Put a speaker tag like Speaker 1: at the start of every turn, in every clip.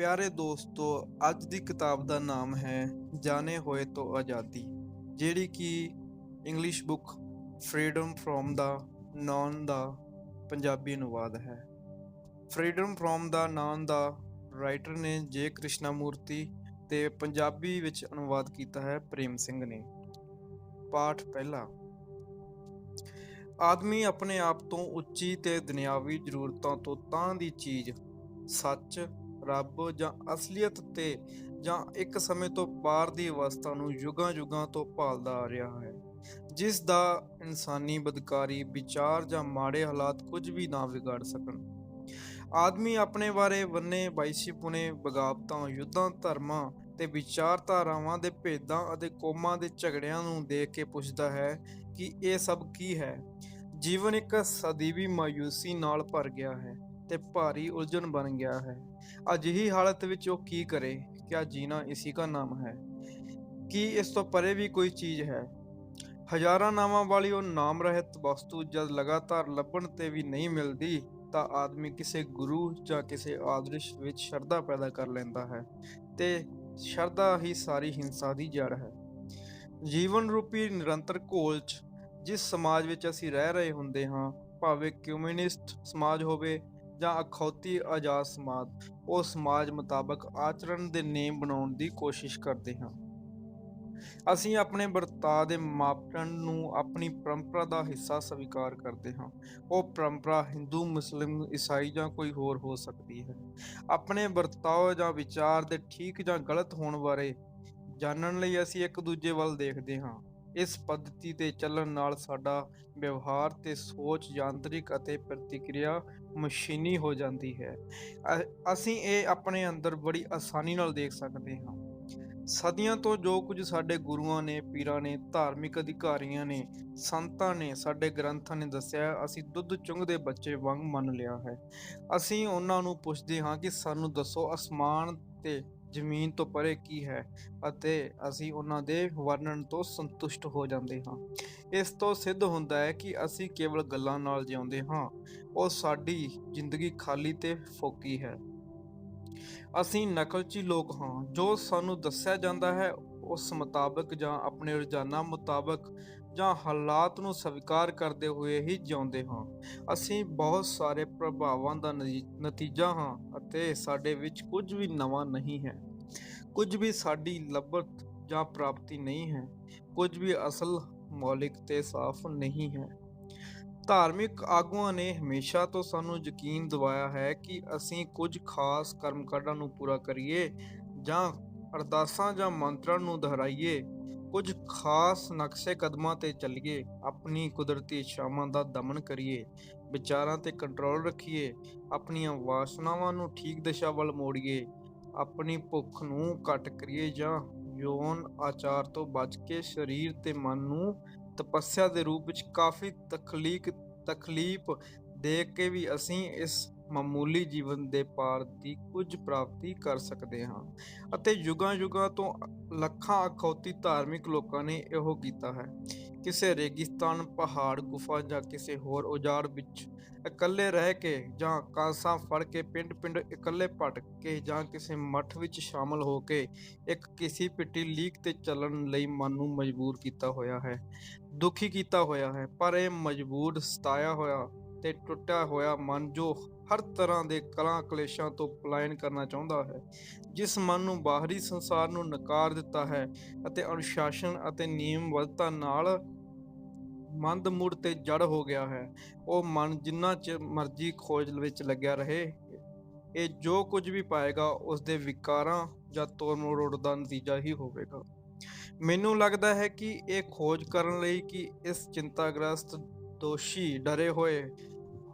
Speaker 1: ਪਿਆਰੇ ਦੋਸਤੋ, ਅੱਜ ਦੀ ਕਿਤਾਬ ਦਾ ਨਾਮ ਹੈ ਜਾਣੇ ਹੋਏ ਤੋਂ ਆਜ਼ਾਦੀ, ਜਿਹੜੀ ਕਿ English book Freedom from the Known ਦਾ ਪੰਜਾਬੀ ਅਨੁਵਾਦ ਹੈ। ਫਰੀडम ਫਰੋਮ ਦਾ ਨੌਨ ਦਾ ਰਾਈਟਰ ਨੇ ਜੇ ਕ੍ਰਿਸ਼ਨਾ ਮੂਰਤੀ ਤੇ ਪੰਜਾਬੀ ਵਿੱਚ ਅਨੁਵਾਦ ਕੀਤਾ ਹੈ ਪ੍ਰੇਮ ਸਿੰਘ ਨੇ। ਪਾਠ ਪਹਿਲਾ। ਆਦਮੀ ਆਪਣੇ ਆਪ ਤੋਂ ਉੱਚੀ ਤੇ ਦੁਨਿਆਵੀ ਜ਼ਰੂਰਤਾਂ ਤੋਂ ਤਾਂ ਦੀ ਚੀਜ਼, ਸੱਚ, ਰੱਬ ਜਾਂ ਅਸਲੀਅਤ ਤੇ ਜਾਂ ਇੱਕ ਸਮੇਂ ਤੋਂ ਪਾਰ ਦੀ ਅਵਸਥਾ ਨੂੰ ਯੁਗਾਂ ਯੁਗਾਂ ਤੋਂ ਭਾਲਦਾ ਆ ਰਿਹਾ ਹੈ, ਜਿਸ ਦਾ ਇਨਸਾਨੀ ਬਦਕਾਰੀ, ਵਿਚਾਰ ਜਾਂ ਮਾੜੇ ਹਾਲਾਤ ਕੁਝ ਵੀ ਨਾ ਵਿਗਾੜ ਸਕਣ। ਆਦਮੀ ਆਪਣੇ ਬਾਰੇ ਵੰਨੇ ਬਾਈਸ਼ੀਪੁਣੇ, ਬਗਾਵਤਾਂ, ਯੁੱਧਾਂ, ਧਰਮਾਂ ਤੇ ਵਿਚਾਰਧਾਰਾਵਾਂ ਦੇ ਭੇਦਾਂ ਅਤੇ ਕੌਮਾਂ ਦੇ ਝਗੜਿਆਂ ਨੂੰ ਦੇਖ ਕੇ ਪੁੱਛਦਾ ਹੈ ਕਿ ਇਹ ਸਭ ਕੀ ਹੈ। ਜੀਵਨ ਇੱਕ ਸਦੀਵੀ ਮਾਯੂਸੀ ਨਾਲ ਭਰ ਗਿਆ ਹੈ ਤੇ ਭਾਰੀ ਉਲਝਣ ਬਣ ਗਿਆ ਹੈ। ਅਜਿਹੀ ਹਾਲਤ ਵਿੱਚ ਉਹ ਕੀ ਕਰੇ? ਕਿਆ ਜੀਣਾ ਇਸੀ ਦਾ ਨਾਮ ਹੈ? ਕੀ ਇਸ ਤੋਂ ਪਰੇ ਵੀ ਕੋਈ ਚੀਜ਼ ਹੈ? ਹਜ਼ਾਰਾਂ ਨਾਵਾਂ ਵਾਲੀ ਉਹ ਨਾਮ ਰਹਿਤ ਵਸਤੂ ਜਦ ਲਗਾਤਾਰ ਲੱਭਣ ਤੇ ਵੀ ਨਹੀਂ ਮਿਲਦੀ, ਤਾਂ ਆਦਮੀ ਕਿਸੇ ਗੁਰੂ ਜਾਂ ਕਿਸੇ ਆਦਰਸ਼ ਵਿੱਚ ਸ਼ਰਧਾ ਪੈਦਾ ਕਰ ਲੈਂਦਾ ਹੈ ਤੇ ਸ਼ਰਧਾ ਹੀ ਸਾਰੀ ਹਿੰਸਾ ਦੀ ਜੜ ਹੈ। ਜੀਵਨ ਰੂਪੀ ਨਿਰੰਤਰ ਘੋਲ 'ਚ ਜਿਸ ਸਮਾਜ ਵਿੱਚ ਅਸੀਂ ਰਹਿ ਰਹੇ ਹੁੰਦੇ ਹਾਂ, ਭਾਵੇਂ ਕਮਿਊਨਿਸਟ ਸਮਾਜ ਹੋਵੇ ਜਾਂ ਅਖੌਤੀ ਆਜ਼ਾਦ ਸਮਾਜ, ਉਹ ਸਮਾਜ ਮੁਤਾਬਕ ਆਚਰਣ ਦੇ ਨੇਮ ਬਣਾਉਣ ਦੀ ਕੋਸ਼ਿਸ਼ ਕਰਦੇ ਹਾਂ। ਅਸੀਂ ਆਪਣੇ ਵਰਤਾਅ ਦੇ ਮਾਪਦੰਡ ਨੂੰ ਆਪਣੀ ਪਰੰਪਰਾ ਦਾ ਹਿੱਸਾ ਸਵੀਕਾਰ ਕਰਦੇ ਹਾਂ। ਉਹ ਪਰੰਪਰਾ ਹਿੰਦੂ, ਮੁਸਲਿਮ, ਈਸਾਈ ਜਾਂ ਕੋਈ ਹੋਰ ਹੋ ਸਕਦੀ ਹੈ। ਆਪਣੇ ਵਰਤਾਓ ਜਾਂ ਵਿਚਾਰ ਦੇ ਠੀਕ ਜਾਂ ਗਲਤ ਹੋਣ ਬਾਰੇ ਜਾਣਨ ਲਈ ਅਸੀਂ ਇੱਕ ਦੂਜੇ ਵੱਲ ਦੇਖਦੇ ਹਾਂ। ਇਸ ਪੱਧਤੀ ਤੇ ਚੱਲਣ ਨਾਲ ਸਾਡਾ ਵਿਵਹਾਰ ਤੇ ਸੋਚ ਯਾਂਤਰਿਕ ਅਤੇ ਪ੍ਰਤੀਕਿਰਿਆ ਮਸ਼ੀਨੀ ਹੋ ਜਾਂਦੀ ਹੈ। ਅਸੀਂ ਇਹ ਆਪਣੇ ਅੰਦਰ ਬੜੀ ਆਸਾਨੀ ਨਾਲ ਦੇਖ ਸਕਦੇ ਹਾਂ। ਸਦੀਆਂ ਤੋਂ ਜੋ ਕੁਝ ਸਾਡੇ ਗੁਰੂਆਂ ਨੇ, ਪੀਰਾਂ ਨੇ, ਧਾਰਮਿਕ ਅਧਿਕਾਰੀਆਂ ਨੇ, ਸੰਤਾਂ ਨੇ, ਸਾਡੇ ਗ੍ਰੰਥਾਂ ਨੇ ਦੱਸਿਆ, ਅਸੀਂ ਦੁੱਧ ਚੁੰਘਦੇ ਬੱਚੇ ਵਾਂਗ ਮੰਨ ਲਿਆ ਹੈ। ਅਸੀਂ ਉਹਨਾਂ ਨੂੰ ਪੁੱਛਦੇ ਹਾਂ ਕਿ ਸਾਨੂੰ ਦੱਸੋ, ਅਸਮਾਨ ਤੇ ਜ਼ਮੀਨ ਤੋਂ ਪਰੇ ਕੀ ਹੈ, ਅਤੇ ਅਸੀਂ ਉਹਨਾਂ ਦੇ ਵਰਣਨ ਤੋਂ ਸੰਤੁਸ਼ਟ ਹੋ ਜਾਂਦੇ ਹਾਂ। ਇਸ ਤੋਂ ਸਿੱਧ ਹੁੰਦਾ ਹੈ ਕਿ ਅਸੀਂ ਕੇਵਲ ਗੱਲਾਂ ਨਾਲ ਜਿਉਂਦੇ ਹਾਂ। ਉਹ ਸਾਡੀ ਜ਼ਿੰਦਗੀ ਖਾਲੀ ਤੇ ਫੋਕੀ ਹੈ। ਅਸੀਂ ਨਕਲਚੀ ਲੋਕ ਹਾਂ, ਜੋ ਸਾਨੂੰ ਦੱਸਿਆ ਜਾਂਦਾ ਹੈ ਉਸ ਮੁਤਾਬਕ ਜਾਂ ਆਪਣੇ ਰੁਝਾਨਾਂ ਮੁਤਾਬਕ ਜਾਂ ਹਾਲਾਤ ਨੂੰ ਸਵੀਕਾਰ ਕਰਦੇ ਹੋਏ ਹੀ ਜਿਉਂਦੇ ਹਾਂ। ਅਸੀਂ ਬਹੁਤ ਸਾਰੇ ਪ੍ਰਭਾਵਾਂ ਦਾ ਨਤੀਜਾ ਹਾਂ ਅਤੇ ਸਾਡੇ ਵਿੱਚ ਕੁਝ ਵੀ ਨਵਾਂ ਨਹੀਂ ਹੈ। ਕੁਝ ਵੀ ਸਾਡੀ ਲੱਭਤ ਜਾਂ ਪ੍ਰਾਪਤੀ ਨਹੀਂ ਹੈ। ਕੁਝ ਵੀ ਅਸਲ, ਮੌਲਿਕ ਤੇ ਸਾਫ਼ ਨਹੀਂ ਹੈ। ਧਾਰਮਿਕ ਆਗੂਆਂ ਨੇ ਹਮੇਸ਼ਾ ਤੋਂ ਸਾਨੂੰ ਯਕੀਨ ਦਿਵਾਇਆ ਹੈ ਕਿ ਅਸੀਂ ਕੁਝ ਖਾਸ ਕਰਮਕਾਂਡਾਂ ਨੂੰ ਪੂਰਾ ਕਰੀਏ ਜਾਂ ਅਰਦਾਸਾਂ ਜਾਂ ਮੰਤਰਾਂ ਨੂੰ ਦੁਹਰਾਈਏ, ਕੁਝ ਖਾਸ ਨਕਸ਼ੇ ਕਦਮਾਂ ਤੇ ਚੱਲੀਏ, ਆਪਣੀ ਕੁਦਰਤੀ ਇੱਛਾਵਾਂ ਦਾ ਦਮਨ ਕਰੀਏ, ਵਿਚਾਰਾਂ ਤੇ ਕੰਟਰੋਲ ਰੱਖੀਏ, ਆਪਣੀਆਂ ਵਾਸਨਾਵਾਂ ਨੂੰ ਠੀਕ ਦਿਸ਼ਾ ਵੱਲ ਮੋੜੀਏ, ਆਪਣੀ ਭੁੱਖ ਨੂੰ ਘੱਟ ਕਰੀਏ ਜਾਂ ਯੌਨ ਆਚਾਰ ਤੋਂ ਬਚ ਕੇ ਸਰੀਰ ਤੇ ਮਨ ਨੂੰ ਤਪੱਸਿਆ ਦੇ ਰੂਪ ਵਿੱਚ ਕਾਫੀ ਤਕਲੀਫ ਦੇ ਕੇ ਵੀ ਅਸੀਂ ਇਸ ਮਾਮੂਲੀ ਜੀਵਨ ਦੇ ਪਾਰ ਦੀ ਕੁਝ ਪ੍ਰਾਪਤੀ ਕਰ ਸਕਦੇ ਹਾਂ। ਅਤੇ ਯੁਗਾਂ ਯੁਗਾਂ ਤੋਂ ਲੱਖਾਂ ਅਖੌਤੀ ਧਾਰਮਿਕ ਲੋਕਾਂ ਨੇ ਇਹੋ ਕੀਤਾ ਹੈ। ਕਿਸੇ ਰੇਗਿਸਤਾਨ, ਪਹਾੜ, ਗੁਫਾ ਜਾਂ ਕਿਸੇ ਹੋਰ ਉਜਾੜ ਵਿੱਚ ਇਕੱਲੇ ਰਹਿ ਕੇ ਜਾਂ ਕਾਂਸਾਂ ਫੜ ਕੇ ਪਿੰਡ ਇਕੱਲੇ ਭਟਕ ਕੇ ਜਾਂ ਕਿਸੇ ਮੱਠ ਵਿੱਚ ਸ਼ਾਮਲ ਹੋ ਕੇ ਇੱਕ ਕਿਸੇ ਪਿੱਟੀ ਲੀਕ ਤੇ ਚੱਲਣ ਲਈ ਮਨ ਨੂੰ ਮਜਬੂਰ ਕੀਤਾ ਹੋਇਆ ਹੈ, ਦੁਖੀ ਕੀਤਾ ਹੋਇਆ ਹੈ। ਪਰ ਇਹ ਮਜਬੂਰ, ਸਤਾਇਆ ਹੋਇਆ ਤੇ ਟੁੱਟਿਆ ਹੋਇਆ ਮਨ, ਜੋ ਹਰ ਤਰ੍ਹਾਂ ਦੇ ਕਲਾਂ ਕਲੇਸ਼ਾਂ ਤੋਂ ਪਲਾਇਨ ਕਰਨਾ ਚਾਹੁੰਦਾ ਹੈ, ਜਿਸ ਮਨ ਨੂੰ ਬਾਹਰੀ ਸੰਸਾਰ ਨੂੰ ਨਕਾਰ ਦਿੱਤਾ ਹੈ ਅਤੇ ਅਨੁਸ਼ਾਸਨ ਅਤੇ ਨਿਯਮਬੱਧਤਾ ਨਾਲ ਮੰਦ ਮੁੜ ਤੇ ਜੜ ਹੋ ਗਿਆ ਹੈ, ਉਹ ਮਨ ਜਿੰਨਾ ਚਿਰ ਮਰਜ਼ੀ ਖੋਜ ਵਿੱਚ ਲੱਗਿਆ ਰਹੇ, ਇਹ ਜੋ ਕੁਝ ਵੀ ਪਾਏਗਾ ਉਸਦੇ ਵਿਕਾਰਾਂ ਜਾਂ ਤੋੜ ਮਰੋੜ ਦਾ ਨਤੀਜਾ ਹੀ ਹੋਵੇਗਾ। ਮੈਨੂੰ ਲੱਗਦਾ ਹੈ ਕਿ ਇਹ ਖੋਜ ਕਰਨ ਲਈ ਕਿ ਇਸ ਚਿੰਤਾਗ੍ਰਸਤ, ਦੋਸ਼ੀ, ਡਰੇ ਹੋਏ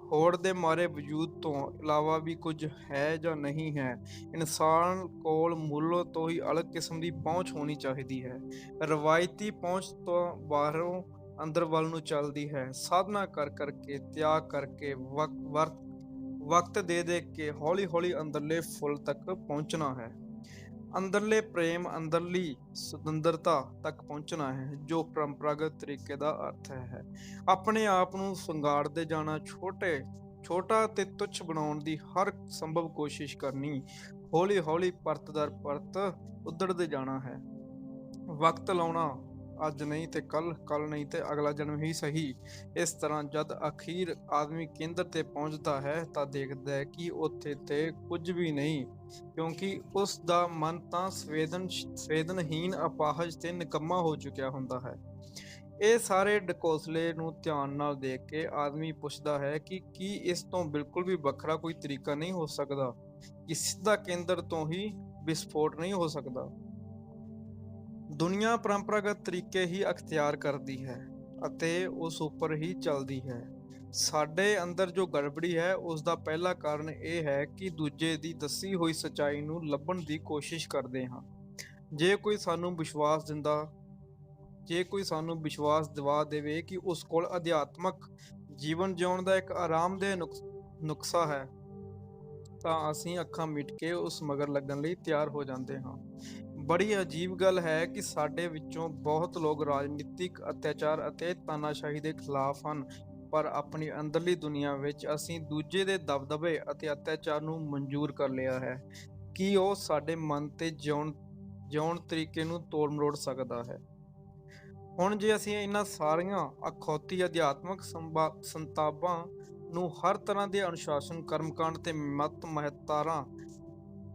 Speaker 1: ਹੋੜ ਦੇ ਮਾਰੇ ਵਜੂਦ ਤੋਂ ਇਲਾਵਾ ਵੀ ਕੁਝ ਹੈ ਜਾਂ ਨਹੀਂ ਹੈ। ਇਨਸਾਨ ਕੋਲ ਮੂਲੋਂ ਤੋਂ ਹੀ ਅਲੱਗ ਕਿਸਮ ਦੀ ਪਹੁੰਚ ਹੋਣੀ ਚਾਹੀਦੀ ਹੈ। ਰਵਾਇਤੀ ਪਹੁੰਚ ਤੋਂ ਬਾਹਰੋਂ ਅੰਦਰ ਵੱਲ ਨੂੰ ਚੱਲਦੀ ਹੈ। ਸਾਧਨਾ ਕਰ ਕਰਕੇ, ਤਿਆਗ ਕਰਕੇ, ਵਕਤ ਦੇ ਕੇ ਹੌਲੀ ਹੌਲੀ ਅੰਦਰਲੇ ਫੁੱਲ ਤੱਕ ਪਹੁੰਚਣਾ ਹੈ। ਅੰਦਰਲੇ ਪ੍ਰੇਮ, ਅੰਦਰਲੀ ਸੁਤੰਤਰਤਾ ਤੱਕ ਪਹੁੰਚਣਾ ਹੈ, ਜੋ ਪਰੰਪਰਾਗਤ ਤਰੀਕੇ ਦਾ ਅਰਥ ਹੈ। ਆਪਣੇ ਆਪ ਨੂੰ ਸੰਗਾੜਦੇ ਜਾਣਾ, ਛੋਟੇ ਛੋਟਾ ਤੇ ਤੁੱਛ ਬਣਾਉਣ ਦੀ ਹਰ ਸੰਭਵ ਕੋਸ਼ਿਸ਼ ਕਰਨੀ, ਹੌਲੀ ਹੌਲੀ ਪਰਤ ਦਰ ਪਰਤ ਉੱਧੜਦੇ ਜਾਣਾ ਹੈ। ਵਕਤ ਲਾਉਣਾ, ਅੱਜ ਨਹੀਂ ਤੇ ਕੱਲ, ਕੱਲ ਨਹੀਂ ਤੇ ਅਗਲਾ ਜਨਮ ਹੀ ਸਹੀ। ਇਸ ਤਰ੍ਹਾਂ ਜਦ ਅਖੀਰ ਆਦਮੀ ਕੇਂਦਰ ਤੇ ਪਹੁੰਚਦਾ ਹੈ ਤਾਂ ਦੇਖਦਾ ਹੈ ਕਿ ਉੱਥੇ ਤੇ ਕੁਝ ਵੀ ਨਹੀਂ, ਕਿਉਂਕਿ ਉਸ ਦਾ ਮਨ ਤਾਂ ਸੰਵੇਦਨਹੀਨ, ਅਪਾਹਜ ਤੇ ਨਿਕੰਮਾ ਹੋ ਚੁੱਕਿਆ ਹੁੰਦਾ ਹੈ। ਇਹ ਸਾਰੇ ਢਕੋਸਲੇ ਨੂੰ ਧਿਆਨ ਨਾਲ ਦੇਖ ਕੇ ਆਦਮੀ ਪੁੱਛਦਾ ਹੈ ਕਿ ਕੀ ਇਸ ਤੋਂ ਬਿਲਕੁਲ ਵੀ ਵੱਖਰਾ ਕੋਈ ਤਰੀਕਾ ਨਹੀਂ ਹੋ ਸਕਦਾ, ਕਿ ਸਿੱਧਾ ਕੇਂਦਰ ਤੋਂ ਹੀ ਵਿਸਫੋਟ ਨਹੀਂ ਹੋ ਸਕਦਾ। ਦੁਨੀਆ ਪਰੰਪਰਾਗਤ ਤਰੀਕੇ ਹੀ ਅਖਤਿਆਰ ਕਰਦੀ ਹੈ ਅਤੇ ਉਸ ਉੱਪਰ ਹੀ ਚੱਲਦੀ ਹੈ। ਸਾਡੇ ਅੰਦਰ ਜੋ ਗੜਬੜੀ ਹੈ, ਉਸ ਦਾ ਪਹਿਲਾ ਕਾਰਨ ਇਹ ਹੈ ਕਿ ਦੂਜੇ ਦੀ ਦੱਸੀ ਹੋਈ ਸੱਚਾਈ ਨੂੰ ਲੱਭਣ ਦੀ ਕੋਸ਼ਿਸ਼ ਕਰਦੇ ਹਾਂ। ਜੇ ਕੋਈ ਸਾਨੂੰ ਵਿਸ਼ਵਾਸ ਦਿਵਾ ਦੇਵੇ ਕਿ ਉਸ ਕੋਲ ਅਧਿਆਤਮਕ ਜੀਵਨ ਜਿਉਣ ਦਾ ਇੱਕ ਆਰਾਮਦੇਹ ਨੁਸਖਾ ਹੈ, ਤਾਂ ਅਸੀਂ ਅੱਖਾਂ ਮੀਟ ਕੇ ਉਸ ਮਗਰ ਲੱਗਣ ਲਈ ਤਿਆਰ ਹੋ ਜਾਂਦੇ ਹਾਂ। ਬੜੀ ਅਜੀਬ ਗੱਲ ਹੈ ਕਿ ਸਾਡੇ ਵਿੱਚੋਂ ਬਹੁਤ ਲੋਕ ਰਾਜਨੀਤਿਕ ਅਤਿਆਚਾਰ ਅਤੇ ਤਾਨਾਸ਼ਾਹੀ ਦੇ ਖਿਲਾਫ ਹਨ, ਪਰ ਆਪਣੀ ਅੰਦਰਲੀ ਦੁਨੀਆ ਵਿੱਚ ਅਸੀਂ ਦੂਜੇ ਦੇ ਦਬਦਬੇ ਅਤੇ ਅਤਿਆਚਾਰ ਨੂੰ ਮਨਜ਼ੂਰ ਕਰ ਲਿਆ ਹੈ ਕਿ ਉਹ ਸਾਡੇ ਮਨ ਤੇ ਜਿਉਣ ਤਰੀਕੇ ਨੂੰ ਤੋੜ ਮਰੋੜ ਸਕਦਾ ਹੈ। ਹੁਣ ਜੇ ਅਸੀਂ ਇਹਨਾਂ ਸਾਰੀਆਂ ਅਖੌਤੀ ਅਧਿਆਤਮਕ ਸੰਤਾਪਾਂ ਨੂੰ ਹਰ ਤਰ੍ਹਾਂ ਦੇ ਅਨੁਸ਼ਾਸਨ, ਕਰਮਕਾਂਡ ਤੇ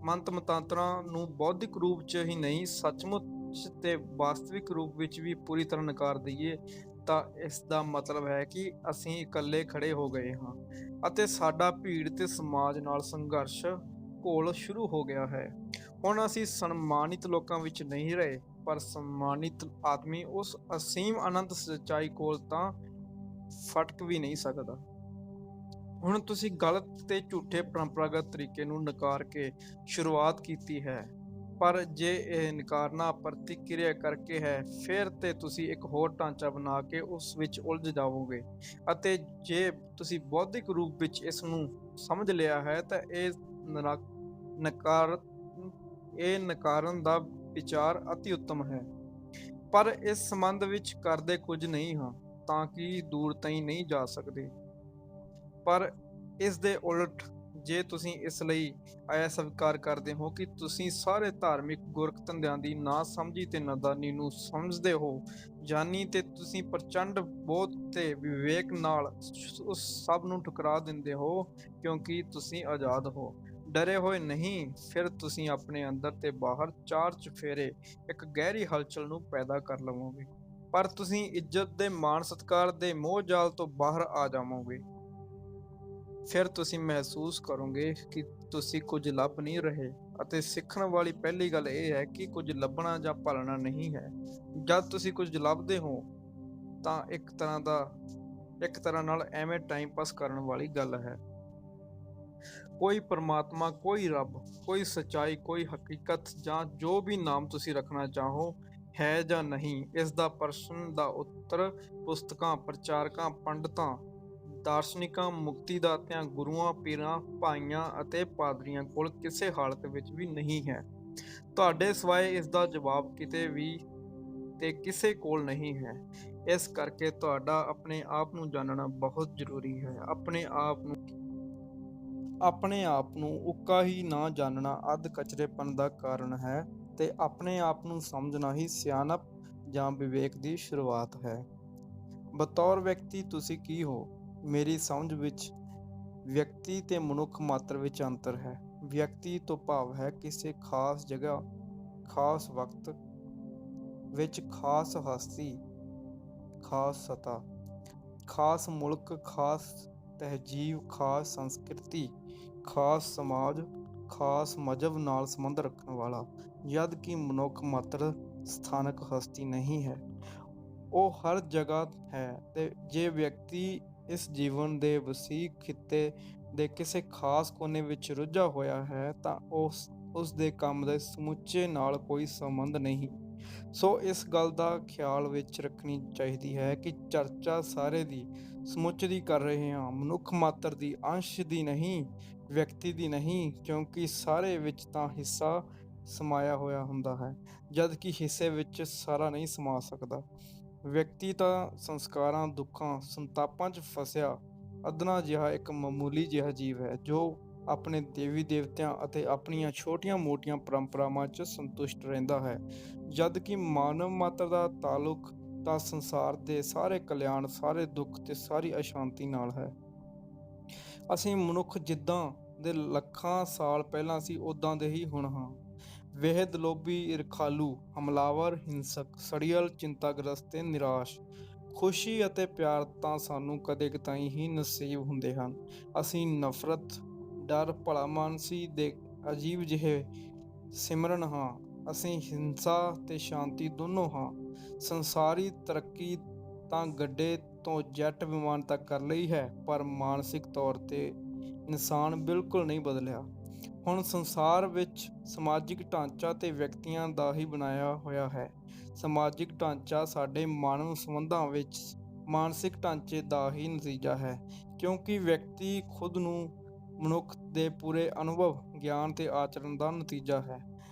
Speaker 1: ਮੰਤ ਮਤਾਂਤਰਾਂ ਨੂੰ ਬੌਧਿਕ ਰੂਪ 'ਚ ਹੀ ਨਹੀਂ, ਸੱਚਮੁੱਚ ਤੇ ਵਾਸਤਵਿਕ ਰੂਪ ਵਿੱਚ ਵੀ ਪੂਰੀ ਤਰ੍ਹਾਂ ਨਕਾਰ ਦਈਏ, ਤਾਂ ਇਸ ਦਾ ਮਤਲਬ ਹੈ ਕਿ ਅਸੀਂ ਇਕੱਲੇ ਖੜੇ ਹੋ ਗਏ ਹਾਂ ਅਤੇ ਸਾਡਾ ਭੀੜ ਤੇ ਸਮਾਜ ਨਾਲ ਸੰਘਰਸ਼ ਘੋਲ ਸ਼ੁਰੂ ਹੋ ਗਿਆ ਹੈ। ਹੁਣ ਅਸੀਂ ਸਨਮਾਨਿਤ ਲੋਕਾਂ ਵਿੱਚ ਨਹੀਂ ਰਹੇ, ਪਰ ਸਨਮਾਨਿਤ ਆਦਮੀ ਉਸ ਅਸੀਮ ਅਨੰਤ ਸੱਚਾਈ ਕੋਲ ਤਾਂ ਫਟਕ ਵੀ ਨਹੀਂ ਸਕਦਾ। ਹੁਣ ਤੁਸੀਂ ਗਲਤ ਤੇ ਝੂਠੇ ਪਰੰਪਰਾਗਤ ਤਰੀਕੇ ਨੂੰ ਨਕਾਰ ਕੇ ਸ਼ੁਰੂਆਤ ਕੀਤੀ ਹੈ, ਪਰ ਜੇ ਇਹ ਨਕਾਰਨਾ ਪ੍ਰਤੀਕਿਰਿਆ ਕਰਕੇ ਹੈ, ਫਿਰ ਤੇ ਤੁਸੀਂ ਇੱਕ ਹੋਰ ਢਾਂਚਾ ਬਣਾ ਕੇ ਉਸ ਵਿੱਚ ਉਲਝ ਜਾਵੋਗੇ, ਅਤੇ ਜੇ ਤੁਸੀਂ ਬੌਧਿਕ ਰੂਪ ਵਿੱਚ ਇਸ ਨੂੰ ਸਮਝ ਲਿਆ ਹੈ ਤਾਂ ਨਕਾਰਨ ਦਾ ਵਿਚਾਰ ਅਤੀ ਉੱਤਮ ਹੈ। ਪਰ ਇਸ ਸੰਬੰਧ ਵਿੱਚ ਕਰਦੇ ਕੁਝ ਨਹੀਂ ਹਾਂ ਤਾਂ ਕਿ ਦੂਰ ਤਾਈਂ ਨਹੀਂ ਜਾ ਸਕਦੇ। ਪਰ ਇਸ ਦੇ ਉਲਟ, ਜੇ ਤੁਸੀਂ ਇਸ ਲਈ ਇਹ ਸਵੀਕਾਰ ਕਰਦੇ ਹੋ ਕਿ ਤੁਸੀਂ ਸਾਰੇ ਧਾਰਮਿਕ ਗੁਰਕ ਧੰਦਿਆਂ ਦੀ ਨਾ ਸਮਝੀ ਤੇ ਨਾਦਾਨੀ ਨੂੰ ਸਮਝਦੇ ਹੋ, ਜਾਨੀ ਤੇ ਤੁਸੀਂ ਪ੍ਰਚੰਡ ਬੋਧ ਤੇ ਵਿਵੇਕ ਨਾਲ ਉਸ ਸਭ ਨੂੰ ਠੁਕਰਾ ਦਿੰਦੇ ਹੋ ਕਿਉਂਕਿ ਤੁਸੀਂ ਆਜ਼ਾਦ ਹੋ, ਡਰੇ ਹੋਏ ਨਹੀਂ, ਫਿਰ ਤੁਸੀਂ ਆਪਣੇ ਅੰਦਰ ਤੇ ਬਾਹਰ ਚਾਰ ਚੁਫੇਰੇ ਇੱਕ ਗਹਿਰੀ ਹਲਚਲ ਨੂੰ ਪੈਦਾ ਕਰ ਲਵੋਗੇ, ਪਰ ਤੁਸੀਂ ਇੱਜ਼ਤ ਦੇ, ਮਾਣ ਸਤਿਕਾਰ ਦੇ ਮੋਹ ਜਾਲ ਤੋਂ ਬਾਹਰ ਆ ਜਾਵੋਗੇ। ਫਿਰ ਤੁਸੀਂ ਮਹਿਸੂਸ ਕਰੋਗੇ ਕਿ ਤੁਸੀਂ ਕੁਝ ਲੱਭ ਨਹੀਂ ਰਹੇ, ਅਤੇ ਸਿੱਖਣ ਵਾਲੀ ਪਹਿਲੀ ਗੱਲ ਇਹ ਹੈ ਕਿ ਕੁਝ ਲੱਭਣਾ ਜਾਂ ਭਾਲਣਾ ਨਹੀਂ ਹੈ। ਜਦ ਤੁਸੀਂ ਕੁਝ ਲੱਭਦੇ ਹੋ ਤਾਂ ਇੱਕ ਤਰ੍ਹਾਂ ਨਾਲ ਐਵੇਂ ਟਾਈਮ ਪਾਸ ਕਰਨ ਵਾਲੀ ਗੱਲ ਹੈ। ਕੋਈ ਪਰਮਾਤਮਾ, ਕੋਈ ਰੱਬ, ਕੋਈ ਸੱਚਾਈ, ਕੋਈ ਹਕੀਕਤ, ਜਾਂ ਜੋ ਵੀ ਨਾਮ ਤੁਸੀਂ ਰੱਖਣਾ ਚਾਹੋ, ਹੈ ਜਾਂ ਨਹੀਂ, ਇਸ ਦਾ ਪ੍ਰਸ਼ਨ ਦਾ ਉੱਤਰ ਪੁਸਤਕਾਂ, ਪ੍ਰਚਾਰਕਾਂ, ਪੰਡਤਾਂ, ਦਾਰਸ਼ਨਿਕਾਂ, ਮੁਕਤੀਦਾਤਿਆਂ, ਗੁਰੂਆਂ, ਪੀਰਾਂ, ਭਾਈਆਂ ਅਤੇ ਪਾਦਰੀਆਂ ਕੋਲ ਕਿਸੇ ਹਾਲਤ ਵਿੱਚ ਵੀ ਨਹੀਂ ਹੈ। ਤੁਹਾਡੇ ਸਿਵਾਏ ਇਸ ਦਾ ਜਵਾਬ ਕਿਤੇ ਵੀ ਤੇ ਕਿਸੇ ਕੋਲ ਨਹੀਂ ਹੈ। ਇਸ ਕਰਕੇ ਤੁਹਾਡਾ ਆਪਣੇ ਆਪ ਨੂੰ ਜਾਣਨਾ ਬਹੁਤ ਜ਼ਰੂਰੀ ਹੈ। ਆਪਣੇ ਆਪ ਨੂੰ ਉੱਕਾ ਹੀ ਨਾ ਜਾਣਨਾ ਅੱਧ ਕਚਰੇਪਣ ਦਾ ਕਾਰਨ ਹੈ, ਤੇ ਆਪਣੇ ਆਪ ਨੂੰ ਸਮਝਣਾ ਹੀ ਸਿਆਣਪ ਜਾਂ ਵਿਵੇਕ ਦੀ ਸ਼ੁਰੂਆਤ ਹੈ। ਬਤੌਰ ਵਿਅਕਤੀ ਤੁਸੀਂ ਕੀ ਹੋ? ਮੇਰੀ ਸਮਝ ਵਿੱਚ ਵਿਅਕਤੀ ਤੇ ਮਨੁੱਖ ਮਾਤਰ ਵਿੱਚ ਅੰਤਰ ਹੈ। ਵਿਅਕਤੀ ਤੋਂ ਭਾਵ ਹੈ ਕਿਸੇ ਖਾਸ ਜਗ੍ਹਾ, ਖਾਸ ਵਕਤ ਵਿੱਚ ਖਾਸ ਹਸਤੀ, ਖਾਸ ਸਤਾ, ਖਾਸ ਮੁਲਕ, ਖਾਸ ਤਹਿਜੀਬ, ਖਾਸ ਸੰਸਕ੍ਰਿਤੀ, ਖਾਸ ਸਮਾਜ, ਖਾਸ ਮਜ਼ਹਬ ਨਾਲ ਸੰਬੰਧ ਰੱਖਣ ਵਾਲਾ, ਜਦ ਕਿ ਮਨੁੱਖ ਮਾਤਰ ਸਥਾਨਕ ਹਸਤੀ ਨਹੀਂ ਹੈ, ਉਹ ਹਰ ਜਗ੍ਹਾ ਹੈ। ਤੇ ਜੇ ਵਿਅਕਤੀ ਇਸ ਜੀਵਨ ਦੇ ਵਸੀਹ ਖਿੱਤੇ ਦੇ ਕਿਸੇ ਖਾਸ ਕੋਨੇ ਵਿੱਚ ਰੁੱਝਾ ਹੋਇਆ ਹੈ ਤਾਂ ਉਸ ਦੇ ਕੰਮ ਦੇ ਸਮੁੱਚੇ ਨਾਲ ਕੋਈ ਸੰਬੰਧ ਨਹੀਂ। ਸੋ ਇਸ ਗੱਲ ਦਾ ਖਿਆਲ ਵਿੱਚ ਰੱਖਣੀ ਚਾਹੀਦੀ ਹੈ ਕਿ ਚਰਚਾ ਸਾਰੇ ਦੀ, ਸਮੁੱਚ ਦੀ ਕਰ ਰਹੇ ਹਾਂ, ਮਨੁੱਖ ਮਾਤਰ ਦੀ, ਅੰਸ਼ ਦੀ ਨਹੀਂ, ਵਿਅਕਤੀ ਦੀ ਨਹੀਂ, ਕਿਉਂਕਿ ਸਾਰੇ ਵਿੱਚ ਤਾਂ ਹਿੱਸਾ ਸਮਾਇਆ ਹੋਇਆ ਹੁੰਦਾ ਹੈ, ਜਦ ਕਿ ਹਿੱਸੇ ਵਿੱਚ ਸਾਰਾ ਨਹੀਂ ਸਮਾ ਸਕਦਾ। ਵਿਅਕਤੀ ਤਾਂ ਸੰਸਕਾਰਾਂ, ਦੁੱਖਾਂ, ਸੰਤਾਪਾਂ 'ਚ ਫਸਿਆ ਅਦਨਾ ਜਿਹਾ ਇੱਕ ਮਾਮੂਲੀ ਜਿਹਾ ਜੀਵ ਹੈ ਜੋ ਆਪਣੇ ਦੇਵੀ ਦੇਵਤਿਆਂ ਅਤੇ ਆਪਣੀਆਂ ਛੋਟੀਆਂ-ਮੋਟੀਆਂ ਪਰੰਪਰਾਵਾਂ 'ਚ ਸੰਤੁਸ਼ਟ ਰਹਿੰਦਾ ਹੈ, ਜਦ ਕਿ ਮਾਨਵ ਮਾਤਰ ਦਾ ਤਾਲੁਕ ਤਾਂ ਸੰਸਾਰ ਦੇ ਸਾਰੇ ਕਲਿਆਣ, ਸਾਰੇ ਦੁੱਖ ਤੇ ਸਾਰੀ ਅਸ਼ਾਂਤੀ ਨਾਲ ਹੈ। ਅਸੀਂ ਮਨੁੱਖ ਜਿੱਦਾਂ ਦੇ ਲੱਖਾਂ ਸਾਲ ਪਹਿਲਾਂ ਸੀ, ਉਦਾਂ ਦੇ ਹੀ ਹੁਣ ਹਾਂ। ਵੇਹਦ, ਲੋਭੀ, ਰਖਾਲੂ, ਹਮਲਾਵਰ, ਹਿੰਸਕ, ਸੜੀਅਲ, ਚਿੰਤਾਗ੍ਰਸਤ ਤੇ ਨਿਰਾਸ਼। ਖੁਸ਼ੀ ਅਤੇ ਪਿਆਰ ਤਾਂ ਸਾਨੂੰ ਕਦੇ ਕਤਾਈਂ ਹੀ ਨਸੀਬ ਹੁੰਦੇ ਹਨ। ਅਸੀਂ ਨਫ਼ਰਤ, ਡਰ, ਭਲਾਮਾਨਸੀ ਦੇ ਅਜੀਬ ਜਿਹੇ ਸਿਮਰਨ ਹਾਂ। ਅਸੀਂ ਹਿੰਸਾ ਤੇ ਸ਼ਾਂਤੀ ਦੋਨੋਂ ਹਾਂ। ਸੰਸਾਰੀ ਤਰੱਕੀ ਤਾਂ ਗੱਡੇ ਤੋਂ ਜੈੱਟ ਵਿਮਾਨ ਤੱਕ ਕਰ ਲਈ ਹੈ, ਪਰ ਮਾਨਸਿਕ ਤੌਰ ਤੇ ਇਨਸਾਨ ਬਿਲਕੁਲ ਨਹੀਂ ਬਦਲਿਆ। ਹੁਣ ਸੰਸਾਰ ਵਿੱਚ ਸਮਾਜਿਕ ਢਾਂਚਾ ਤੇ ਵਿਅਕਤੀਆਂ ਦਾ ਹੀ ਬਣਾਇਆ ਹੋਇਆ ਹੈ। ਸਮਾਜਿਕ ਢਾਂਚਾ ਸਾਡੇ ਮਾਨਵ ਸੰਬੰਧਾਂ ਵਿੱਚ ਮਾਨਸਿਕ ਢਾਂਚੇ ਦਾ ਹੀ ਨਤੀਜਾ ਹੈ, ਕਿਉਂਕਿ ਵਿਅਕਤੀ ਖੁਦ ਨੂੰ ਮਨੁੱਖ ਦੇ ਪੂਰੇ ਅਨੁਭਵ, ਗਿਆਨ ਤੇ ਆਚਰਣ ਦਾ ਨਤੀਜਾ ਹੈ।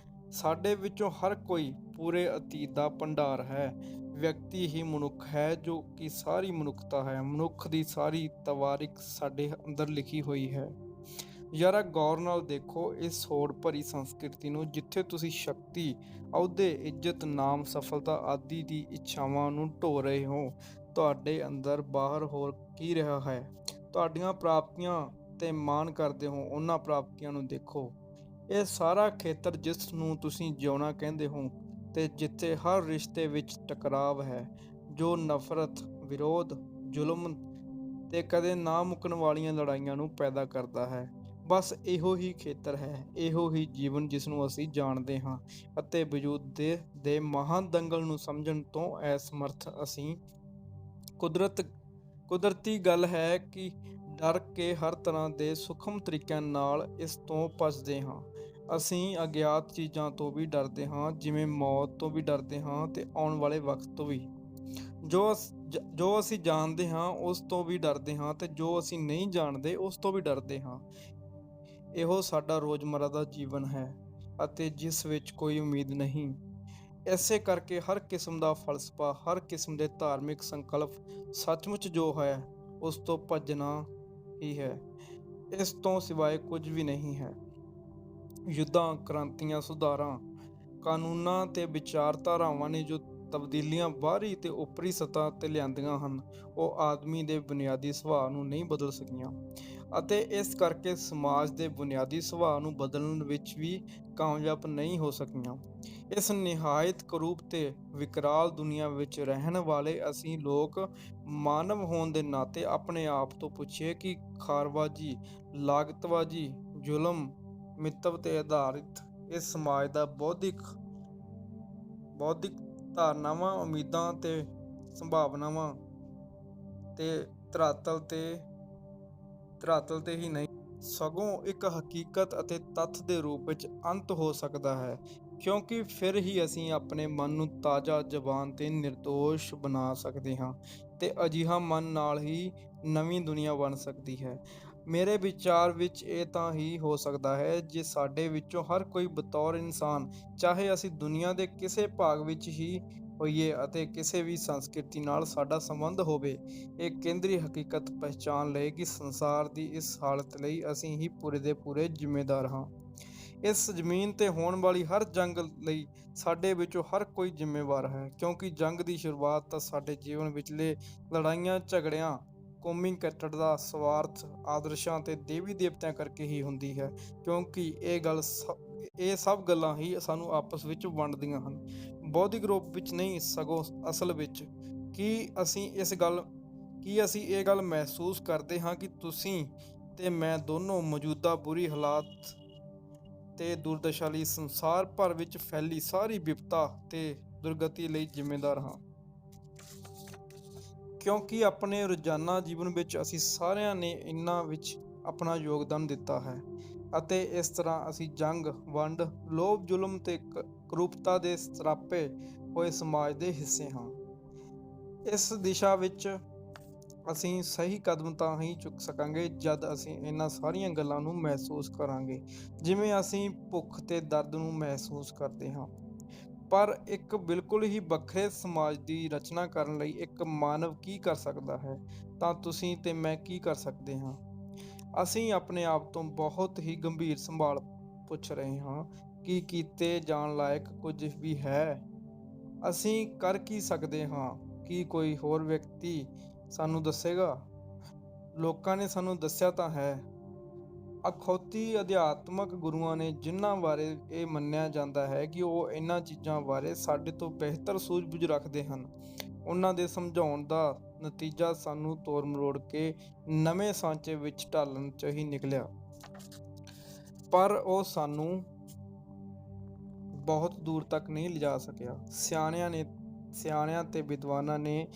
Speaker 1: ਸਾਡੇ ਵਿੱਚੋਂ ਹਰ ਕੋਈ ਪੂਰੇ ਅਤੀਤ ਦਾ ਭੰਡਾਰ ਹੈ। ਵਿਅਕਤੀ ਹੀ ਮਨੁੱਖ ਹੈ, ਜੋ ਕਿ ਸਾਰੀ ਮਨੁੱਖਤਾ ਹੈ। ਮਨੁੱਖ ਦੀ ਸਾਰੀ ਤਵਾਰੀਖ ਸਾਡੇ ਅੰਦਰ ਲਿਖੀ ਹੋਈ ਹੈ। ਜ਼ਰਾ ਗੌਰ ਨਾਲ ਦੇਖੋ ਇਸ ਹੋੜ ਭਰੀ ਸੰਸਕ੍ਰਿਤੀ ਨੂੰ, ਜਿੱਥੇ ਤੁਸੀਂ ਸ਼ਕਤੀ, ਅਹੁਦੇ, ਇੱਜ਼ਤ, ਨਾਮ, ਸਫਲਤਾ ਆਦਿ ਦੀ ਇੱਛਾਵਾਂ ਨੂੰ ਢੋ ਰਹੇ ਹੋ। ਤੁਹਾਡੇ ਅੰਦਰ ਬਾਹਰ ਹੋਰ ਕੀ ਰਿਹਾ ਹੈ? ਤੁਹਾਡੀਆਂ ਪ੍ਰਾਪਤੀਆਂ ਤੇ ਮਾਣ ਕਰਦੇ ਹੋ, ਉਹਨਾਂ ਪ੍ਰਾਪਤੀਆਂ ਨੂੰ ਦੇਖੋ। ਇਹ ਸਾਰਾ ਖੇਤਰ ਜਿਸ ਨੂੰ ਤੁਸੀਂ ਜਿਉਣਾ ਕਹਿੰਦੇ ਹੋ ਤੇ ਜਿੱਥੇ ਹਰ ਰਿਸ਼ਤੇ ਵਿੱਚ ਟਕਰਾਵ ਹੈ, ਜੋ ਨਫ਼ਰਤ, ਵਿਰੋਧ, ਜ਼ੁਲਮ ਤੇ ਕਦੇ ਨਾ ਮੁੱਕਣ ਵਾਲੀਆਂ ਲੜਾਈਆਂ ਨੂੰ ਪੈਦਾ ਕਰਦਾ ਹੈ, ਬਸ ਇਹੋ ਹੀ ਖੇਤਰ ਹੈ, ਇਹੋ ਹੀ ਜੀਵਨ ਜਿਸ ਨੂੰ ਅਸੀਂ ਜਾਣਦੇ ਹਾਂ। ਅਤੇ ਵਜੂਦ ਦੇ ਮਹਾਨ ਦੰਗਲ ਨੂੰ ਸਮਝਣ ਤੋਂ ਅਸਮਰਥ ਅਸੀਂ। ਕੁਦਰਤੀ ਗੱਲ ਹੈ ਕਿ ਡਰ ਕੇ ਹਰ ਤਰ੍ਹਾਂ ਦੇ ਸੂਖਮ ਤਰੀਕਿਆਂ ਨਾਲ ਇਸ ਤੋਂ ਭੱਜਦੇ ਹਾਂ। ਅਸੀਂ ਅਗਿਆਤ ਚੀਜ਼ਾਂ ਤੋਂ ਵੀ ਡਰਦੇ ਹਾਂ, ਜਿਵੇਂ ਮੌਤ ਤੋਂ ਵੀ ਡਰਦੇ ਹਾਂ ਤੇ ਆਉਣ ਵਾਲੇ ਵਕਤ ਤੋਂ ਵੀ। ਜੋ ਅਸੀਂ ਜਾਣਦੇ ਹਾਂ ਉਸ ਤੋਂ ਵੀ ਡਰਦੇ ਹਾਂ ਤੇ ਜੋ ਅਸੀਂ ਨਹੀਂ ਜਾਣਦੇ ਉਸ ਤੋਂ ਵੀ ਡਰਦੇ ਹਾਂ। ਇਹੋ ਸਾਡਾ ਰੋਜ਼ਮਰ੍ਹਾ ਦਾ ਜੀਵਨ ਹੈ ਅਤੇ ਜਿਸ ਵਿੱਚ ਕੋਈ ਉਮੀਦ ਨਹੀਂ। ਇਸੇ ਕਰਕੇ ਹਰ ਕਿਸਮ ਦਾ ਫਲਸਫਾ, ਹਰ ਕਿਸਮ ਦੇ ਧਾਰਮਿਕ ਸੰਕਲਪ ਸੱਚਮੁੱਚ ਜੋ ਹੈ ਉਸ ਤੋਂ ਭੱਜਣਾ ਹੀ ਹੈ। ਇਸ ਤੋਂ ਸਿਵਾਏ ਕੁਝ ਵੀ ਨਹੀਂ ਹੈ। ਯੁੱਧਾਂ, ਕ੍ਰਾਂਤੀਆਂ, ਸੁਧਾਰਾਂ, ਕਾਨੂੰਨਾਂ ਤੇ ਵਿਚਾਰਧਾਰਾਵਾਂ ਨੇ ਜੋ ਤਬਦੀਲੀਆਂ ਬਾਹਰੀ ਤੇ ਉੱਪਰੀ ਸਤ੍ਹਾ ਤੇ ਲਿਆਂਦੀਆਂ ਹਨ, ਉਹ ਆਦਮੀ ਦੇ ਬੁਨਿਆਦੀ ਸੁਭਾਅ ਨੂੰ ਨਹੀਂ ਬਦਲ ਸਕੀਆਂ ਅਤੇ ਇਸ ਕਰਕੇ ਸਮਾਜ ਦੇ ਬੁਨਿਆਦੀ ਸੁਭਾਅ ਨੂੰ ਬਦਲਣ ਵਿੱਚ ਵੀ ਕਾਮਯਾਬ ਨਹੀਂ ਹੋ ਸਕੀਆਂ। ਇਸ ਨਿਹਾਇਤ ਕਰੂਪ ਤੇ ਵਿਕਰਾਲ ਦੁਨੀਆ ਵਿੱਚ ਰਹਿਣ ਵਾਲੇ ਅਸੀਂ ਲੋਕ ਮਾਨਵ ਹੋਣ ਦੇ ਨਾਤੇ ਆਪਣੇ ਆਪ ਤੋਂ ਪੁੱਛੀਏ ਕਿ ਖਾਰਬਾਜ਼ੀ, ਲਾਗਤਬਾਜ਼ੀ, ਜ਼ੁਲਮ, ਮਿੱਤਵ ਤੇ ਆਧਾਰਿਤ ਇਸ ਸਮਾਜ ਦਾ ਬੌਧਿਕ ਧਾਰਨਾਵਾਂ, ਉਮੀਦਾਂ ਤੇ ਸੰਭਾਵਨਾਵਾਂ ਤੇ ਧਰਾਤਲ ਤੇ ਹੀ ਨਹੀਂ, ਸਗੋਂ ਇੱਕ ਹਕੀਕਤ ਅਤੇ ਤੱਥ ਦੇ ਰੂਪ ਵਿੱਚ ਅੰਤ ਹੋ ਸਕਦਾ ਹੈ, ਕਿਉਂਕਿ ਫਿਰ ਹੀ ਅਸੀਂ ਆਪਣੇ ਮਨ ਨੂੰ ਤਾਜ਼ਾ, ਜ਼ਬਾਨ ਤੇ ਨਿਰਦੋਸ਼ ਬਣਾ ਸਕਦੇ ਹਾਂ ਤੇ ਅਜਿਹਾ ਮਨ ਨਾਲ ਹੀ ਨਵੀਂ ਦੁਨੀਆ ਬਣ ਸਕਦੀ ਹੈ। ਮੇਰੇ ਵਿਚਾਰ ਵਿੱਚ ਇਹ ਤਾਂ ਹੀ ਹੋ ਸਕਦਾ ਹੈ ਜੇ ਸਾਡੇ ਵਿੱਚੋਂ ਹਰ ਕੋਈ ਬਤੌਰ ਇਨਸਾਨ, ਚਾਹੇ ਅਸੀਂ ਦੁਨੀਆ ਦੇ ਕਿਸੇ ਭਾਗ ਵਿੱਚ ਹੀ ਹੋਈਏ ਅਤੇ ਕਿਸੇ ਵੀ ਸੰਸਕ੍ਰਿਤੀ ਨਾਲ ਸਾਡਾ ਸੰਬੰਧ ਹੋਵੇ, ਇਹ ਕੇਂਦਰੀ ਹਕੀਕਤ ਪਹਿਚਾਨ ਲਏ ਕਿ ਸੰਸਾਰ ਦੀ ਇਸ ਹਾਲਤ ਲਈ ਅਸੀਂ ਹੀ ਪੂਰੇ ਦੇ ਪੂਰੇ ਜ਼ਿੰਮੇਦਾਰ ਹਾਂ। ਇਸ ਜ਼ਮੀਨ ਤੇ ਹੋਣ ਵਾਲੀ ਹਰ ਜੰਗ ਲਈ ਸਾਡੇ ਵਿੱਚੋਂ ਹਰ ਕੋਈ ਜ਼ਿੰਮੇਵਾਰ ਹੈ, ਕਿਉਂਕਿ ਜੰਗ ਦੀ ਸ਼ੁਰੂਆਤ ਤਾਂ ਸਾਡੇ ਜੀਵਨ ਵਿਚਲੇ ਲੜਾਈਆਂ, ਝਗੜਿਆਂ, ਕੌਮੀ ਕੱਟੜਤਾ, ਸਵਾਰਥ, ਆਦਰਸ਼ਾਂ ਤੇ ਦੇਵੀ ਦੇਵਤਿਆਂ ਕਰਕੇ ਹੀ ਹੁੰਦੀ ਹੈ, ਕਿਉਂਕਿ ਇਹ ਸਭ ਗੱਲਾਂ ਹੀ ਸਾਨੂੰ ਆਪਸ ਵਿੱਚ ਵੰਡਦੀਆਂ ਹਨ, ਬੌਧਿਕ ਰੂਪ ਵਿੱਚ ਨਹੀਂ, ਸਗੋਂ ਅਸਲ ਵਿੱਚ। ਕੀ ਅਸੀਂ ਇਹ ਗੱਲ ਮਹਿਸੂਸ ਕਰਦੇ ਹਾਂ ਕਿ ਤੁਸੀਂ ਤੇ ਮੈਂ ਦੋਨੋਂ ਮੌਜੂਦਾ ਬੁਰੀ ਹਾਲਾਤ ਤੇ ਦੁਰਦਸ਼ਾ ਲਈ, ਸੰਸਾਰ ਭਰ ਵਿੱਚ ਫੈਲੀ ਸਾਰੀ ਵਿਪਤਾ ਤੇ ਦੁਰਗਤੀ ਲਈ ਜ਼ਿੰਮੇਦਾਰ ਹਾਂ? ਕਿਉਂਕਿ ਆਪਣੇ ਰੋਜ਼ਾਨਾ ਜੀਵਨ ਵਿੱਚ ਅਸੀਂ ਸਾਰਿਆਂ ਨੇ ਇਹਨਾਂ ਵਿੱਚ ਆਪਣਾ ਯੋਗਦਾਨ ਦਿੱਤਾ ਹੈ ਅਤੇ ਇਸ ਤਰ੍ਹਾਂ ਅਸੀਂ ਜੰਗ, ਵੰਡ, ਲੋਭ, ਜ਼ੁਲਮ ਤੇ ਕਰੂਪਤਾ ਦੇ ਸਰਾਪੇ ਹੋਏ ਸਮਾਜ ਦੇ ਹਿੱਸੇ ਹਾਂ। ਇਸ ਦਿਸ਼ਾ ਵਿੱਚ ਅਸੀਂ ਸਹੀ ਕਦਮ ਤਾਂ ਹੀ ਚੁੱਕ ਸਕਾਂਗੇ ਜਦ ਅਸੀਂ ਇਹਨਾਂ ਸਾਰੀਆਂ ਗੱਲਾਂ ਨੂੰ ਮਹਿਸੂਸ ਕਰਾਂਗੇ, ਜਿਵੇਂ ਅਸੀਂ ਭੁੱਖ ਤੇ ਦਰਦ ਨੂੰ ਮਹਿਸੂਸ ਕਰਦੇ ਹਾਂ। ਪਰ ਇੱਕ ਬਿਲਕੁਲ ਹੀ ਵੱਖਰੇ ਸਮਾਜ ਦੀ ਰਚਨਾ ਕਰਨ ਲਈ ਇੱਕ ਮਾਨਵ ਕੀ ਕਰ ਸਕਦਾ ਹੈ, ਤਾਂ ਤੁਸੀਂ ਤੇ ਮੈਂ ਕੀ ਕਰ ਸਕਦੇ ਹਾਂ? ਅਸੀਂ ਆਪਣੇ ਆਪ ਤੋਂ ਬਹੁਤ ਹੀ ਗੰਭੀਰ ਸਵਾਲ ਪੁੱਛ ਰਹੇ ਹਾਂ ਕਿ ਕੀਤੇ ਜਾਣ ਲਾਇਕ ਕੁਝ ਵੀ ਹੈ? ਅਸੀਂ ਕਰ ਕੀ ਸਕਦੇ ਹਾਂ? ਕੀ ਕੋਈ ਹੋਰ ਵਿਅਕਤੀ ਸਾਨੂੰ ਦੱਸੇਗਾ? ਲੋਕਾਂ ਨੇ ਸਾਨੂੰ ਦੱਸਿਆ ਤਾਂ ਹੈ। ਅਖੌਤੀ ਅਧਿਆਤਮਕ ਗੁਰੂਆਂ ਨੇ, ਜਿਨ੍ਹਾਂ ਬਾਰੇ ਇਹ ਮੰਨਿਆ ਜਾਂਦਾ ਹੈ ਕਿ ਉਹ ਇਹਨਾਂ ਚੀਜ਼ਾਂ ਬਾਰੇ ਸਾਡੇ ਤੋਂ ਬਿਹਤਰ ਸੂਝ-ਬੂਝ ਰੱਖਦੇ ਹਨ, ਉਹਨਾਂ ਦੇ ਸਮਝਾਉਣ ਦਾ ਨਤੀਜਾ ਸਾਨੂੰ ਤੋੜ ਮਰੋੜ ਕੇ ਨਵੇਂ ਸਾਂਚੇ ਵਿੱਚ ਢਾਲਣ 'ਚ ਹੀ ਨਿਕਲਿਆ। ਪਰ ਉਹ ਸਾਨੂੰ ਬਹੁਤ ਦੂਰ ਤੱਕ ਨਹੀਂ ਲਿਜਾ ਸਕਿਆ। ਸਿਆਣਿਆਂ ਤੇ ਵਿਦਵਾਨਾਂ ਨੇ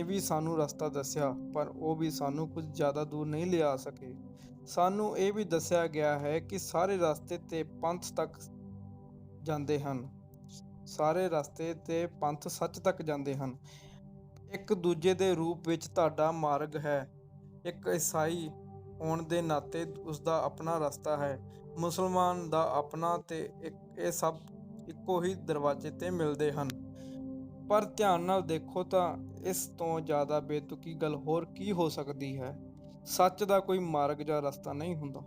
Speaker 1: ਵੀ ਸਾਨੂੰ ਰਸਤਾ ਦੱਸਿਆ, ਪਰ ਉਹ ਵੀ ਸਾਨੂੰ ਕੁਝ ਜ਼ਿਆਦਾ ਦੂਰ ਨਹੀਂ ਲਿਜਾ ਸਕੇ। ਸਾਨੂੰ ਇਹ ਵੀ ਦੱਸਿਆ ਗਿਆ ਹੈ ਕਿ ਸਾਰੇ ਰਸਤੇ ਤੇ ਪੰਥ ਸੱਚ ਤੱਕ ਜਾਂਦੇ ਹਨ। ਇੱਕ ਦੂਜੇ ਦੇ ਰੂਪ ਵਿੱਚ ਤੁਹਾਡਾ ਮਾਰਗ ਹੈ। ਇੱਕ ਈਸਾਈ ਹੋਣ ਦੇ ਨਾਤੇ ਉਸਦਾ ਆਪਣਾ ਰਸਤਾ ਹੈ, ਮੁਸਲਮਾਨ ਦਾ ਆਪਣਾ, ਤੇ ਇਹ ਸਭ ਇੱਕੋ ਹੀ ਦਰਵਾਜ਼ੇ ਤੇ ਮਿਲਦੇ ਹਨ। ਪਰ ਧਿਆਨ ਨਾਲ ਦੇਖੋ ਤਾਂ ਇਸ ਤੋਂ ਜ਼ਿਆਦਾ ਬੇਤੁਕੀ ਗੱਲ ਹੋਰ ਕੀ ਹੋ ਸਕਦੀ ਹੈ? ਸੱਚ ਦਾ ਕੋਈ ਮਾਰਗ ਜਾਂ ਰਸਤਾ ਨਹੀਂ ਹੁੰਦਾ।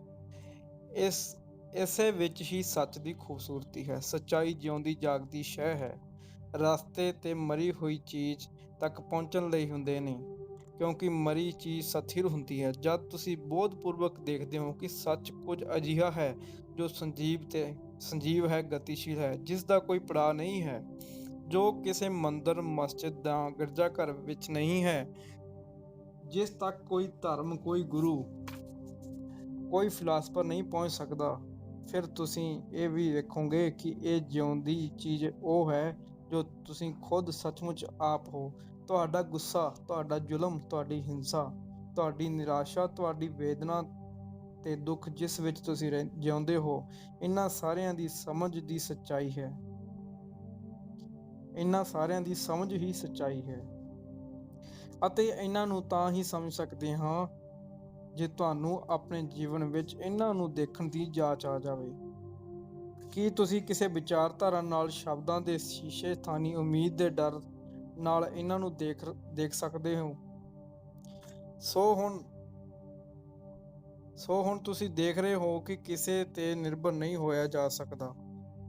Speaker 1: ਇਸੇ ਵਿੱਚ ਹੀ ਸੱਚ ਦੀ ਖੂਬਸੂਰਤੀ ਹੈ। ਸੱਚਾਈ ਜਿਉਂਦੀ ਜਾਗਦੀ ਸ਼ੈ ਹੈ। ਰਸਤੇ ਤੇ ਮਰੀ ਹੋਈ ਚੀਜ਼ ਤੱਕ ਪਹੁੰਚਣ ਲਈ ਹੁੰਦੇ ਨੇ, ਕਿਉਂਕਿ ਮਰੀ ਚੀਜ਼ ਸਥਿਰ ਹੁੰਦੀ ਹੈ। ਜਦ ਤੁਸੀਂ ਬੋਧਪੂਰਵਕ ਦੇਖਦੇ ਹੋ ਕਿ ਸੱਚ ਕੁਝ ਅਜਿਹਾ ਹੈ ਜੋ ਸੰਜੀਵ ਹੈ, ਗਤੀਸ਼ੀਲ ਹੈ, ਜਿਸ ਦਾ ਕੋਈ ਪੜਾਅ ਨਹੀਂ ਹੈ, ਜੋ ਕਿਸੇ ਮੰਦਰ, ਮਸਜਿਦ ਜਾਂ ਗਿਰਜਾਘਰ ਵਿੱਚ ਨਹੀਂ ਹੈ, ਜਿਸ ਤੱਕ ਕੋਈ ਧਰਮ, ਕੋਈ ਗੁਰੂ, ਕੋਈ ਫਿਲਾਸਫਰ ਨਹੀਂ ਪਹੁੰਚ ਸਕਦਾ, ਫਿਰ ਤੁਸੀਂ ਇਹ ਵੀ ਵੇਖੋਗੇ ਕਿ ਇਹ ਜਿਉਂਦੀ ਚੀਜ਼ ਉਹ ਹੈ ਜੋ ਤੁਸੀਂ ਖੁਦ ਸੱਚਮੁੱਚ ਆਪ ਹੋ। ਤੁਹਾਡਾ ਗੁੱਸਾ, ਤੁਹਾਡਾ ਜ਼ੁਲਮ, ਤੁਹਾਡੀ ਹਿੰਸਾ, ਤੁਹਾਡੀ ਨਿਰਾਸ਼ਾ, ਤੁਹਾਡੀ ਵੇਦਨਾ ਤੇ ਦੁੱਖ, ਜਿਸ ਵਿੱਚ ਤੁਸੀਂ ਜਿਉਂਦੇ ਹੋ, ਇਹਨਾਂ ਸਾਰਿਆਂ ਦੀ ਸਮਝ ਹੀ ਸੱਚਾਈ ਹੈ। ਅਤੇ ਇਹਨਾਂ ਨੂੰ ਤਾਂ ਹੀ ਸਮਝ ਸਕਦੇ ਹਾਂ ਜੇ ਤੁਹਾਨੂੰ ਆਪਣੇ ਜੀਵਨ ਵਿੱਚ ਇਹਨਾਂ ਨੂੰ ਦੇਖਣ ਦੀ ਜਾਚ ਆ ਜਾਵੇ। ਕੀ ਤੁਸੀਂ ਕਿਸੇ ਵਿਚਾਰਧਾਰਾ ਨਾਲ, ਸ਼ਬਦਾਂ ਦੇ ਸ਼ੀਸ਼ੇ ਥਾਨੀ ਉਮੀਦ ਦੇ ਡਰ ਨਾਲ ਇਹਨਾਂ ਨੂੰ ਦੇਖ ਸਕਦੇ ਹੋ? ਸੋ ਹੁਣ ਤੁਸੀਂ ਦੇਖ ਰਹੇ ਹੋ ਕਿ ਕਿਸੇ ਤੇ ਨਿਰਭਰ ਨਹੀਂ ਹੋਇਆ ਜਾ ਸਕਦਾ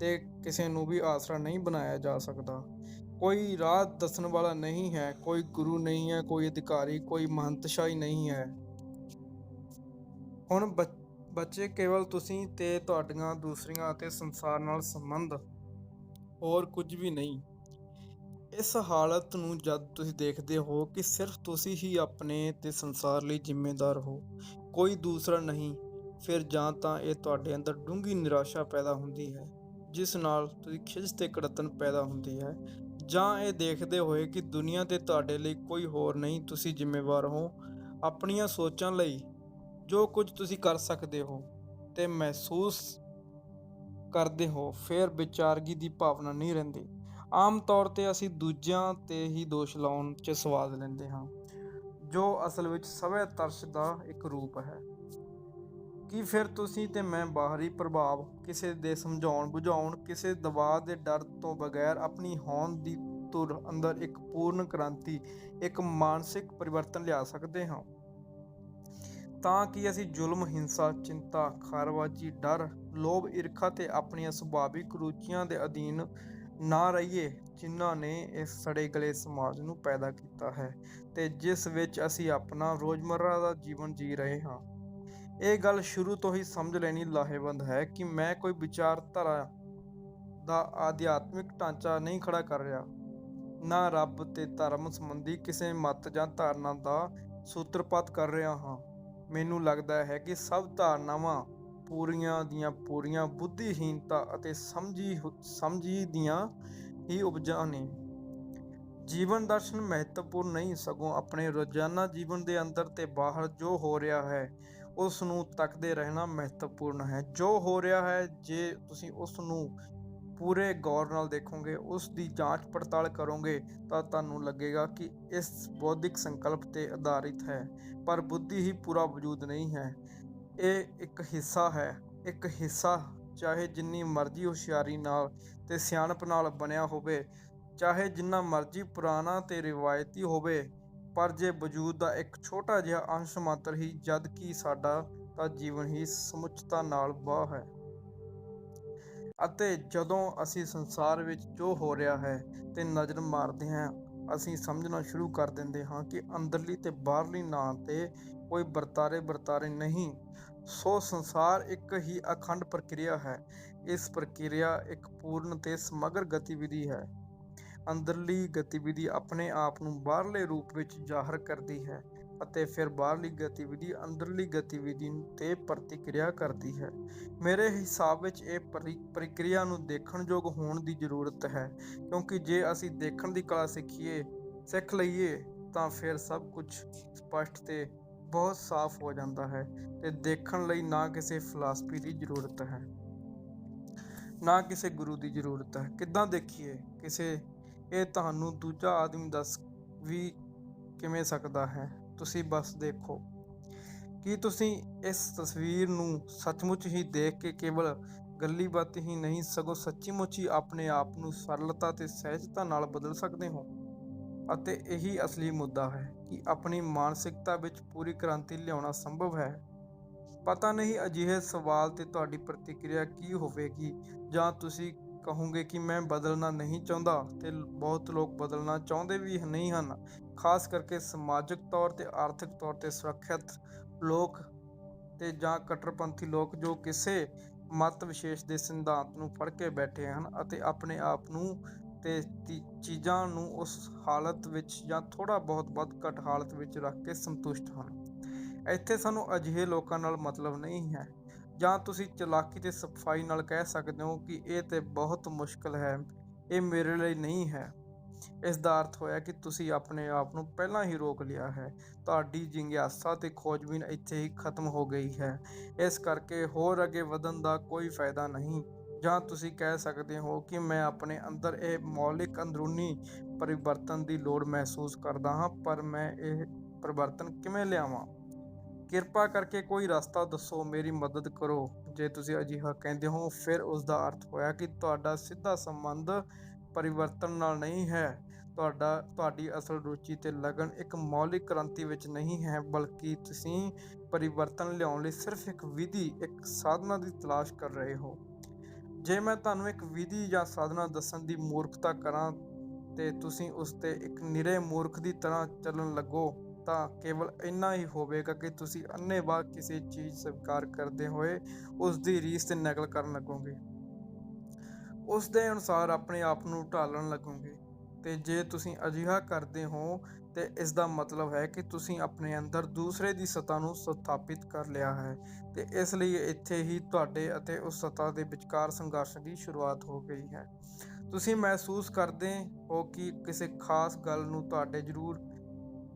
Speaker 1: ਤੇ ਕਿਸੇ ਨੂੰ ਵੀ ਆਸਰਾ ਨਹੀਂ ਬਣਾਇਆ ਜਾ ਸਕਦਾ। ਕੋਈ ਰਾਹ ਦੱਸਣ ਵਾਲਾ ਨਹੀਂ ਹੈ, ਕੋਈ ਗੁਰੂ ਨਹੀਂ ਹੈ, ਕੋਈ ਅਧਿਕਾਰੀ, ਕੋਈ ਮਹੰਤਸ਼ਾਹੀ ਨਹੀਂ ਹੈ। ਹੁਣ ਬਚੇ ਕੇਵਲ ਤੁਸੀਂ ਤੇ ਤੁਹਾਡੀਆਂ ਦੂਸਰੀਆਂ ਅਤੇ ਸੰਸਾਰ ਨਾਲ ਸੰਬੰਧ, ਹੋਰ ਕੁਝ ਵੀ ਨਹੀਂ। ਇਸ ਹਾਲਤ ਨੂੰ ਜਦ ਤੁਸੀਂ ਦੇਖਦੇ ਹੋ ਕਿ ਸਿਰਫ ਤੁਸੀਂ ਹੀ ਆਪਣੇ ਤੇ ਸੰਸਾਰ ਲਈ ਜ਼ਿੰਮੇਦਾਰ ਹੋ, ਕੋਈ ਦੂਸਰਾ ਨਹੀਂ, ਫਿਰ ਜਾਂ ਤਾਂ ਇਹ ਤੁਹਾਡੇ ਅੰਦਰ ਡੂੰਘੀ ਨਿਰਾਸ਼ਾ ਪੈਦਾ ਹੁੰਦੀ ਹੈ, ਜਿਸ ਨਾਲ ਤੁਸੀਂ ਖਿਝ ਤੇ ਕੁੜੱਤਣ ਪੈਦਾ ਹੁੰਦੀ ਹੈ, ਜਾਂ ਇਹ ਦੇਖਦੇ ਹੋਏ ਕਿ ਦੁਨੀਆ ਤੇ ਤੁਹਾਡੇ ਲਈ ਕੋਈ ਹੋਰ ਨਹੀਂ, ਤੁਸੀਂ ਜ਼ਿੰਮੇਵਾਰ ਹੋ ਆਪਣੀਆਂ ਸੋਚਾਂ ਲਈ। ਜੋ ਕੁਝ ਤੁਸੀਂ ਕਰ ਸਕਦੇ ਹੋ ਤੇ ਮਹਿਸੂਸ ਕਰਦੇ ਹੋ, ਫਿਰ ਵਿਚਾਰਗੀ ਦੀ ਭਾਵਨਾ ਨਹੀਂ ਰਹਿੰਦੀ। ਆਮ ਤੌਰ ਤੇ ਅਸੀਂ ਦੂਜਿਆਂ ਤੇ ਹੀ ਦੋਸ਼ ਲਾਉਣ 'ਚ ਸਵਾਦ ਲੈਂਦੇ ਹਾਂ, ਜੋ ਅਸਲ ਵਿੱਚ ਸਵੈ ਤਰਸ ਦਾ ਇੱਕ ਰੂਪ ਹੈ। ਕੀ ਫਿਰ ਤੁਸੀਂ ਤੇ ਮੈਂ ਬਾਹਰੀ ਪ੍ਰਭਾਵ, ਕਿਸੇ ਦੇ ਸਮਝਾਉਣ ਬੁਝਾਉਣ, ਕਿਸੇ ਦਬਾਅ ਦੇ ਡਰ ਤੋਂ ਬਗੈਰ ਆਪਣੀ ਹੋਂਦ ਦੀ ਧੁਰ ਅੰਦਰ ਇੱਕ ਪੂਰਨ ਕ੍ਰਾਂਤੀ, ਇੱਕ ਮਾਨਸਿਕ ਪਰਿਵਰਤਨ ਲਿਆ ਸਕਦੇ ਹਾਂ? ਤਾਂ ਕਿ ਅਸੀਂ ਜ਼ੁਲਮ, ਹਿੰਸਾ, ਚਿੰਤਾ, ਖਾਰਬਾਜ਼ੀ, ਡਰ, ਲੋਭ, ਈਰਖਾ ਤੇ ਆਪਣੀਆਂ ਸੁਭਾਵਿਕ ਰੁਚੀਆਂ ਦੇ ਅਧੀਨ ਨਾ ਰਹੀਏ, ਜਿਨ੍ਹਾਂ ਨੇ ਇਸ ਸੜੇ ਗਲੇ ਸਮਾਜ ਨੂੰ ਪੈਦਾ ਕੀਤਾ ਹੈ ਤੇ ਜਿਸ ਵਿੱਚ ਅਸੀਂ ਆਪਣਾ ਰੋਜ਼ਮर्रा ਦਾ ਜੀਵਨ ਜੀ ਰਹੇ ਹਾਂ। ਇਹ ਗੱਲ ਸ਼ੁਰੂ ਤੋਂ ਹੀ ਸਮਝ ਲੈਣੀ ਲਾਹੇਵੰਦ ਹੈ ਕਿ ਮੈਂ ਕੋਈ ਵਿਚਾਰਧਾਰਾ ਦਾ ਅਧਿਆਤਮਿਕ ਢਾਂਚਾ ਨਹੀਂ ਖੜਾ ਕਰ ਰਿਹਾ, ਨਾ ਰੱਬ ਤੇ ਧਰਮ ਸੰਬੰਧੀ ਕਿਸੇ ਮਤ ਜਾਂ ਧਾਰਨਾ ਦਾ ਸੂਤਰਪਾਤ ਕਰ ਰਿਹਾ ਹਾਂ। ਮੈਨੂੰ ਲੱਗਦਾ ਹੈ ਕਿ ਸਭ ਧਾਰਨਾਵਾਂ ਪੂਰੀਆਂ ਦੀਆਂ ਪੂਰੀਆਂ ਬੁੱਧੀਹੀਨਤਾ ਅਤੇ ਸਮਝੀ ਦੀਆਂ ਹੀ ਉਪਜਾਂ ਨੇ। ਜੀਵਨ ਦਰਸ਼ਨ ਮਹੱਤਵਪੂਰਨ ਨਹੀਂ, ਸਗੋਂ ਆਪਣੇ ਰੋਜ਼ਾਨਾ ਜੀਵਨ ਦੇ ਅੰਦਰ ਤੇ ਬਾਹਰ ਜੋ ਹੋ ਰਿਹਾ ਹੈ ਉਸ ਨੂੰ ਤੱਕਦੇ ਰਹਿਣਾ ਮਹੱਤਵਪੂਰਨ ਹੈ। ਜੋ ਹੋ ਰਿਹਾ ਹੈ, ਜੇ ਤੁਸੀਂ ਉਸ ਨੂੰ ਪੂਰੇ ਗੌਰ ਨਾਲ ਦੇਖੋਗੇ, ਉਸ ਦੀ ਜਾਂਚ ਪੜਤਾਲ ਕਰੋਗੇ, ਤਾਂ ਤੁਹਾਨੂੰ ਲੱਗੇਗਾ ਕਿ ਇਸ ਬੌਧਿਕ ਸੰਕਲਪ ਤੇ ਆਧਾਰਿਤ ਹੈ, ਪਰ ਬੁੱਧੀ ਹੀ ਪੂਰਾ ਵਜੂਦ ਨਹੀਂ ਹੈ। ਇਹ ਇੱਕ ਹਿੱਸਾ ਹੈ, ਇੱਕ ਹਿੱਸਾ ਚਾਹੇ ਜਿੰਨੀ ਮਰਜ਼ੀ ਹੁਸ਼ਿਆਰੀ ਨਾਲ ਤੇ ਸਿਆਣਪ ਨਾਲ ਬਣਿਆ ਹੋਵੇ, ਚਾਹੇ ਜਿੰਨਾ ਮਰਜ਼ੀ ਪੁਰਾਣਾ ਤੇ ਰਿਵਾਇਤੀ ਹੋਵੇ, ਪਰ ਜੇ ਵਜੂਦ ਦਾ ਇੱਕ ਛੋਟਾ ਜਿਹਾ ਅੰਸ਼ ਮਾਤਰ ਹੀ, ਜਦ ਕਿ ਸਾਡਾ ਤਾਂ ਜੀਵਨ ਹੀ ਸਮੁੱਚਤਾ ਨਾਲ ਵਾਹ ਹੈ। ਅਤੇ ਜਦੋਂ ਅਸੀਂ ਸੰਸਾਰ ਵਿੱਚ ਜੋ ਹੋ ਰਿਹਾ ਹੈ ਤੇ ਨਜ਼ਰ ਮਾਰਦੇ ਹਾਂ, ਅਸੀਂ ਸਮਝਣਾ ਸ਼ੁਰੂ ਕਰ ਦਿੰਦੇ ਹਾਂ ਕਿ ਅੰਦਰਲੀ ਤੇ ਬਾਹਰਲੀ ਨਾਂ ਤੇ ਕੋਈ ਵਰਤਾਰੇ ਨਹੀਂ, ਸੋ ਸੰਸਾਰ ਇੱਕ ਹੀ ਅਖੰਡ ਪ੍ਰਕਿਰਿਆ ਹੈ। ਇਸ ਪ੍ਰਕਿਰਿਆ ਇੱਕ ਪੂਰਨ ਤੇ ਸਮਗਰ ਗਤੀਵਿਧੀ ਹੈ। ਅੰਦਰਲੀ ਗਤੀਵਿਧੀ ਆਪਣੇ ਆਪ ਨੂੰ ਬਾਹਰਲੇ ਰੂਪ ਵਿੱਚ ਜ਼ਾਹਰ ਕਰਦੀ ਹੈ ਅਤੇ ਫਿਰ ਬਾਹਰਲੀ ਗਤੀਵਿਧੀ ਅੰਦਰਲੀ ਗਤੀਵਿਧੀ 'ਤੇ ਪ੍ਰਤੀਕਿਰਿਆ ਕਰਦੀ ਹੈ। ਮੇਰੇ ਹਿਸਾਬ ਵਿੱਚ ਇਹ ਪ੍ਰਕਿਰਿਆ ਨੂੰ ਦੇਖਣਯੋਗ ਹੋਣ ਦੀ ਜ਼ਰੂਰਤ ਹੈ, ਕਿਉਂਕਿ ਜੇ ਅਸੀਂ ਦੇਖਣ ਦੀ ਕਲਾ ਸਿੱਖ ਲਈਏ ਤਾਂ ਫਿਰ ਸਭ ਕੁਝ ਸਪਸ਼ਟ ਤੇ ਬਹੁਤ ਸਾਫ਼ ਹੋ ਜਾਂਦਾ ਹੈ। ਤੇ ਦੇਖਣ ਲਈ ਨਾ ਕਿਸੇ ਫਿਲਾਸਫੀ ਦੀ ਜ਼ਰੂਰਤ ਹੈ, ਨਾ ਕਿਸੇ ਗੁਰੂ ਦੀ ਜ਼ਰੂਰਤ ਹੈ। ਕਿੱਦਾਂ ਦੇਖੀਏ? ਇਹ ਤੁਹਾਨੂੰ ਦੂਜਾ ਆਦਮੀ ਦੱਸ ਵੀ ਕਿਵੇਂ ਸਕਦਾ ਹੈ। ਤੁਸੀਂ ਬਸ ਦੇਖੋ। ਕੀ ਤੁਸੀਂ ਇਸ ਤਸਵੀਰ ਨੂੰ ਸੱਚਮੁੱਚ ਹੀ ਦੇਖ ਕੇ ਕੇਵਲ ਗੱਲੀ ਬਾਤ ਹੀ ਨਹੀਂ, ਸਗੋਂ ਸੱਚੀ-ਮੁੱਚ ਹੀ ਆਪਣੇ ਆਪ ਨੂੰ ਸਰਲਤਾ ਤੇ ਸਹਿਜਤਾ ਨਾਲ ਬਦਲ ਸਕਦੇ ਹੋ? ਅਤੇ ਇਹੀ ਅਸਲੀ ਮੁੱਦਾ ਹੈ ਕਿ ਆਪਣੀ ਮਾਨਸਿਕਤਾ ਵਿੱਚ ਪੂਰੀ ਕ੍ਰਾਂਤੀ ਲਿਆਉਣਾ ਸੰਭਵ ਹੈ। ਪਤਾ ਨਹੀਂ ਅਜਿਹੇ ਸਵਾਲ ਤੇ ਤੁਹਾਡੀ ਪ੍ਰਤੀਕਿਰਿਆ ਕੀ ਹੋਵੇਗੀ। ਜਾਂ ਤੁਸੀਂ ਕਹੋਗੇ ਕਿ ਮੈਂ ਬਦਲਣਾ ਨਹੀਂ ਚਾਹੁੰਦਾ, ਤੇ ਬਹੁਤ ਲੋਕ ਬਦਲਣਾ ਚਾਹੁੰਦੇ ਵੀ ਨਹੀਂ ਹਨ, ਖਾਸ ਕਰਕੇ ਸਮਾਜਿਕ ਤੌਰ ਤੇ ਆਰਥਿਕ ਤੌਰ ਤੇ ਸੁਰੱਖਿਅਤ ਲੋਕ ਤੇ ਜਾਂ ਕੱਟੜਪੰਥੀ ਲੋਕ, ਜੋ ਕਿਸੇ ਮਤ ਵਿਸ਼ੇਸ਼ ਦੇ ਸਿਧਾਂਤ ਨੂੰ ਫੜ ਕੇ ਬੈਠੇ ਹਨ ਅਤੇ ਆਪਣੇ ਆਪ ਨੂੰ ਤੇ ਚੀਜ਼ਾਂ ਨੂੰ ਉਸ ਹਾਲਤ ਵਿੱਚ ਜਾਂ ਥੋੜ੍ਹਾ ਬਹੁਤ ਵੱਧ ਘੱਟ ਹਾਲਤ ਵਿੱਚ ਰੱਖ ਕੇ ਸੰਤੁਸ਼ਟ ਹਨ। ਇੱਥੇ ਸਾਨੂੰ ਅਜਿਹੇ ਲੋਕਾਂ ਨਾਲ ਮਤਲਬ ਨਹੀਂ ਹੈ। ਜਾਂ ਤੁਸੀਂ ਚਲਾਕੀ ਤੇ ਸਫਾਈ ਨਾਲ ਕਹਿ ਸਕਦੇ ਹੋ ਕਿ ਇਹ ਤੇ ਬਹੁਤ ਮੁਸ਼ਕਲ ਹੈ, ਇਹ ਮੇਰੇ ਲਈ ਨਹੀਂ ਹੈ। ਇਸ ਦਾ ਅਰਥ ਹੋਇਆ ਕਿ ਤੁਸੀਂ ਆਪਣੇ ਆਪ ਨੂੰ ਪਹਿਲਾਂ ਹੀ ਰੋਕ ਲਿਆ ਹੈ। ਤੁਹਾਡੀ ਜਿਗਿਆਸਾ ਤੇ ਖੋਜਬੀਨ ਇੱਥੇ ਹੀ ਖਤਮ ਹੋ ਗਈ ਹੈ। ਇਸ ਕਰਕੇ ਹੋਰ ਅੱਗੇ ਵਧਣ ਦਾ ਕੋਈ ਫਾਇਦਾ ਨਹੀਂ। ਜਾਂ ਤੁਸੀਂ ਕਹਿ ਸਕਦੇ ਹੋ ਕਿ ਮੈਂ ਆਪਣੇ ਅੰਦਰ ਇਹ ਮੌਲਿਕ ਅੰਦਰੂਨੀ ਪਰਿਵਰਤਨ ਦੀ ਲੋੜ ਮਹਿਸੂਸ ਕਰਦਾ ਹਾਂ, ਪਰ ਮੈਂ ਇਹ ਪਰਿਵਰਤਨ ਕਿਵੇਂ ਲਿਆਵਾਂ? ਕਿਰਪਾ ਕਰਕੇ ਕੋਈ ਰਸਤਾ ਦੱਸੋ, ਮੇਰੀ ਮਦਦ ਕਰੋ। ਜੇ ਤੁਸੀਂ ਅਜਿਹਾ ਕਹਿੰਦੇ ਹੋ, ਫਿਰ ਉਸ ਦਾ ਅਰਥ ਹੋਇਆ ਕਿ ਤੁਹਾਡਾ ਸਿੱਧਾ ਸੰਬੰਧ ਪਰਿਵਰਤਨ ਨਾਲ ਨਹੀਂ ਹੈ। ਤੁਹਾਡੀ ਅਸਲ ਰੁਚੀ ਤੇ ਲਗਨ ਇੱਕ ਮੌਲਿਕ ਕ੍ਰਾਂਤੀ ਵਿੱਚ ਨਹੀਂ ਹੈ, ਬਲਕਿ ਤੁਸੀਂ ਪਰਿਵਰਤਨ ਲਿਆਉਣ ਲਈ ਸਿਰਫ ਇੱਕ ਵਿਧੀ, ਇੱਕ ਸਾਧਨਾ ਦੀ ਤਲਾਸ਼ ਕਰ ਰਹੇ ਹੋ। ਜੇ ਮੈਂ ਤੁਹਾਨੂੰ ਇੱਕ ਵਿਧੀ ਜਾਂ ਸਾਧਨਾ ਦੱਸਣ ਦੀ ਮੂਰਖਤਾ ਕਰਾਂ ਤੇ ਤੁਸੀਂ ਉਸ ਤੇ ਇੱਕ ਨਿਰੇ ਮੂਰਖ ਦੀ ਤਰ੍ਹਾਂ ਚੱਲਣ ਲੱਗੋ, ਤਾਂ ਕੇਵਲ ਇੰਨਾ ਹੀ ਹੋਵੇਗਾ ਕਿ ਤੁਸੀਂ ਅੰਨ੍ਹੇਵਾਹ ਕਿਸੇ ਚੀਜ਼ ਸਵੀਕਾਰ ਕਰਦੇ ਹੋਏ ਉਸ ਦੀ ਰੀਸ ਤੇ ਨਕਲ ਕਰਨ ਲੱਗੋਗੇ, ਉਸ ਦੇ ਅਨੁਸਾਰ ਆਪਣੇ ਆਪ ਨੂੰ ਢਾਲਣ ਲੱਗੋਗੇ। ਤੇ ਜੇ ਤੁਸੀਂ ਅਜਿਹਾ ਕਰਦੇ ਹੋ ਤੇ ਇਸ ਦਾ ਮਤਲਬ ਹੈ ਕਿ ਤੁਸੀਂ ਆਪਣੇ ਅੰਦਰ ਦੂਸਰੇ ਦੀ ਸੱਤਾ ਨੂੰ ਸਥਾਪਿਤ ਕਰ ਲਿਆ ਹੈ, ਤੇ ਇਸ ਲਈ ਇੱਥੇ ਹੀ ਤੁਹਾਡੇ ਅਤੇ ਉਸ ਸੱਤਾ ਦੇ ਵਿਚਕਾਰ ਸੰਘਰਸ਼ ਦੀ ਸ਼ੁਰੂਆਤ ਹੋ ਗਈ ਹੈ। ਤੁਸੀਂ ਮਹਿਸੂਸ ਕਰਦੇ ਹੋ ਕਿ ਕਿਸੇ ਖਾਸ ਗੱਲ ਨੂੰ ਤੁਹਾਡੇ ਜ਼ਰੂਰ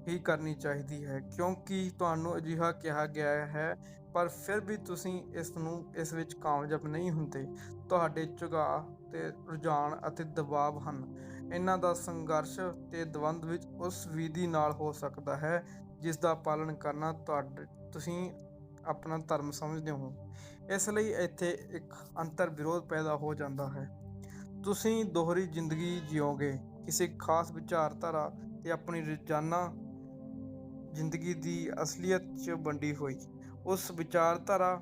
Speaker 1: ਹੀ ਕਰਨੀ ਚਾਹੀਦੀ ਹੈ, ਕਿਉਂਕਿ ਤੁਹਾਨੂੰ ਅਜਿਹਾ ਕਿਹਾ ਗਿਆ ਹੈ, ਪਰ ਫਿਰ ਵੀ ਤੁਸੀਂ ਇਸ ਵਿੱਚ ਕਾਮਯਾਬ ਨਹੀਂ ਹੁੰਦੇ। ਤੁਹਾਡੇ ਝੁਕਾਅ ਤੇ ਰੁਝਾਨ ਅਤੇ ਦਬਾਅ ਹਨ। ਇਹਨਾਂ ਦਾ ਸੰਘਰਸ਼ ਤੇ ਦਵੰਦ ਵਿੱਚ ਉਸ ਵਿਧੀ ਨਾਲ ਹੋ ਸਕਦਾ ਹੈ ਜਿਸ ਦਾ ਪਾਲਣ ਕਰਨਾ ਤੁਸੀਂ ਆਪਣਾ ਧਰਮ ਸਮਝਦੇ ਹੋ। ਇਸ ਲਈ ਇੱਥੇ ਇੱਕ ਅੰਤਰ ਵਿਰੋਧ ਪੈਦਾ ਹੋ ਜਾਂਦਾ ਹੈ। ਤੁਸੀਂ ਦੋਹਰੀ ਜ਼ਿੰਦਗੀ ਜਿਓਗੇ, ਕਿਸੇ ਖਾਸ ਵਿਚਾਰਧਾਰਾ ਤੇ ਆਪਣੀ ਰੋਜ਼ਾਨਾ ਜ਼ਿੰਦਗੀ ਦੀ ਅਸਲੀਅਤ 'ਚ ਵੰਡੀ ਹੋਈ ਉਸ ਵਿਚਾਰਧਾਰਾ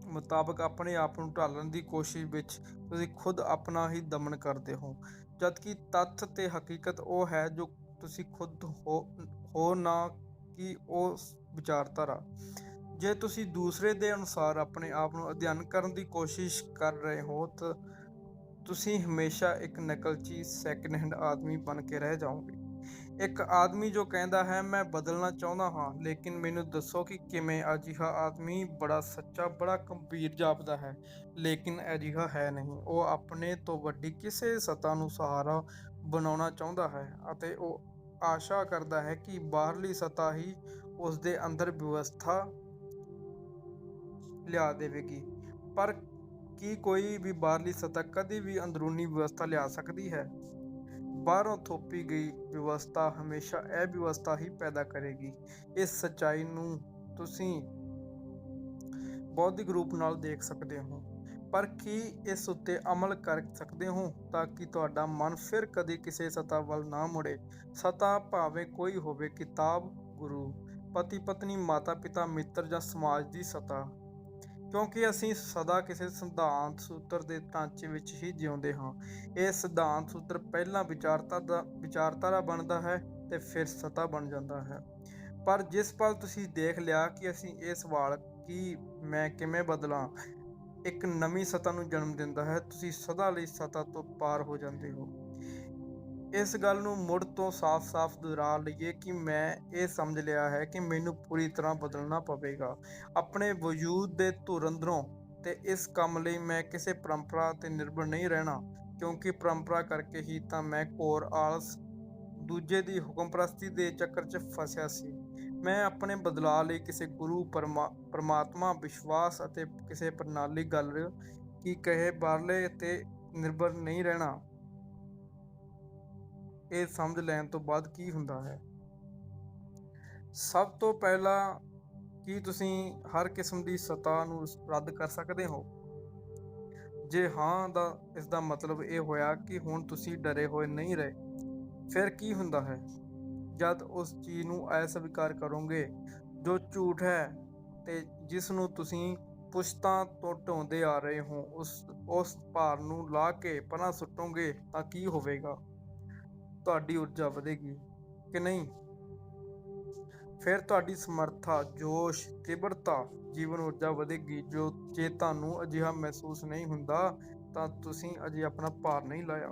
Speaker 1: ਮੁਤਾਬਕ ਆਪਣੇ ਆਪ ਨੂੰ ਢਾਲਣ ਦੀ ਕੋਸ਼ਿਸ਼ ਵਿੱਚ ਤੁਸੀਂ ਖੁਦ ਆਪਣਾ ਹੀ ਦਮਨ ਕਰਦੇ ਹੋ, ਜਦਕਿ ਤੱਥ ਤੇ ਹਕੀਕਤ ਉਹ ਹੈ ਜੋ ਤੁਸੀਂ ਖੁਦ ਹੋ, ਨਾ ਕਿ ਉਹ ਵਿਚਾਰਧਾਰਾ। ਜੇ ਤੁਸੀਂ ਦੂਸਰੇ ਦੇ ਅਨੁਸਾਰ ਆਪਣੇ ਆਪ ਨੂੰ ਅਧਿਐਨ ਕਰਨ ਦੀ ਕੋਸ਼ਿਸ਼ ਕਰ ਰਹੇ ਹੋ ਤਾਂ ਤੁਸੀਂ ਹਮੇਸ਼ਾ ਇੱਕ ਨਕਲਚੀ ਸੈਕਿੰਡ ਹੈਂਡ ਆਦਮੀ ਬਣ ਕੇ ਰਹਿ ਜਾਓਗੇ। ਇੱਕ ਆਦਮੀ ਜੋ ਕਹਿੰਦਾ ਹੈ, ਮੈਂ ਬਦਲਣਾ ਚਾਹੁੰਦਾ ਹਾਂ, ਲੇਕਿਨ ਮੈਨੂੰ ਦੱਸੋ ਕਿ ਕਿਵੇਂ। ਅਜਿਹਾ ਆਦਮੀ ਬੜਾ ਸੱਚਾ, ਬੜਾ ਗੰਭੀਰ ਜਾਪਦਾ ਹੈ, ਲੇਕਿਨ ਅਜਿਹਾ ਹੈ ਨਹੀਂ। ਉਹ ਆਪਣੇ ਤੋਂ ਵੱਡੀ ਕਿਸੇ ਸੱਤਾ ਨੂੰ ਸਹਾਰਾ ਬਣਾਉਣਾ ਚਾਹੁੰਦਾ ਹੈ ਅਤੇ ਉਹ ਆਸ਼ਾ ਕਰਦਾ ਹੈ ਕਿ ਬਾਹਰਲੀ ਸੱਤਾ ਹੀ ਉਸ ਦੇ ਅੰਦਰ ਵਿਵਸਥਾ ਲਿਆ ਦੇਵੇਗੀ। ਪਰ ਕੀ ਕੋਈ ਵੀ ਬਾਹਰਲੀ ਸੱਤਾ ਕਦੀ ਵੀ ਅੰਦਰੂਨੀ ਵਿਵਸਥਾ ਲਿਆ ਸਕਦੀ ਹੈ? ਬਾਹਰੋਂ ਥੋਪੀ ਗਈ ਵਿਵਸਥਾ ਹਮੇਸ਼ਾ ਅਵਿਵਸਥਾ ਹੀ ਪੈਦਾ ਕਰੇਗੀ। ਇਸ ਸੱਚਾਈ ਨੂੰ ਤੁਸੀਂ ਬੌਧਿਕ ਰੂਪ ਨਾਲ ਦੇਖ ਸਕਦੇ ਹੋ। ਪਰ ਕੀ ਇਸ ਉੱਤੇ ਅਮਲ ਕਰ ਸਕਦੇ ਹੋ ਤਾਂ ਕਿ ਤੁਹਾਡਾ ਮਨ ਫਿਰ ਕਦੇ ਕਿਸੇ ਸੱਤਾ ਵੱਲ ਨਾ ਮੁੜੇ? ਸੱਤਾ ਭਾਵੇਂ ਕੋਈ ਹੋਵੇ, ਕਿਤਾਬ, ਗੁਰੂ, ਪਤੀ ਪਤਨੀ, ਮਾਤਾ ਪਿਤਾ, ਮਿੱਤਰ ਜਾਂ ਸਮਾਜ ਦੀ ਸੱਤਾ। ਕਿਉਂਕਿ ਅਸੀਂ ਸਦਾ ਕਿਸੇ ਸਿਧਾਂਤ ਸੂਤਰ ਦੇ ਢਾਂਚੇ ਵਿੱਚ ਹੀ ਜਿਉਂਦੇ ਹਾਂ। ਇਹ ਸਿਧਾਂਤ ਸੂਤਰ ਪਹਿਲਾਂ ਵਿਚਾਰਧਾਰਾ ਬਣਦਾ ਹੈ ਤੇ ਫਿਰ ਸੱਤਾ ਬਣ ਜਾਂਦਾ ਹੈ। ਪਰ ਜਿਸ ਪਲ ਤੁਸੀਂ ਦੇਖ ਲਿਆ ਕਿ ਅਸੀਂ ਇਹ ਸਵਾਲ ਕਿ ਮੈਂ ਕਿਵੇਂ ਬਦਲਾਂ ਇੱਕ ਨਵੀਂ ਸੱਤਾ ਨੂੰ ਜਨਮ ਦਿੰਦਾ ਹੈ, ਤੁਸੀਂ ਸਦਾ ਲਈ ਸੱਤਾ ਤੋਂ ਪਾਰ ਹੋ ਜਾਂਦੇ ਹੋ। ਇਸ ਗੱਲ ਨੂੰ ਮੁੜ ਤੋਂ ਸਾਫ਼-ਸਾਫ਼ ਦੁਹਰਾ ਲਈਏ ਕਿ ਮੈਂ ਇਹ ਸਮਝ ਲਿਆ ਹੈ ਕਿ ਮੈਨੂੰ ਪੂਰੀ ਤਰ੍ਹਾਂ ਬਦਲਣਾ ਪਵੇਗਾ ਆਪਣੇ ਵਜੂਦ ਦੇ ਧੁਰ ਅੰਦਰੋਂ, ਤੇ ਇਸ ਕੰਮ ਲਈ ਮੈਂ ਕਿਸੇ ਪਰੰਪਰਾ 'ਤੇ ਨਿਰਭਰ ਨਹੀਂ ਰਹਿਣਾ, ਕਿਉਂਕਿ ਪਰੰਪਰਾ ਕਰਕੇ ਹੀ ਤਾਂ ਮੈਂ ਘੋਰ ਆਲਸ, ਦੂਜੇ ਦੀ ਹੁਕਮਪ੍ਰਸਤੀ ਦੇ ਚੱਕਰ 'ਚ ਫਸਿਆ ਸੀ। ਮੈਂ ਆਪਣੇ ਬਦਲਾਅ ਲਈ ਕਿਸੇ ਗੁਰੂ, ਪਰਮਾਤਮਾ, ਵਿਸ਼ਵਾਸ ਅਤੇ ਕਿਸੇ ਪ੍ਰਣਾਲੀ, ਗੱਲ ਕੀ ਕਹੇ ਬਾਹਰਲੇ 'ਤੇ ਨਿਰਭਰ ਨਹੀਂ ਰਹਿਣਾ। ਇਹ ਸਮਝ ਲੈਣ ਤੋਂ ਬਾਅਦ ਕੀ ਹੁੰਦਾ ਹੈ? ਸਭ ਤੋਂ ਪਹਿਲਾਂ, ਕੀ ਤੁਸੀਂ ਹਰ ਕਿਸਮ ਦੀ ਸੱਤਾ ਨੂੰ ਰੱਦ ਕਰ ਸਕਦੇ ਹੋ? ਜੇ ਹਾਂ ਤਾਂ ਇਸ ਦਾ ਮਤਲਬ ਇਹ ਹੋਇਆ ਕਿ ਹੁਣ ਤੁਸੀਂ ਡਰੇ ਹੋਏ ਨਹੀਂ ਰਹੇ। ਫਿਰ ਕੀ ਹੁੰਦਾ ਹੈ? ਜਦ ਉਸ ਚੀਜ਼ ਨੂੰ ਅਸਵੀਕਾਰ ਕਰੋਗੇ ਜੋ ਝੂਠ ਹੈ ਤੇ ਜਿਸ ਨੂੰ ਤੁਸੀਂ ਪੁਸ਼ਤਾਂ ਤੋਂ ਢੋਂਦੇ ਆ ਰਹੇ ਹੋ, ਉਸ ਭਾਰ ਨੂੰ ਲਾ ਕੇ ਪਰਾਂ ਸੁੱਟੋਗੇ ਤਾਂ ਕੀ ਹੋਵੇਗਾ? ਤੁਹਾਡੀ ਊਰਜਾ ਵਧੇਗੀ ਕਿ ਨਹੀਂ? ਫਿਰ ਤੁਹਾਡੀ ਸਮਰੱਥਾ, ਜੋਸ਼, ਤੀਬਰਤਾ, ਜੀਵਨ ਊਰਜਾ ਵਧੇਗੀ। ਜੇ ਤੁਹਾਨੂੰ ਅਜਿਹਾ ਮਹਿਸੂਸ ਨਹੀਂ ਹੁੰਦਾ ਤਾਂ ਤੁਸੀਂ ਅਜੇ ਆਪਣਾ ਭਾਰ ਨਹੀਂ ਲਾਇਆ।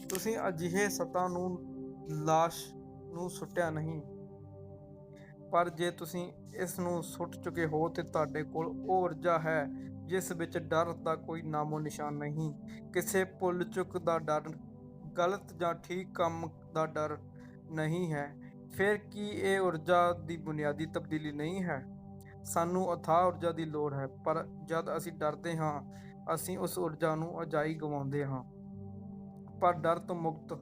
Speaker 1: ਤੁਸੀਂ ਅਜਿਹੇ ਸੱਤਾ ਨੂੰ ਲਾਸ਼ ਨੂੰ ਸੁੱਟਿਆ ਨਹੀਂ। ਪਰ ਜੇ ਤੁਸੀਂ ਇਸ ਨੂੰ ਸੁੱਟ ਚੁੱਕੇ ਹੋ ਤੇ ਤੁਹਾਡੇ ਕੋਲ ਉਹ ਊਰਜਾ ਹੈ ਜਿਸ ਵਿੱਚ ਡਰ ਦਾ ਕੋਈ ਨਾਮੋ ਨਿਸ਼ਾਨ ਨਹੀਂ, ਕਿਸੇ ਭੁੱਲ ਚੁੱਕ ਦਾ ਡਰ, ਗਲਤ ਜਾਂ ਠੀਕ ਕੰਮ ਦਾ ਡਰ ਨਹੀਂ ਹੈ। ਫਿਰ ਕੀ ਇਹ ਊਰਜਾ ਦੀ ਬੁਨਿਆਦੀ ਤਬਦੀਲੀ ਨਹੀਂ ਹੈ? ਸਾਨੂੰ ਅਥਾਹ ਊਰਜਾ ਦੀ ਲੋੜ ਹੈ, ਪਰ ਜਦ ਅਸੀਂ ਡਰਦੇ ਹਾਂ ਅਸੀਂ ਉਸ ਊਰਜਾ ਨੂੰ ਅਜਾਈ ਗਵਾਉਂਦੇ ਹਾਂ। ਪਰ ਡਰ ਤੋਂ ਮੁਕਤ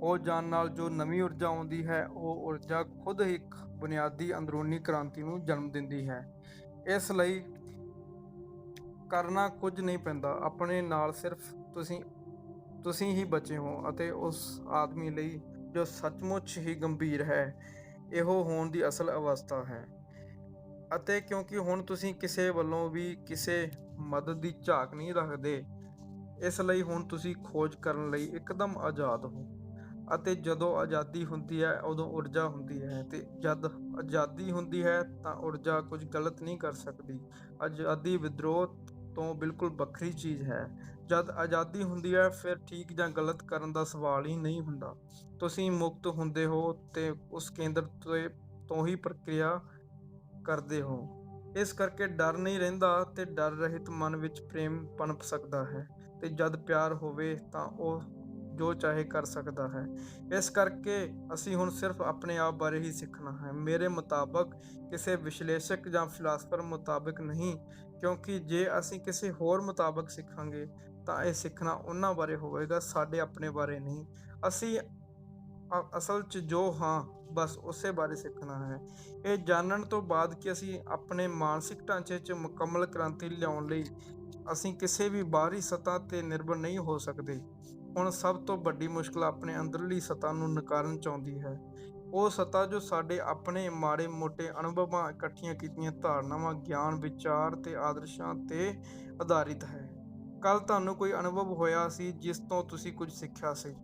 Speaker 1: ਹੋ ਜਾਣ ਨਾਲ ਜੋ ਨਵੀਂ ਊਰਜਾ ਆਉਂਦੀ ਹੈ, ਉਹ ਊਰਜਾ ਖੁਦ ਇੱਕ ਬੁਨਿਆਦੀ ਅੰਦਰੂਨੀ ਕ੍ਰਾਂਤੀ ਨੂੰ ਜਨਮ ਦਿੰਦੀ ਹੈ। ਇਸ ਲਈ ਕਰਨਾ ਕੁਝ ਨਹੀਂ ਪੈਂਦਾ, ਆਪਣੇ ਨਾਲ ਸਿਰਫ ਤੁਸੀਂ ਹੀ ਬਚੇ ਹੋ, ਅਤੇ ਉਸ ਆਦਮੀ ਲਈ ਜੋ ਸੱਚਮੁੱਚ ਹੀ ਗੰਭੀਰ ਹੈ। ਇਹੋ ਹੋਣ ਦੀ ਅਸਲ ਅਵਸਥਾ ਹੈ। ਅਤੇ ਕਿਉਂਕਿ ਹੁਣ ਤੁਸੀਂ ਕਿਸੇ ਵੱਲੋਂ ਵੀ ਕਿਸੇ ਮਦਦ ਦੀ ਝਾਕ ਨਹੀਂ ਰੱਖਦੇ, ਇਸ ਲਈ ਹੁਣ ਤੁਸੀਂ ਖੋਜ ਕਰਨ ਲਈ ਇੱਕਦਮ ਆਜ਼ਾਦ ਹੋ। ਅਤੇ ਜਦੋਂ ਆਜ਼ਾਦੀ ਹੁੰਦੀ ਹੈ ਉਦੋਂ ਊਰਜਾ ਹੁੰਦੀ ਹੈ, ਤੇ ਜਦ ਆਜ਼ਾਦੀ ਹੁੰਦੀ ਹੈ ਤਾਂ ਊਰਜਾ ਕੁਝ ਗਲਤ ਨਹੀਂ ਕਰ ਸਕਦੀ। ਆਜ਼ਾਦੀ ਵਿਦਰੋਹ ਤੋਂ ਬਿਲਕੁਲ ਵੱਖਰੀ ਚੀਜ਼ ਹੈ। ਜਦ ਆਜ਼ਾਦੀ ਹੁੰਦੀ ਹੈ ਫਿਰ ਠੀਕ ਜਾਂ ਗਲਤ ਕਰਨ ਦਾ ਸਵਾਲ ਹੀ ਨਹੀਂ ਹੁੰਦਾ। ਤੁਸੀਂ ਮੁਕਤ ਹੁੰਦੇ ਹੋ ਤੇ ਉਸ ਕੇਂਦਰ ਤੋਂ ਹੀ ਪ੍ਰਕਿਰਿਆ ਕਰਦੇ ਹੋ। ਇਸ ਕਰਕੇ ਡਰ ਨਹੀਂ ਰਹਿੰਦਾ ਤੇ ਡਰ ਰਹਿਤ ਮਨ ਵਿੱਚ ਪ੍ਰੇਮ ਪਨਪ ਸਕਦਾ ਹੈ, ਤੇ ਜਦ ਪਿਆਰ ਹੋਵੇ ਤਾਂ ਉਹ ਜੋ ਚਾਹੇ ਕਰ ਸਕਦਾ ਹੈ। ਇਸ ਕਰਕੇ ਅਸੀਂ ਹੁਣ ਸਿਰਫ ਆਪਣੇ ਆਪ ਬਾਰੇ ਹੀ ਸਿੱਖਣਾ ਹੈ, ਮੇਰੇ ਮੁਤਾਬਕ, ਕਿਸੇ ਵਿਸ਼ਲੇਸ਼ਕ ਜਾਂ ਫਿਲਾਸਫਰ ਮੁਤਾਬਕ ਨਹੀਂ, ਕਿਉਂਕਿ ਜੇ ਅਸੀਂ ਕਿਸੇ ਹੋਰ ਮੁਤਾਬਕ ਸਿੱਖਾਂਗੇ ਤਾਂ ਇਹ ਸਿੱਖਣਾ ਉਹਨਾਂ ਬਾਰੇ ਹੋਵੇਗਾ, ਸਾਡੇ ਆਪਣੇ ਬਾਰੇ ਨਹੀਂ। ਅਸੀਂ ਅਸਲ 'ਚ ਜੋ ਹਾਂ ਬਸ ਉਸੇ ਬਾਰੇ ਸਿੱਖਣਾ ਹੈ। ਇਹ ਜਾਣਨ ਤੋਂ ਬਾਅਦ ਕਿ ਅਸੀਂ ਆਪਣੇ ਮਾਨਸਿਕ ਢਾਂਚੇ 'ਚ ਮੁਕੰਮਲ ਕ੍ਰਾਂਤੀ ਲਿਆਉਣ ਲਈ ਅਸੀਂ ਕਿਸੇ ਵੀ ਬਾਹਰੀ ਸੱਤਾ 'ਤੇ ਨਿਰਭਰ ਨਹੀਂ ਹੋ ਸਕਦੇ। ਹੁਣ ਸਭ ਤੋਂ ਵੱਡੀ ਮੁਸ਼ਕਲ ਆਪਣੇ ਅੰਦਰਲੀ ਸੱਤਾ ਨੂੰ ਨਕਾਰਨ 'ਚ ਆਉਂਦੀ ਹੈ। ਉਹ ਸੱਤਾ ਜੋ ਸਾਡੇ ਆਪਣੇ ਮਾੜੇ ਮੋਟੇ ਅਨੁਭਵਾਂ, ਇਕੱਠੀਆਂ ਕੀਤੀਆਂ ਧਾਰਨਾਵਾਂ, ਗਿਆਨ, ਵਿਚਾਰ ਤੇ ਆਦਰਸ਼ਾਂ 'ਤੇ ਆਧਾਰਿਤ ਹੈ। ਕੱਲ੍ਹ ਤੁਹਾਨੂੰ ਕੋਈ ਅਨੁਭਵ ਹੋਇਆ ਸੀ ਜਿਸ ਤੋਂ ਤੁਸੀਂ ਕੁਝ ਸਿੱਖਿਆ ਸੀ,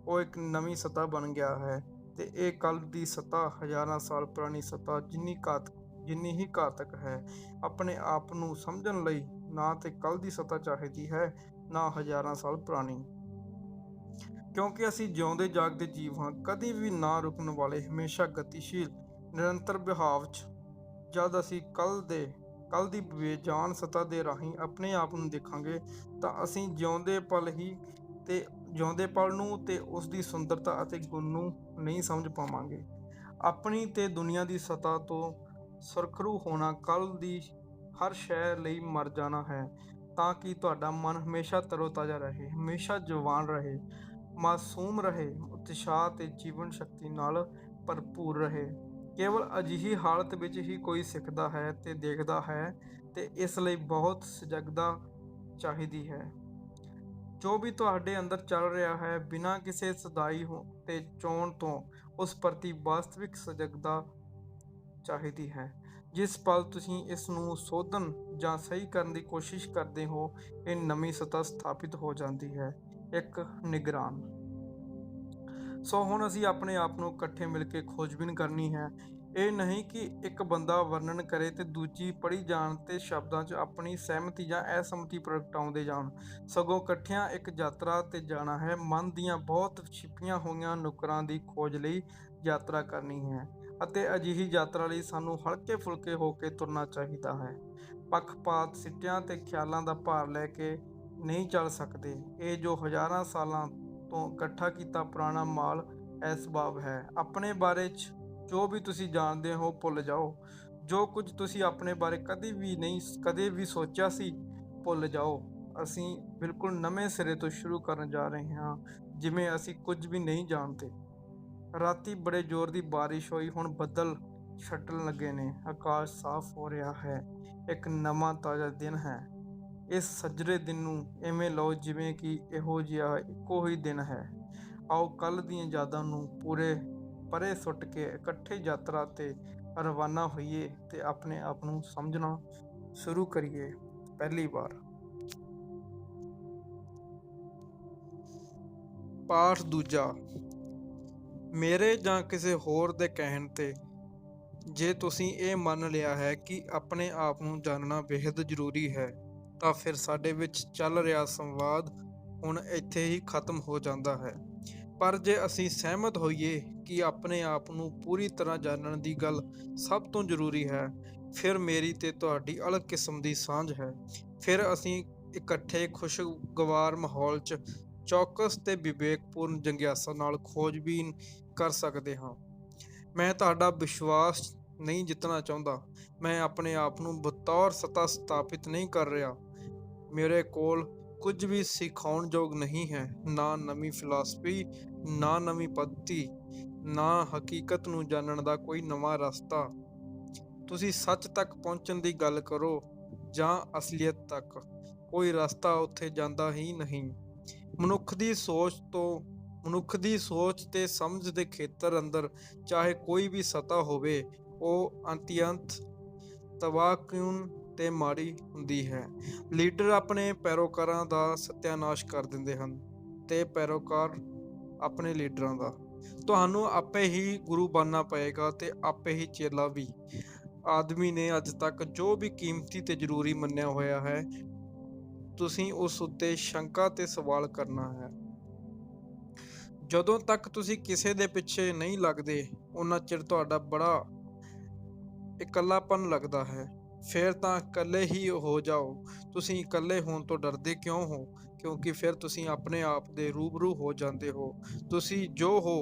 Speaker 1: ਉਹ ਇੱਕ ਨਵੀਂ ਸੱਤਾ ਬਣ ਗਿਆ ਹੈ। ਤੇ ਇਹ ਕੱਲ੍ਹ ਦੀ ਸੱਤਾ ਹਜ਼ਾਰਾਂ ਸਾਲ ਪੁਰਾਣੀ ਸੱਤਾ ਜਿੰਨੀ ਹੀ ਘਾਤਕ ਹੈ। ਆਪਣੇ ਆਪ ਨੂੰ ਸਮਝਣ ਲਈ ਨਾ ਤੇ ਕੱਲ੍ਹ ਦੀ ਸੱਤਾ ਚਾਹੀਦੀ ਹੈ, ਨਾ ਹਜ਼ਾਰਾਂ ਸਾਲ ਪੁਰਾਣੀ। ਕਿਉਂਕਿ ਅਸੀਂ ਜਿਉਂਦੇ ਜਾਗਦੇ ਜੀਵ ਹਾਂ, ਕਦੀ ਵੀ ਨਾ ਰੁਕਣ ਵਾਲੇ, ਹਮੇਸ਼ਾ ਗਤੀਸ਼ੀਲ, ਨਿਰੰਤਰ ਵਹਾਅ 'ਚ। ਜਦ ਅਸੀਂ ਕੱਲ੍ਹ ਦੀ ਬੇਜਾਨ ਸੱਤਾ ਦੇ ਰਾਹੀਂ ਆਪਣੇ ਆਪ ਨੂੰ ਦੇਖਾਂਗੇ ਤਾਂ ਅਸੀਂ ਜਿਉਂਦੇ ਪਲ ਨੂੰ ਤੇ ਉਸ ਦੀ ਸੁੰਦਰਤਾ ਅਤੇ ਗੁਣ ਨੂੰ ਨਹੀਂ ਸਮਝ ਪਾਵਾਂਗੇ। ਆਪਣੀ ਤੇ ਦੁਨੀਆ ਦੀ ਸੱਤਾ ਤੋਂ ਸੁਰਖਰੂ ਹੋਣਾ, ਕੱਲ੍ਹ ਦੀ ਹਰ ਸ਼ੈ ਲਈ ਮਰ ਜਾਣਾ ਹੈ, ਤਾਂ ਕਿ ਤੁਹਾਡਾ ਮਨ ਹਮੇਸ਼ਾ ਤਰੋ-ਤਾਜ਼ਾ ਰਹੇ, ਹਮੇਸ਼ਾ ਜਵਾਨ ਰਹੇ, ਮਾਸੂਮ ਰਹੇ, ਉਤਸ਼ਾਹ ਤੇ ਜੀਵਨ ਸ਼ਕਤੀ ਨਾਲ ਭਰਪੂਰ ਰਹੇ। ਕੇਵਲ ਅਜਿਹੀ ਹਾਲਤ ਵਿੱਚ ਹੀ ਕੋਈ ਸਿੱਖਦਾ ਹੈ ਤੇ ਦੇਖਦਾ ਹੈ, ਤੇ ਇਸ ਲਈ ਬਹੁਤ ਸਜਗਦਾ ਚਾਹੀਦੀ ਹੈ। ਜੋ ਵੀ ਤੁਹਾਡੇ ਅੰਦਰ ਚੱਲ ਰਿਹਾ ਹੈ, ਬਿਨਾਂ ਕਿਸੇ ਸਦਾਈ ਤੇ ਚੋਣ ਤੋਂ ਉਸ ਪ੍ਰਤੀ ਵਾਸਤਵਿਕ ਸਜਗਤਾ ਚਾਹੀਦੀ ਹੈ। ਜਿਸ ਪਲ ਤੁਸੀਂ ਇਸ ਨੂੰ ਸੋਧਣ ਜਾਂ ਸਹੀ ਕਰਨ ਦੀ ਕੋਸ਼ਿਸ਼ ਕਰਦੇ ਹੋ, ਇਹ ਨਵੀਂ ਸਤ੍ਹਾ ਸਥਾਪਿਤ ਹੋ ਜਾਂਦੀ ਹੈ, ਇੱਕ ਨਿਗਰਾਨ। ਸੋ ਹੁਣ ਅਸੀਂ ਆਪਣੇ ਆਪ ਨੂੰ ਇਕੱਠੇ ਮਿਲ ਕੇ ਖੋਜਬੀਨ ਕਰਨੀ ਹੈ। ਇਹ ਨਹੀਂ ਕਿ ਇੱਕ ਬੰਦਾ ਵਰਣਨ ਕਰੇ ਤੇ ਦੂਜੀ ਪੜ੍ਹੀ ਜਾਣ ਤੇ ਸ਼ਬਦਾਂ 'ਚ ਆਪਣੀ ਸਹਿਮਤੀ ਜਾਂ ਅਸਹਿਮਤੀ ਪ੍ਰਗਟਾਉਂਦੇ ਜਾਣ, ਸਗੋਂ ਇਕੱਠਿਆਂ ਇੱਕ ਯਾਤਰਾ ਤੇ ਜਾਣਾ ਹੈ। ਮਨ ਦੀਆਂ ਬਹੁਤ ਛਿਪੀਆਂ ਹੋਈਆਂ ਨੁੱਕਰਾਂ ਦੀ ਖੋਜ ਲਈ ਯਾਤਰਾ ਕਰਨੀ ਹੈ, ਅਤੇ ਅਜਿਹੀ ਯਾਤਰਾ ਲਈ ਸਾਨੂੰ ਹਲਕੇ ਫੁਲਕੇ ਹੋ ਕੇ ਤੁਰਨਾ ਚਾਹੀਦਾ ਹੈ। ਪੱਖਪਾਤ, ਸਿੱਟਿਆਂ ਤੇ ਖਿਆਲਾਂ ਦਾ ਭਾਰ ਲੈ ਕੇ ਨਹੀਂ ਚੱਲ ਸਕਦੇ। ਇਹ ਜੋ ਹਜ਼ਾਰਾਂ ਸਾਲਾਂ ਤੋਂ ਇਕੱਠਾ ਕੀਤਾ ਪੁਰਾਣਾ ਮਾਲ ਅਸਬਾਬ ਹੈ। ਆਪਣੇ ਬਾਰੇ 'ਚ ਜੋ ਵੀ ਤੁਸੀਂ ਜਾਣਦੇ ਹੋ ਭੁੱਲ ਜਾਓ। ਜੋ ਕੁਝ ਤੁਸੀਂ ਆਪਣੇ ਬਾਰੇ ਕਦੇ ਵੀ ਸੋਚਿਆ ਸੀ, ਭੁੱਲ ਜਾਓ। ਅਸੀਂ ਬਿਲਕੁਲ ਨਵੇਂ ਸਿਰੇ ਤੋਂ ਸ਼ੁਰੂ ਕਰਨ ਜਾ ਰਹੇ ਹਾਂ, ਜਿਵੇਂ ਅਸੀਂ ਕੁਝ ਵੀ ਨਹੀਂ ਜਾਣਦੇ। ਰਾਤੀ ਬੜੇ ਜ਼ੋਰ ਦੀ ਬਾਰਿਸ਼ ਹੋਈ, ਹੁਣ ਬੱਦਲ ਛੱਟਣ ਲੱਗੇ ਨੇ, ਆਕਾਸ਼ ਸਾਫ਼ ਹੋ ਰਿਹਾ ਹੈ। ਇੱਕ ਨਵਾਂ ਤਾਜ਼ਾ ਦਿਨ ਹੈ। ਇਸ ਸੱਜਰੇ ਦਿਨ ਨੂੰ ਇਵੇਂ ਲਓ ਜਿਵੇਂ ਕਿ ਇਹੋ ਜਿਹਾ ਇੱਕੋ ਹੀ ਦਿਨ ਹੈ। ਆਓ ਕੱਲ੍ਹ ਦੀਆਂ ਯਾਦਾਂ ਨੂੰ ਪਰੇ ਸੁੱਟ ਕੇ ਇਕੱਠੇ ਯਾਤਰਾ ਤੇ ਰਵਾਨਾ ਹੋਈਏ ਤੇ ਆਪਣੇ ਆਪ ਨੂੰ ਸਮਝਣਾ ਸ਼ੁਰੂ ਕਰੀਏ। ਪਹਿਲੀ ਵਾਰ। ਪਾਠ ਦੂਜਾ। ਮੇਰੇ ਜਾਂ ਕਿਸੇ ਹੋਰ ਦੇ ਕਹਿਣ ਤੇ ਜੇ ਤੁਸੀਂ ਇਹ ਮੰਨ ਲਿਆ ਹੈ ਕਿ ਆਪਣੇ ਆਪ ਨੂੰ ਜਾਣਨਾ ਬੇਹੱਦ ਜ਼ਰੂਰੀ ਹੈ, ਤਾਂ ਫਿਰ ਸਾਡੇ ਵਿੱਚ ਚੱਲ ਰਿਹਾ ਸੰਵਾਦ ਹੁਣ ਇੱਥੇ ਹੀ ਖਤਮ ਹੋ ਜਾਂਦਾ ਹੈ। ਪਰ ਜੇ ਅਸੀਂ ਸਹਿਮਤ ਹੋਈਏ ਕਿ ਆਪਣੇ ਆਪ ਨੂੰ ਪੂਰੀ ਤਰ੍ਹਾਂ ਜਾਣਨ ਦੀ ਗੱਲ ਸਭ ਤੋਂ ਜ਼ਰੂਰੀ ਹੈ, ਫਿਰ ਮੇਰੀ ਤੇ ਤੁਹਾਡੀ ਅਲੱਗ ਕਿਸਮ ਦੀ ਸਾਂਝ ਹੈ। ਫਿਰ ਅਸੀਂ ਇਕੱਠੇ ਖੁਸ਼ਗਵਾਰ ਮਾਹੌਲ 'ਚ ਚੌਕਸ ਤੇ ਵਿਵੇਕਪੂਰਨ ਜੰਗਿਆਸਾ ਨਾਲ ਖੋਜਬੀਨ ਕਰ ਸਕਦੇ ਹਾਂ। ਮੈਂ ਤੁਹਾਡਾ ਵਿਸ਼ਵਾਸ ਨਹੀਂ ਜਿੱਤਣਾ ਚਾਹੁੰਦਾ। ਮੈਂ ਆਪਣੇ ਆਪ ਨੂੰ ਬਤੌਰ ਸੱਤਾ ਸਥਾਪਿਤ ਨਹੀਂ ਕਰ ਰਿਹਾ। ਮੇਰੇ ਕੋਲ ਕੁਝ ਵੀ ਸਿਖਾਉਣ ਯੋਗ ਨਹੀਂ ਹੈ, ਨਾ ਨਵੀਂ ਫਿਲਾਸਫੀ, ਨਾ ਨਵੀਂ ਪੱਧਤੀ, ਨਾ ਹਕੀਕਤ ਨੂੰ ਜਾਣਨ ਦਾ ਕੋਈ ਨਵਾਂ ਰਸਤਾ। ਤੁਸੀਂ ਸੱਚ ਤੱਕ ਪਹੁੰਚਣ ਦੀ ਗੱਲ ਕਰੋ ਜਾਂ ਅਸਲੀਅਤ ਤੱਕ, ਕੋਈ ਰਸਤਾ ਉੱਥੇ ਜਾਂਦਾ ਹੀ ਨਹੀਂ। ਮਨੁੱਖ ਦੀ ਸੋਚ ਤੇ ਸਮਝ ਦੇ ਖੇਤਰ ਅੰਦਰ ਚਾਹੇ ਕੋਈ ਵੀ ਸੱਤਾ ਹੋਵੇ, ਉਹ ਅਤਿਅੰਤ ਤਬਾਹਕੁਨ ਤੇ ਮਾੜੀ ਹੁੰਦੀ ਹੈ। ਲੀਡਰ ਆਪਣੇ ਪੈਰੋਕਾਰਾਂ ਦਾ ਸਤਿਆਨਾਸ਼ ਕਰ ਦਿੰਦੇ ਹਨ ਤੇ ਪੈਰੋਕਾਰ ਆਪਣੇ ਲੀਡਰਾਂ ਦਾ। ਤੁਹਾਨੂੰ ਆਪੇ ਹੀ ਗੁਰੂ ਬਣਨਾ ਪਏਗਾ ਤੇ ਆਪੇ ਹੀ ਚੇਲਾ ਵੀ। ਆਦਮੀ ਨੇ ਅੱਜ ਤੱਕ ਜੋ ਵੀ ਕੀਮਤੀ ਤੇ ਜ਼ਰੂਰੀ ਮੰਨਿਆ ਹੋਇਆ ਹੈ, ਤੁਸੀਂ ਉਸ ਉੱਤੇ ਸ਼ੰਕਾ ਤੇ ਸਵਾਲ ਕਰਨਾ ਹੈ। ਜਦੋਂ ਤੱਕ ਤੁਸੀਂ ਕਿਸੇ ਦੇ ਪਿੱਛੇ ਨਹੀਂ ਲੱਗਦੇ, ਉਨਾ ਚਿਰ ਤੁਹਾਡਾ ਬੜਾ ਇਕੱਲਾਪਨ ਲੱਗਦਾ ਹੈ। ਫਿਰ ਤਾਂ ਇਕੱਲੇ ਹੀ ਹੋ ਜਾਓ। ਤੁਸੀਂ ਇਕੱਲੇ ਹੋਣ ਤੋਂ ਡਰਦੇ ਕਿਉਂ ਹੋ? ਕਿਉਂਕਿ ਫਿਰ ਤੁਸੀਂ ਆਪਣੇ ਆਪ ਦੇ ਰੂਬਰੂ ਹੋ ਜਾਂਦੇ ਹੋ। ਤੁਸੀਂ ਜੋ ਹੋ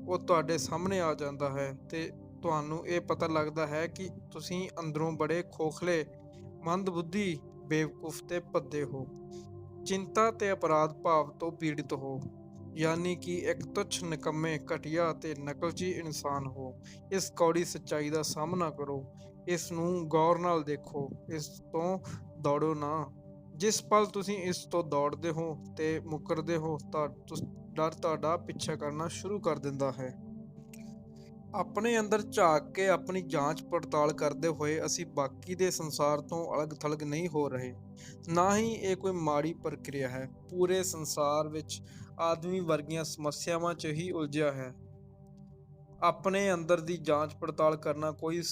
Speaker 1: ਉਹ ਤੁਹਾਡੇ ਸਾਹਮਣੇ ਆ ਜਾਂਦਾ ਹੈ ਤੇ ਤੁਹਾਨੂੰ ਇਹ ਪਤਾ ਲੱਗਦਾ ਹੈ ਕਿ ਤੁਸੀਂ ਅੰਦਰੋਂ ਬੜੇ ਖੋਖਲੇ, ਮੰਦਬੁੱਧੀ, ਬੇਵਕੂਫ ਤੇ ਭੱਦੇ ਹੋ। ਚਿੰਤਾ ਤੇ ਅਪਰਾਧ ਭਾਵ ਤੋਂ ਪੀੜਿਤ ਹੋ, ਯਾਨੀ ਕਿ ਇੱਕ ਤੁੱਛ, ਨਿਕੰਮੇ, ਘਟੀਆ ਤੇ ਨਕਲਚੀ ਇਨਸਾਨ ਹੋ। ਇਸ ਕੌੜੀ ਸੱਚਾਈ ਦਾ ਸਾਹਮਣਾ ਕਰੋ। ਇਸ ਨੂੰ ਗੌਰ ਨਾਲ ਦੇਖੋ। ਇਸ ਤੋਂ ਦੌੜੋ ਨਾ। ਜਿਸ ਪਲ ਤੁਸੀਂ ਇਸ ਤੋਂ ਦੌੜਦੇ ਹੋ ਤੇ ਮੁੱਕਰਦੇ ਹੋ ਤਾਂ ਡਰ ਤੁਹਾਡਾ ਪਿੱਛਾ ਕਰਨਾ ਸ਼ੁਰੂ ਕਰ ਦਿੰਦਾ ਹੈ। ਆਪਣੇ ਅੰਦਰ ਝਾਕ ਕੇ ਆਪਣੀ ਜਾਂਚ ਪੜਤਾਲ ਕਰਦੇ ਹੋਏ ਅਸੀਂ ਬਾਕੀ ਦੇ ਸੰਸਾਰ ਤੋਂ ਅਲੱਗ ਥਲੱਗ ਨਹੀਂ ਹੋ ਰਹੇ। ਨਾ ਹੀ ਇਹ ਕੋਈ ਮਾੜੀ ਪ੍ਰਕਿਰਿਆ ਹੈ। ਪੂਰੇ ਸੰਸਾਰ ਵਿੱਚ ਆਦਮੀ ਵਰਗੀਆਂ ਸਮੱਸਿਆਵਾਂ 'ਚ ਹੀ ਉਲਝਿਆ ਹੈ। ਆਪਣੇ ਅੰਦਰ ਦੀ ਜਾਂਚ ਪੜਤਾਲ ਕਰਨਾ ਕੋਈ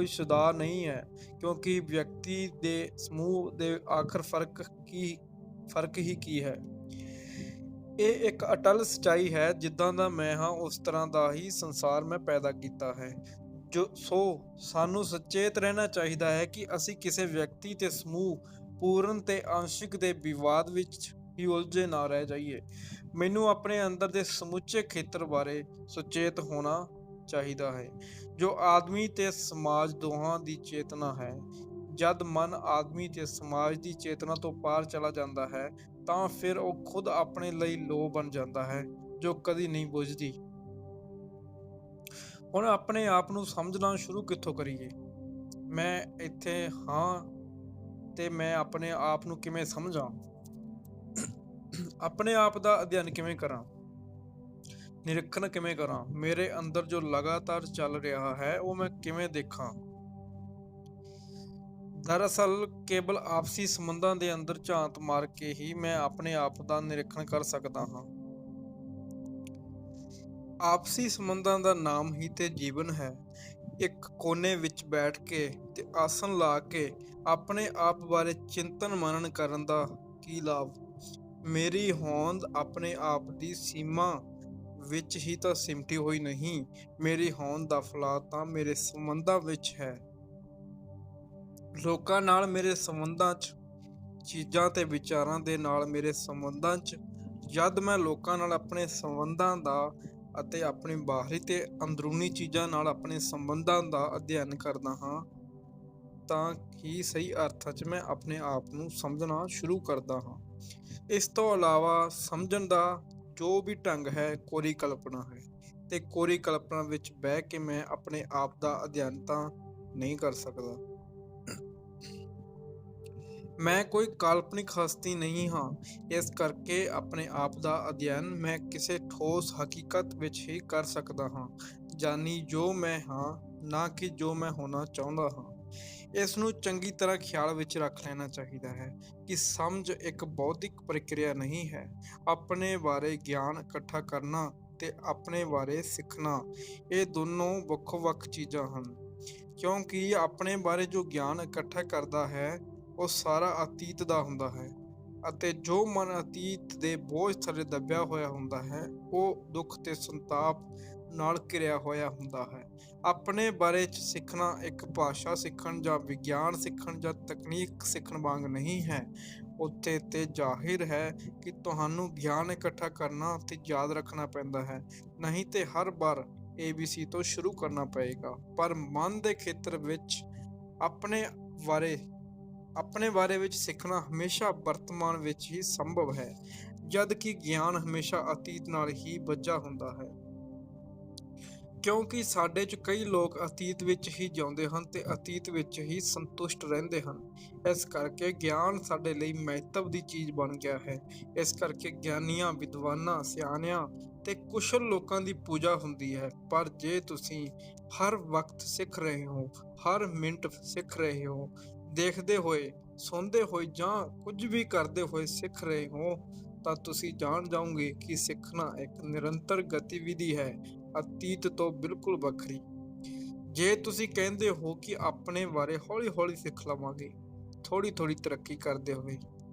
Speaker 1: ਸੁਧਾਰ ਨਹੀਂ ਹੈ, ਕਿਉਂਕਿ ਵਿਅਕਤੀ ਦੇ ਸਮੂਹ ਦੇ ਆਖਰ ਫਰਕ ਹੀ ਕੀ ਹੈ। ਇਹ ਇੱਕ ਅਟਲ ਸੱਚਾਈ ਹੈ, ਜਿੱਦਾਂ ਦਾ ਮੈਂ ਹਾਂ ਉਸ ਤਰ੍ਹਾਂ ਦਾ ਹੀ ਸੰਸਾਰ ਮੈਂ ਪੈਦਾ ਕੀਤਾ ਹੈ। ਸੋ ਸਾਨੂੰ ਸੁਚੇਤ ਰਹਿਣਾ ਚਾਹੀਦਾ ਹੈ ਕਿ ਅਸੀਂ ਕਿਸੇ ਵਿਅਕਤੀ ਤੇ ਸਮੂਹ, ਪੂਰਨ ਤੇ ਅੰਸ਼ਿਕ ਦੇ ਵਿਵਾਦ ਵਿੱਚ ਹੀ ਉਲਝੇ ਨਾ ਰਹਿ ਜਾਈਏ। ਮੈਨੂੰ ਆਪਣੇ ਅੰਦਰ ਦੇ ਸਮੁੱਚੇ ਖੇਤਰ ਬਾਰੇ ਸੁਚੇਤ ਹੋਣਾ ਚਾਹੀਦਾ ਹੈ, ਜੋ ਆਦਮੀ ਤੇ ਸਮਾਜ ਦੋਹਾਂ ਦੀ ਚੇਤਨਾ ਹੈ। ਜਦ ਮਨ ਆਦਮੀ ਤੇ ਸਮਾਜ ਦੀ ਚੇਤਨਾ ਤੋਂ ਪਾਰ ਚਲਾ ਜਾਂਦਾ ਹੈ, ਤਾਂ ਫਿਰ ਉਹ ਖੁਦ ਆਪਣੇ ਲਈ ਲੋ ਬਣ ਜਾਂਦਾ ਹੈ, ਜੋ ਕਦੀ ਨਹੀਂ ਬੁਝਦੀ। ਹੁਣ ਆਪਣੇ ਆਪ ਨੂੰ ਸਮਝਣਾ ਸ਼ੁਰੂ ਕਿੱਥੋਂ ਕਰੀਏ? ਮੈਂ ਇੱਥੇ ਹਾਂ ਤੇ ਮੈਂ ਆਪਣੇ ਆਪ ਨੂੰ ਕਿਵੇਂ ਸਮਝਾਂ, ਆਪਣੇ ਆਪ ਦਾ ਅਧਿਐਨ ਕਿਵੇਂ ਕਰਾਂ, ਨਿਰੀਖਣ ਕਿਵੇਂ ਕਰਾਂ, ਮੇਰੇ ਅੰਦਰ ਜੋ ਲਗਾਤਾਰ ਚੱਲ ਰਿਹਾ ਹੈ ਉਹ ਮੈਂ ਕਿਵੇਂ ਦੇਖਾਂ। ਦਰਅਸਲ ਕੇਵਲ ਆਪਸੀ ਸੰਬੰਧਾਂ ਦੇ ਅੰਦਰ ਝਾਤ ਮਾਰ ਕੇ ਹੀ ਮੈਂ ਆਪਣੇ ਆਪ ਦਾ ਨਿਰੀਖਣ ਕਰ ਸਕਦਾ ਹਾਂ। ਆਪਸੀ ਸੰਬੰਧਾਂ ਦਾ ਨਾਮ ਹੀ ਤੇ ਜੀਵਨ ਹੈ। ਇੱਕ ਕੋਨੇ ਵਿੱਚ ਬੈਠ ਕੇ ਤੇ ਆਸਣ ਲਾ ਕੇ ਆਪਣੇ ਆਪ ਬਾਰੇ ਚਿੰਤਨ ਮਨਨ ਕਰਨ ਦਾ ਕੀ ਲਾਭ। ਮੇਰੀ ਹੋਂਦ ਆਪਣੇ ਆਪ ਦੀ ਸੀਮਾ ਵਿੱਚ ਹੀ ਤਾਂ ਸਿਮਟੀ ਹੋਈ ਨਹੀਂ, ਮੇਰੀ ਹੋਂਦ ਦਾ ਫੈਲਾਅ ਤਾਂ ਮੇਰੇ ਸੰਬੰਧਾਂ ਵਿੱਚ ਹੈ। ਲੋਕਾਂ ਨਾਲ ਮੇਰੇ ਸੰਬੰਧਾਂ 'ਚ, ਚੀਜ਼ਾਂ ਤੇ ਵਿਚਾਰਾਂ ਦੇ ਨਾਲ ਮੇਰੇ ਸੰਬੰਧਾਂ 'ਚ। ਜਦ ਮੈਂ ਲੋਕਾਂ ਨਾਲ ਆਪਣੇ ਸੰਬੰਧਾਂ ਦਾ ਅਤੇ ਆਪਣੀ ਬਾਹਰੀ ਤੇ ਅੰਦਰੂਨੀ ਚੀਜ਼ਾਂ ਨਾਲ ਆਪਣੇ ਸੰਬੰਧਾਂ ਦਾ ਅਧਿਐਨ ਕਰਦਾ ਹਾਂ ਤਾਂ ਹੀ ਸਹੀ ਅਰਥਾਂ 'ਚ ਮੈਂ ਆਪਣੇ ਆਪ ਨੂੰ ਸਮਝਣਾ ਸ਼ੁਰੂ ਕਰਦਾ ਹਾਂ। ਇਸ ਤੋਂ ਇਲਾਵਾ ਸਮਝਣ ਦਾ ਜੋ ਵੀ ਢੰਗ ਹੈ ਕੋਰੀ ਕਲਪਨਾ ਹੈ, ਤੇ ਕੋਰੀ ਕਲਪਨਾ ਵਿੱਚ ਬਹਿ ਕੇ ਮੈਂ ਆਪਣੇ ਆਪ ਦਾ ਅਧਿਐਨ ਤਾਂ ਨਹੀਂ ਕਰ ਸਕਦਾ। ਮੈਂ ਕੋਈ ਕਾਲਪਨਿਕ ਹਸਤੀ ਨਹੀਂ ਹਾਂ, ਇਸ ਕਰਕੇ ਆਪਣੇ ਆਪ ਦਾ ਅਧਿਐਨ ਮੈਂ ਕਿਸੇ ਠੋਸ ਹਕੀਕਤ ਵਿੱਚ ਹੀ ਕਰ ਸਕਦਾ ਹਾਂ, ਜਾਨੀ ਜੋ ਮੈਂ ਹਾਂ, ਨਾ ਕਿ ਜੋ ਮੈਂ ਹੋਣਾ ਚਾਹੁੰਦਾ ਹਾਂ। ਇਸ ਨੂੰ ਚੰਗੀ ਤਰ੍ਹਾਂ ਖਿਆਲ ਵਿੱਚ ਰੱਖ ਲੈਣਾ ਚਾਹੀਦਾ ਹੈ ਕਿ ਸਮਝ ਇੱਕ ਬੌਧਿਕ ਪ੍ਰਕਿਰਿਆ ਨਹੀਂ ਹੈ। ਆਪਣੇ ਬਾਰੇ ਗਿਆਨ ਇਕੱਠਾ ਕਰਨਾ ਤੇ ਆਪਣੇ ਬਾਰੇ ਸਿੱਖਣਾ, ਇਹ ਦੋਨੋਂ ਵੱਖੋ ਵੱਖ ਚੀਜ਼ਾਂ ਹਨ। ਕਿਉਂਕਿ ਆਪਣੇ ਬਾਰੇ ਜੋ ਗਿਆਨ ਇਕੱਠਾ ਕਰਦਾ ਹੈ ਉਹ ਸਾਰਾ ਅਤੀਤ ਦਾ ਹੁੰਦਾ ਹੈ, ਅਤੇ ਜੋ ਮਨ ਅਤੀਤ ਦੇ ਬੋਝ ਥੱਲੇ ਦੱਬਿਆ ਹੋਇਆ ਹੁੰਦਾ ਹੈ ਉਹ ਦੁੱਖ ਤੇ ਸੰਤਾਪ ਨਾਲ ਘਿਰਿਆ ਹੋਇਆ ਹੁੰਦਾ ਹੈ। ਆਪਣੇ ਬਾਰੇ 'ਚ ਸਿੱਖਣਾ ਇੱਕ ਭਾਸ਼ਾ ਸਿੱਖਣ ਜਾਂ ਵਿਗਿਆਨ ਸਿੱਖਣ ਜਾਂ ਤਕਨੀਕ ਸਿੱਖਣ ਵਾਂਗ ਨਹੀਂ ਹੈ। ਉੱਥੇ ਤੇ ਜ਼ਾਹਿਰ ਹੈ ਕਿ ਤੁਹਾਨੂੰ ਗਿਆਨ ਇਕੱਠਾ ਕਰਨਾ ਤੇ ਯਾਦ ਰੱਖਣਾ ਪੈਂਦਾ ਹੈ, ਨਹੀਂ ਤੇ ਹਰ ਵਾਰ ABC ਤੋਂ ਸ਼ੁਰੂ ਕਰਨਾ ਪਏਗਾ। ਪਰ ਮਨ ਦੇ ਖੇਤਰ ਵਿੱਚ ਆਪਣੇ ਬਾਰੇ ਵਿੱਚ ਸਿੱਖਣਾ ਹਮੇਸ਼ਾ ਵਰਤਮਾਨ ਵਿੱਚ ਹੀ ਸੰਭਵ ਹੈ, ਜਦ ਕਿ ਗਿਆਨ ਹਮੇਸ਼ਾ ਅਤੀਤ ਨਾਲ ਹੀ ਬੱਝਾ ਹੁੰਦਾ ਹੈ। ਕਿਉਂਕਿ ਸਾਡੇ 'ਚ ਕਈ ਲੋਕ ਅਤੀਤ ਵਿੱਚ ਹੀ ਜਿਉਂਦੇ ਹਨ ਤੇ ਅਤੀਤ ਵਿੱਚ ਹੀ ਸੰਤੁਸ਼ਟ ਰਹਿੰਦੇ ਹਨ। ਇਸ ਕਰਕੇ ਗਿਆਨ ਸਾਡੇ ਲਈ ਮਹੱਤਵ ਦੀ ਚੀਜ਼ ਬਣ ਗਿਆ ਹੈ। ਇਸ ਕਰਕੇ ਗਿਆਨੀਆਂ, ਵਿਦਵਾਨਾਂ, ਸਿਆਣਿਆਂ ਤੇ ਕੁਸ਼ਲ ਲੋਕਾਂ ਦੀ ਪੂਜਾ ਹੁੰਦੀ ਹੈ। ਪਰ ਜੇ ਤੁਸੀਂ ਹਰ ਵਕਤ ਸਿੱਖ ਰਹੇ ਹੋ, ਹਰ ਮਿੰਟ ਸਿੱਖ ਰਹੇ ਹੋ, ਦੇਖਦੇ ਹੋਏ, ਸੁਣਦੇ ਹੋਏ ਜਾਂ ਕੁਝ ਵੀ ਕਰਦੇ ਹੋਏ ਸਿੱਖ ਰਹੇ ਹੋ, ਤਾਂ ਤੁਸੀਂ ਜਾਣ ਜਾਓਗੇ ਕਿ ਸਿੱਖਣਾ ਇੱਕ ਨਿਰੰਤਰ ਗਤੀਵਿਧੀ ਹੈ, ਅਤੀਤ ਤੋਂ ਬਿਲਕੁਲ ਵੱਖਰੀ। ਜੇ ਤੁਸੀਂ ਕਹਿੰਦੇ ਹੋ ਕਿ ਆਪਣੇ ਬਾਰੇ ਹੌਲੀ ਹੌਲੀ ਸਿੱਖ ਲਵਾਂਗੇ, ਥੋੜ੍ਹੀ ਥੋੜ੍ਹੀ ਤਰੱਕੀ ਕਰਦੇ ਹੋਏ,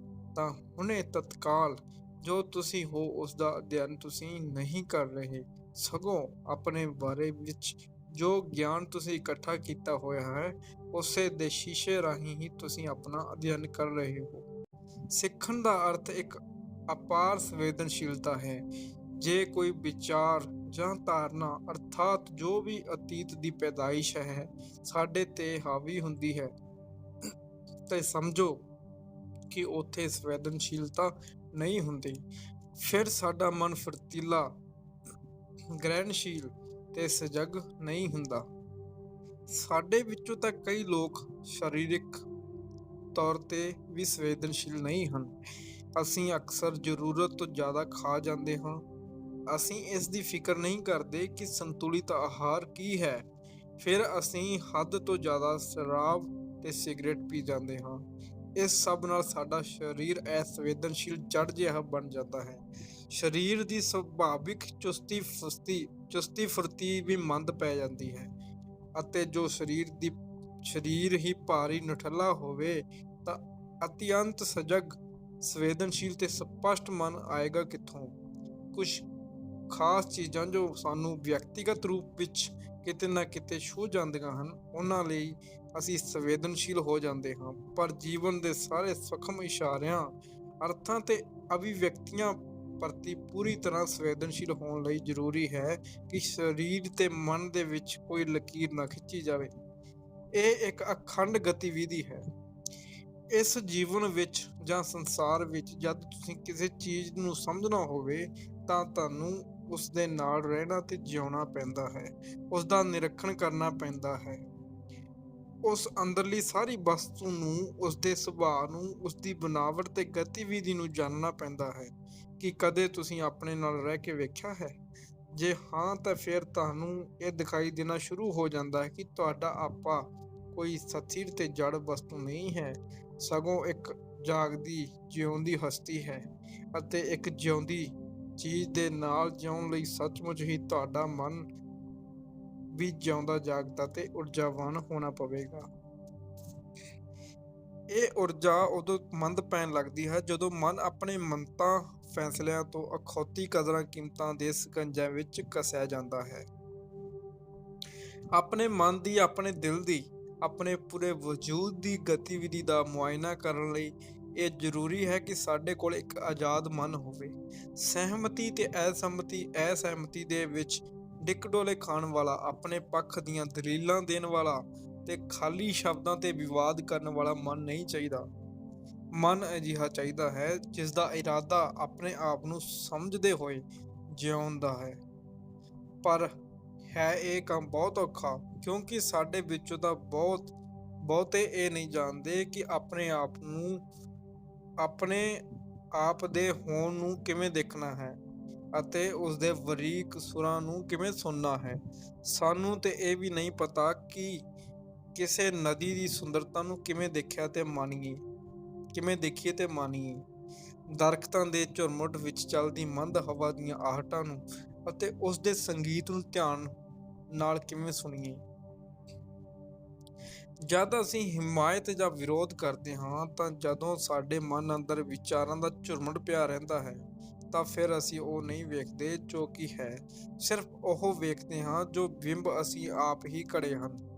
Speaker 1: ਤਾਂ ਹੁਣੇ ਤਤਕਾਲ ਜੋ ਤੁਸੀਂ ਹੋ ਉਸ ਦਾ ਅਧਿਐਨ ਤੁਸੀਂ ਨਹੀਂ ਕਰ ਰਹੇ, ਸਗੋਂ ਆਪਣੇ ਬਾਰੇ ਵਿੱਚ ਜੋ ਗਿਆਨ ਤੁਸੀਂ ਇਕੱਠਾ ਕੀਤਾ ਹੋਇਆ ਹੈ ਉਸੇ ਦੇ ਸ਼ੀਸ਼ੇ ਰਾਹੀਂ ਹੀ ਤੁਸੀਂ ਆਪਣਾ ਅਧਿਐਨ ਕਰ ਰਹੇ ਹੋ। ਸਿੱਖਣ ਦਾ ਅਰਥ ਇੱਕ ਅਪਾਰ ਸੰਵੇਦਨਸ਼ੀਲਤਾ ਹੈ। ਜੇ ਕੋਈ ਵਿਚਾਰ ਜਾਂ ਧਾਰਨਾ ਅਰਥਾਤ ਜੋ ਵੀ ਅਤੀਤ ਦੀ ਪੈਦਾਇਸ਼ ਹੈ ਸਾਡੇ ਤੇ ਹਾਵੀ ਹੁੰਦੀ ਹੈ, ਤੇ ਸਮਝੋ ਕਿ ਉੱਥੇ ਸੰਵੇਦਨਸ਼ੀਲਤਾ ਨਹੀਂ ਹੁੰਦੀ, ਫਿਰ ਸਾਡਾ ਮਨ ਫੁਰਤੀਲਾ, ਗ੍ਰਹਿਣਸ਼ੀਲ ਤੇ ਸਜਗ ਨਹੀਂ ਹੁੰਦਾ। ਸਾਡੇ ਵਿੱਚੋਂ ਤਾਂ ਕਈ ਲੋਕ ਸਰੀਰਕ ਤੌਰ ਤੇ ਵੀ ਸੰਵੇਦਨਸ਼ੀਲ ਨਹੀਂ ਹਨ। ਅਸੀਂ ਅਕਸਰ ਜ਼ਰੂਰਤ ਤੋਂ ਜ਼ਿਆਦਾ ਖਾ ਜਾਂਦੇ ਹਾਂ। ਅਸੀਂ ਇਸ ਦੀ ਫਿਕਰ ਨਹੀਂ ਕਰਦੇ ਕਿ ਸੰਤੁਲਿਤ ਆਹਾਰ ਕੀ ਹੈ। ਫਿਰ ਅਸੀਂ ਹੱਦ ਤੋਂ ਜ਼ਿਆਦਾ ਸ਼ਰਾਬ ਤੇ ਸਿਗਰਟ ਪੀ ਜਾਂਦੇ ਹਾਂ। ਇਸ ਸਭ ਨਾਲ ਸਾਡਾ ਸਰੀਰ ਅਸੰਵੇਦਨਸ਼ੀਲ ਜੜ ਜਿਹਾ ਬਣ ਜਾਂਦਾ ਹੈ। ਸਰੀਰ ਦੀ ਸੁਭਾਵਿਕ ਚੁਸਤੀ ਫੁਰਤੀ ਵੀ ਮੰਦ ਪੈ ਜਾਂਦੀ ਹੈ, ਅਤੇ ਜੋ ਸਰੀਰ ਹੀ ਭਾਰੀ ਨਿਠੱਲਾ ਹੋਵੇ ਤਾਂ ਅਤਿਅੰਤ ਸਜਗ, ਸੰਵੇਦਨਸ਼ੀਲ ਤੇ ਸਪਸ਼ਟ ਮਨ ਆਏਗਾ ਕਿੱਥੋਂ। ਕੁਝ ਖਾਸ ਚੀਜ਼ਾਂ ਜੋ ਸਾਨੂੰ ਵਿਅਕਤੀਗਤ ਰੂਪ ਵਿੱਚ ਕਿਤੇ ਨਾ ਕਿਤੇ ਛੂਹ ਜਾਂਦੀਆਂ ਹਨ, ਉਹਨਾਂ ਲਈ ਅਸੀਂ ਸੰਵੇਦਨਸ਼ੀਲ ਹੋ ਜਾਂਦੇ ਹਾਂ। ਪਰ ਜੀਵਨ ਦੇ ਸਾਰੇ ਸੂਖਮ ਇਸ਼ਾਰਿਆਂ, ਅਰਥਾਂ ਤੇ ਅਭਿਵਿਅਕਤੀਆਂ ਪ੍ਰਤੀ ਪੂਰੀ ਤਰ੍ਹਾਂ ਸੰਵੇਦਨਸ਼ੀਲ ਹੋਣ ਲਈ ਜ਼ਰੂਰੀ ਹੈ ਕਿ ਸਰੀਰ ਤੇ ਮਨ ਦੇ ਵਿੱਚ ਕੋਈ ਲਕੀਰ ਨਾ ਖਿੱਚੀ ਜਾਵੇ। ਇਹ ਇੱਕ ਅਖੰਡ ਗਤੀਵਿਧੀ ਹੈ। ਇਸ ਜੀਵਨ ਵਿੱਚ ਜਾਂ ਸੰਸਾਰ ਵਿੱਚ ਜਦ ਤੁਸੀਂ ਕਿਸੇ ਚੀਜ਼ ਨੂੰ ਸਮਝਣਾ ਹੋਵੇ ਤਾਂ ਤੁਹਾਨੂੰ ਉਸ ਦੇ ਨਾਲ ਰਹਿਣਾ ਤੇ ਜਿਉਣਾ ਪੈਂਦਾ ਹੈ, ਉਸ ਦਾ ਨਿਰੀਖਣ ਕਰਨਾ ਪੈਂਦਾ ਹੈ। ਉਸ ਅੰਦਰਲੀ ਸਾਰੀ ਵਸਤੂ ਨੂੰ, ਉਸਦੇ ਸੁਭਾਅ ਨੂੰ, ਉਸਦੀ ਬਣਾਵਟ ਤੇ ਗਤੀਵਿਧੀ ਨੂੰ ਜਾਣਨਾ ਪੈਂਦਾ ਹੈ। ਕੀ ਕਦੇ ਤੁਸੀਂ ਆਪਣੇ ਨਾਲ ਰਹਿ ਕੇ ਵੇਖਿਆ ਹੈ? ਜੇ ਹਾਂ, ਤਾਂ ਫਿਰ ਤੁਹਾਨੂੰ ਇਹ ਦਿਖਾਈ ਦੇਣਾ ਸ਼ੁਰੂ ਹੋ ਜਾਂਦਾ ਹੈ ਕਿ ਤੁਹਾਡਾ ਆਪਾ ਕੋਈ ਸਥਿਰ ਤੇ ਜੜ ਵਸਤੂ ਨਹੀਂ ਹੈ, ਸਗੋਂ ਇੱਕ ਜਾਗਦੀ ਜਿਉਂਦੀ ਹਸਤੀ ਹੈ। ਅਤੇ ਇੱਕ ਜਿਉਂਦੀ ਚੀਜ਼ ਦੇ ਨਾਲ ਜਿਉਣ ਲਈ ਸੱਚਮੁੱਚ ਹੀ ਤੁਹਾਡਾ ਮਨ ਵੀ ਜਿਉਂਦਾ ਜਾਗਦਾ ਤੇ ਊਰਜਾਵਾਨ ਹੋਣਾ ਪਵੇਗਾ। ਇਹ ਊਰਜਾ ਉਦੋਂ ਮੰਦ ਪੈਣ ਲੱਗਦੀ ਹੈ ਜਦੋਂ ਮਨ ਆਪਣੇ ਮੰਨਤਾਂ ਫੈਸਲਿਆਂ ਤੋਂ ਅਖੌਤੀ ਕਦਰਾਂ ਕੀਮਤਾਂ ਦੇ ਸਕੰਜਿਆਂ ਵਿੱਚ ਕੱਸਿਆ ਜਾਂਦਾ ਹੈ। ਆਪਣੇ ਮਨ ਦੀ, ਆਪਣੇ ਦਿਲ ਦੀ, ਆਪਣੇ ਪੂਰੇ ਵਜੂਦ ਦੀ ਗਤੀਵਿਧੀ ਦਾ ਮੁਆਇਨਾ ਕਰਨ ਲਈ ਇਹ ਜ਼ਰੂਰੀ ਹੈ ਕਿ ਸਾਡੇ ਕੋਲ ਇੱਕ ਆਜ਼ਾਦ ਮਨ ਹੋਵੇ। ਸਹਿਮਤੀ ਤੇ ਅਸਹਿਮਤੀ ਦੇ ਵਿੱਚ ਡਿਕਡੋਲੇ ਖਾਣ ਵਾਲਾ, ਆਪਣੇ ਪੱਖ ਦੀਆਂ ਦਲੀਲਾਂ ਦੇਣ ਵਾਲਾ ਤੇ ਖਾਲੀ ਸ਼ਬਦਾਂ ਤੇ ਵਿਵਾਦ ਕਰਨ ਵਾਲਾ ਮਨ ਨਹੀਂ ਚਾਹੀਦਾ। ਮਨ ਅਜਿਹਾ ਚਾਹੀਦਾ ਹੈ ਜਿਸ ਦਾ ਇਰਾਦਾ ਆਪਣੇ ਆਪ ਨੂੰ ਸਮਝਦੇ ਹੋਏ ਜਿਉਣ ਦਾ ਹੈ। ਪਰ ਹੈ ਇਹ ਕੰਮ ਬਹੁਤ ਔਖਾ, ਕਿਉਂਕਿ ਸਾਡੇ ਵਿੱਚੋਂ ਤਾਂ ਬਹੁਤੇ ਇਹ ਨਹੀਂ ਜਾਣਦੇ ਕਿ ਆਪਣੇ ਆਪ ਨੂੰ, ਆਪਣੇ ਆਪ ਦੇ ਹੋਣ ਨੂੰ ਕਿਵੇਂ ਦੇਖਣਾ ਹੈ ਅਤੇ ਉਸਦੇ ਬਰੀਕ ਸੁਰਾਂ ਨੂੰ ਕਿਵੇਂ ਸੁਣਨਾ ਹੈ। ਸਾਨੂੰ ਤੇ ਇਹ ਵੀ ਨਹੀਂ ਪਤਾ ਕਿ ਕਿਸੇ ਨਦੀ ਦੀ ਸੁੰਦਰਤਾ ਨੂੰ ਕਿਵੇਂ ਦੇਖੀਏ ਤੇ ਮਾਣੀਏ। ਦਰਖਤਾਂ ਦੇ ਝੁਰਮੁਟ ਵਿੱਚ ਚੱਲਦੀ ਮੰਦ ਹਵਾ ਦੀਆਂ ਆਹਟਾਂ ਨੂੰ ਅਤੇ ਉਸਦੇ ਸੰਗੀਤ ਨੂੰ ਧਿਆਨ ਨਾਲ ਕਿਵੇਂ ਸੁਣੀਏ। ਜਦ ਅਸੀਂ ਹਿਮਾਇਤ ਜਾਂ ਵਿਰੋਧ ਕਰਦੇ ਹਾਂ, ਤਾਂ ਜਦੋਂ ਸਾਡੇ ਮਨ ਅੰਦਰ ਵਿਚਾਰਾਂ ਦਾ ਝੁਰਮੁਟ ਪਿਆ ਰਹਿੰਦਾ ਹੈ, ਤਾਂ ਫਿਰ ਅਸੀਂ ਉਹ ਨਹੀਂ ਵੇਖਦੇ ਜੋ ਕਿ ਹੈ, ਸਿਰਫ ਉਹ ਵੇਖਦੇ ਹਾਂ ਜੋ ਬਿੰਬ ਅਸੀਂ ਆਪ ਹੀ ਘੜੇ ਹਨ,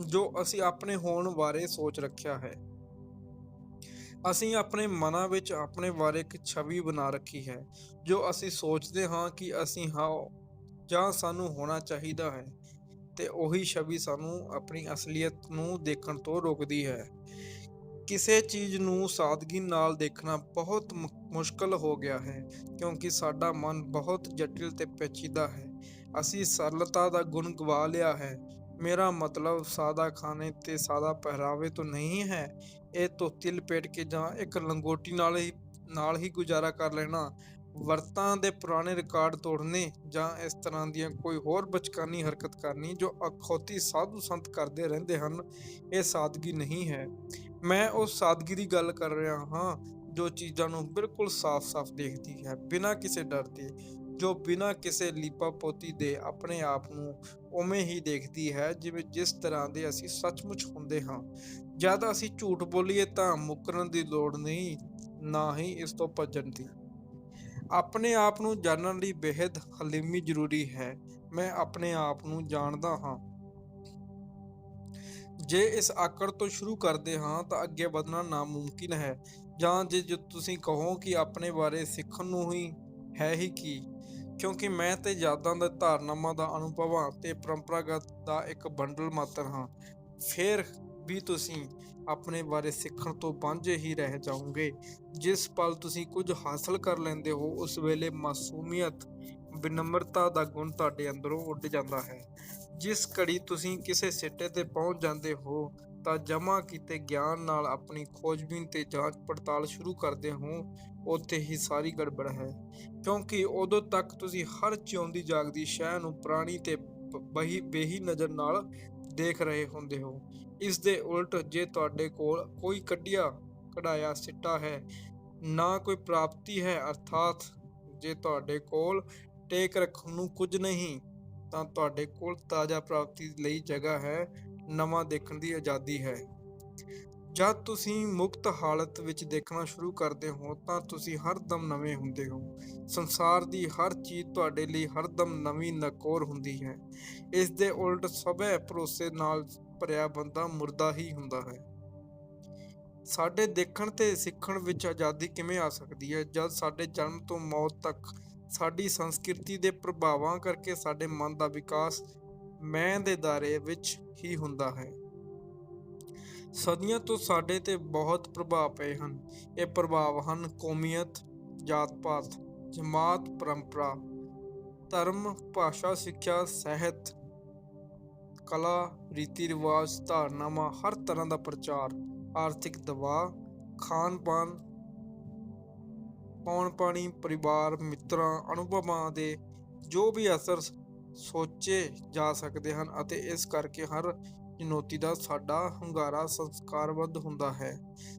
Speaker 1: ਜੋ ਅਸੀਂ ਆਪਣੇ ਹੋਣ ਬਾਰੇ ਸੋਚ ਰੱਖਿਆ ਹੈ। ਅਸੀਂ ਆਪਣੇ ਮਨਾਂ ਵਿੱਚ ਆਪਣੇ ਬਾਰੇ ਇੱਕ ਛਵੀ ਬਣਾ ਰੱਖੀ ਹੈ, ਜੋ ਅਸੀਂ ਸੋਚਦੇ ਹਾਂ ਕਿ ਅਸੀਂ ਹਾਂ ਜਾਂ ਸਾਨੂੰ ਹੋਣਾ ਚਾਹੀਦਾ ਹੈ, ਤੇ ਉਹੀ ਛਵੀ ਸਾਨੂੰ ਆਪਣੀ ਅਸਲੀਅਤ ਨੂੰ ਦੇਖਣ ਤੋਂ ਰੋਕਦੀ ਹੈ। ਕਿਸੇ ਚੀਜ਼ ਨੂੰ ਸਾਦਗੀ ਨਾਲ ਦੇਖਣਾ ਬਹੁਤ ਮੁਸ਼ਕਲ ਹੋ ਗਿਆ ਹੈ, ਕਿਉਂਕਿ ਸਾਡਾ ਮਨ ਬਹੁਤ ਜਟਿਲ ਤੇ ਪੇਚੀਦਾ ਹੈ। ਅਸੀਂ ਸਰਲਤਾ ਦਾ ਗੁਣ ਗਵਾ ਲਿਆ ਹੈ। ਮੇਰਾ ਮਤਲਬ ਸਾਦਾ ਖਾਣੇ ਤੇ ਸਾਦਾ ਪਹਿਰਾਵੇ ਤੋਂ ਨਹੀਂ ਹੈ। ਇਹ ਧੋਤੀ ਲਪੇਟ ਕੇ ਜਾਂ ਇੱਕ ਲੰਗੋਟੀ ਨਾਲ ਹੀ ਗੁਜ਼ਾਰਾ ਕਰ ਲੈਣਾ, ਵਰਤਾਂ ਦੇ ਪੁਰਾਣੇ ਰਿਕਾਰਡ ਤੋੜਨੇ ਜਾਂ ਇਸ ਤਰ੍ਹਾਂ ਦੀਆਂ ਕੋਈ ਹੋਰ ਬਚਕਾਨੀ ਹਰਕਤ ਕਰਨੀ ਜੋ ਅਖੌਤੀ ਸਾਧੂ ਸੰਤ ਕਰਦੇ ਰਹਿੰਦੇ ਹਨ, ਇਹ ਸਾਦਗੀ ਨਹੀਂ ਹੈ। ਮੈਂ ਉਸ ਸਾਦਗੀ ਦੀ ਗੱਲ ਕਰ ਰਿਹਾ ਹਾਂ ਜੋ ਚੀਜ਼ਾਂ ਨੂੰ ਬਿਲਕੁਲ ਸਾਫ਼-ਸਾਫ਼ ਦੇਖਦੀ ਹੈ, ਬਿਨਾਂ ਕਿਸੇ ਡਰ ਦੇ, ਜੋ ਬਿਨਾਂ ਕਿਸੇ ਲੀਪਾ-ਪੋਤੀ ਦੇ ਆਪਣੇ ਆਪ ਨੂੰ ਉਵੇਂ ਹੀ ਦੇਖਦੀ ਹੈ ਜਿਸ ਤਰ੍ਹਾਂ ਦੇ ਅਸੀਂ ਸੱਚਮੁੱਚ ਹੁੰਦੇ ਹਾਂ। ਜਦ ਅਸੀਂ ਝੂਠ ਬੋਲੀਏ ਤਾਂ ਮੁਕਰਨ ਦੀ ਲੋੜ ਨਹੀਂ, ਨਾ ਹੀ ਇਸ ਤੋਂ ਭੱਜਣ ਦੀ। ਆਪਣੇ ਆਪ ਨੂੰ ਜਾਣਨ ਲਈ ਬੇਹੱਦ ਹਲੀਮੀ ਜ਼ਰੂਰੀ ਹੈ। ਮੈਂ ਆਪਣੇ ਆਪ ਨੂੰ ਜਾਣਦਾ ਹਾਂ। ਜੇ ਇਸ ਆਕੜ ਤੋਂ ਸ਼ੁਰੂ ਕਰਦੇ ਹਾਂ ਤਾਂ ਅੱਗੇ ਵਧਣਾ ਨਾਮੁਮਕਿਨ ਹੈ। ਜਾਂ ਜੇ ਤੁਸੀਂ ਕਹੋ ਕਿ ਆਪਣੇ ਬਾਰੇ ਸਿੱਖਣ ਨੂੰ ਹੀ ਹੈ ਹੀ ਕੀ, ਕਿਉਂਕਿ ਮੈਂ ਤੇ ਯਾਦਾਂ ਦੇ ਧਾਰਨਾਵਾਂ ਦਾ, ਅਨੁਭਵਾਂ ਤੇ ਪਰੰਪਰਾਗਤ ਦਾ ਇੱਕ ਬੰਡਲ ਮਾਤਰ ਹਾਂ, ਫਿਰ ਵੀ ਤੁਸੀਂ ਆਪਣੇ ਬਾਰੇ ਸਿੱਖਣ ਤੋਂ ਵਾਂਝੇ ਹੀ ਰਹਿ ਜਾਓਗੇ। ਜਿਸ ਪਲ ਤੁਸੀਂ ਕੁਝ ਹਾਸਲ ਕਰ ਲੈਂਦੇ ਹੋ, ਉਸ ਵੇਲੇ ਮਾਸੂਮੀਅਤ, ਵਿਨਮਰਤਾ ਦਾ ਗੁਣ ਤੁਹਾਡੇ ਅੰਦਰੋਂ ਉੱਡ ਜਾਂਦਾ ਹੈ। ਜਿਸ ਘੜੀ ਤੁਸੀਂ ਕਿਸੇ ਸਿੱਟੇ ਤੇ ਪਹੁੰਚ ਜਾਂਦੇ ਹੋ, ਤਾਂ ਜਮ੍ਹਾਂ ਕੀਤੇ ਗਿਆਨ ਨਾਲ ਆਪਣੀ ਖੋਜਬੀਨ ਤੇ ਜਾਂਚ ਪੜਤਾਲ ਸ਼ੁਰੂ ਕਰਦੇ ਹੋ, ਉੱਥੇ ਹੀ ਸਾਰੀ ਗੜਬੜ ਹੈ। ਕਿਉਂਕਿ ਉਦੋਂ ਤੱਕ ਤੁਸੀਂ ਹਰ ਜਿਉਂਦੀ ਜਾਗਦੀ ਸ਼ੈ ਨੂੰ ਪੁਰਾਣੀ ਤੇ ਬੇਹੀ ਨਜ਼ਰ ਨਾਲ ਦੇਖ ਰਹੇ ਹੁੰਦੇ ਹੋ। ਇਸ ਦੇ ਉਲਟ, ਜੇ ਤੁਹਾਡੇ ਕੋਲ ਕੋਈ ਕਢਾਇਆ ਸਿੱਟਾ ਹੈ, ਨਾ ਕੋਈ ਪ੍ਰਾਪਤੀ ਹੈ, ਅਰਥਾਤ ਜੇ ਤੁਹਾਡੇ ਕੋਲ ਟੇਕ ਰੱਖਣ ਨੂੰ ਕੁਝ ਨਹੀਂ, ਤਾਂ ਤੁਹਾਡੇ ਕੋਲ ਤਾਜ਼ਾ ਪ੍ਰਾਪਤੀ ਲਈ ਜਗ੍ਹਾ ਹੈ, ਨਵਾਂ ਦੇਖਣ ਦੀ ਆਜ਼ਾਦੀ ਹੈ। ਜਦ ਤੁਸੀਂ ਮੁਕਤ ਹਾਲਤ ਵਿੱਚ ਦੇਖਣਾ ਸ਼ੁਰੂ ਕਰਦੇ ਹੋ, ਤਾਂ ਤੁਸੀਂ ਹਰਦਮ ਨਵੇਂ ਹੁੰਦੇ ਹੋ। ਸੰਸਾਰ ਦੀ ਹਰ ਚੀਜ਼ ਤੁਹਾਡੇ ਲਈ ਹਰਦਮ ਨਵੀਂ ਨਕੋਰ ਹੁੰਦੀ ਹੈ। ਇਸ ਦੇ ਉਲਟ ਸਵੈ ਭਰੋਸੇ ਨਾਲ ਭਰਿਆ ਬੰਦਾ ਮੁਰਦਾ ਹੀ ਹੁੰਦਾ ਹੈ। ਸਾਡੇ ਦੇਖਣ ਤੇ ਸਿੱਖਣ ਵਿੱਚ ਆਜ਼ਾਦੀ ਕਿਵੇਂ ਆ ਸਕਦੀ ਹੈ, ਜਦ ਸਾਡੇ ਜਨਮ ਤੋਂ ਮੌਤ ਤੱਕ ਸਾਡੀ ਸੰਸਕ੍ਰਿਤੀ ਦੇ ਪ੍ਰਭਾਵਾਂ ਕਰਕੇ ਸਾਡੇ ਮਨ ਦਾ ਵਿਕਾਸ ਮੈਂ ਦੇ ਦਾਇਰੇ ਵਿੱਚ ਹੀ ਹੁੰਦਾ ਹੈ। ਸਦੀਆਂ ਤੋਂ ਸਾਡੇ ਤੇ ਬਹੁਤ ਪ੍ਰਭਾਵ ਪਏ ਹਨ। ਇਹ ਪ੍ਰਭਾਵ ਹਨ ਕੌਮੀਅਤ, ਜਾਤ-ਪਾਤ, ਜਮਾਤ, ਪਰੰਪਰਾ, ਧਰਮ, ਭਾਸ਼ਾ, ਸਿੱਖਿਆ, ਸਾਹਿਤ, ਕਲਾ, ਰੀਤੀ ਰਿਵਾਜ, ਧਾਰਨਾਵਾਂ, ਹਰ ਤਰ੍ਹਾਂ ਦਾ ਪ੍ਰਚਾਰ, ਆਰਥਿਕ ਦਬਾਅ, ਖਾਣ ਪਾਣ, ਪੌਣ ਪਾਣੀ, ਪਰਿਵਾਰ, ਮਿੱਤਰਾਂ, ਅਨੁਭਵਾਂ ਦੇ ਜੋ ਵੀ ਅਸਰ ਸੋਚੇ ਜਾ ਸਕਦੇ ਹਨ, ਅਤੇ ਇਸ ਕਰਕੇ ਹਰ ਚੁਣੌਤੀ ਦਾ ਸਾਡਾ ਹੁੰਗਾਰਾ ਸੰਸਕਾਰਬੱਧ ਹੁੰਦਾ ਹੈ।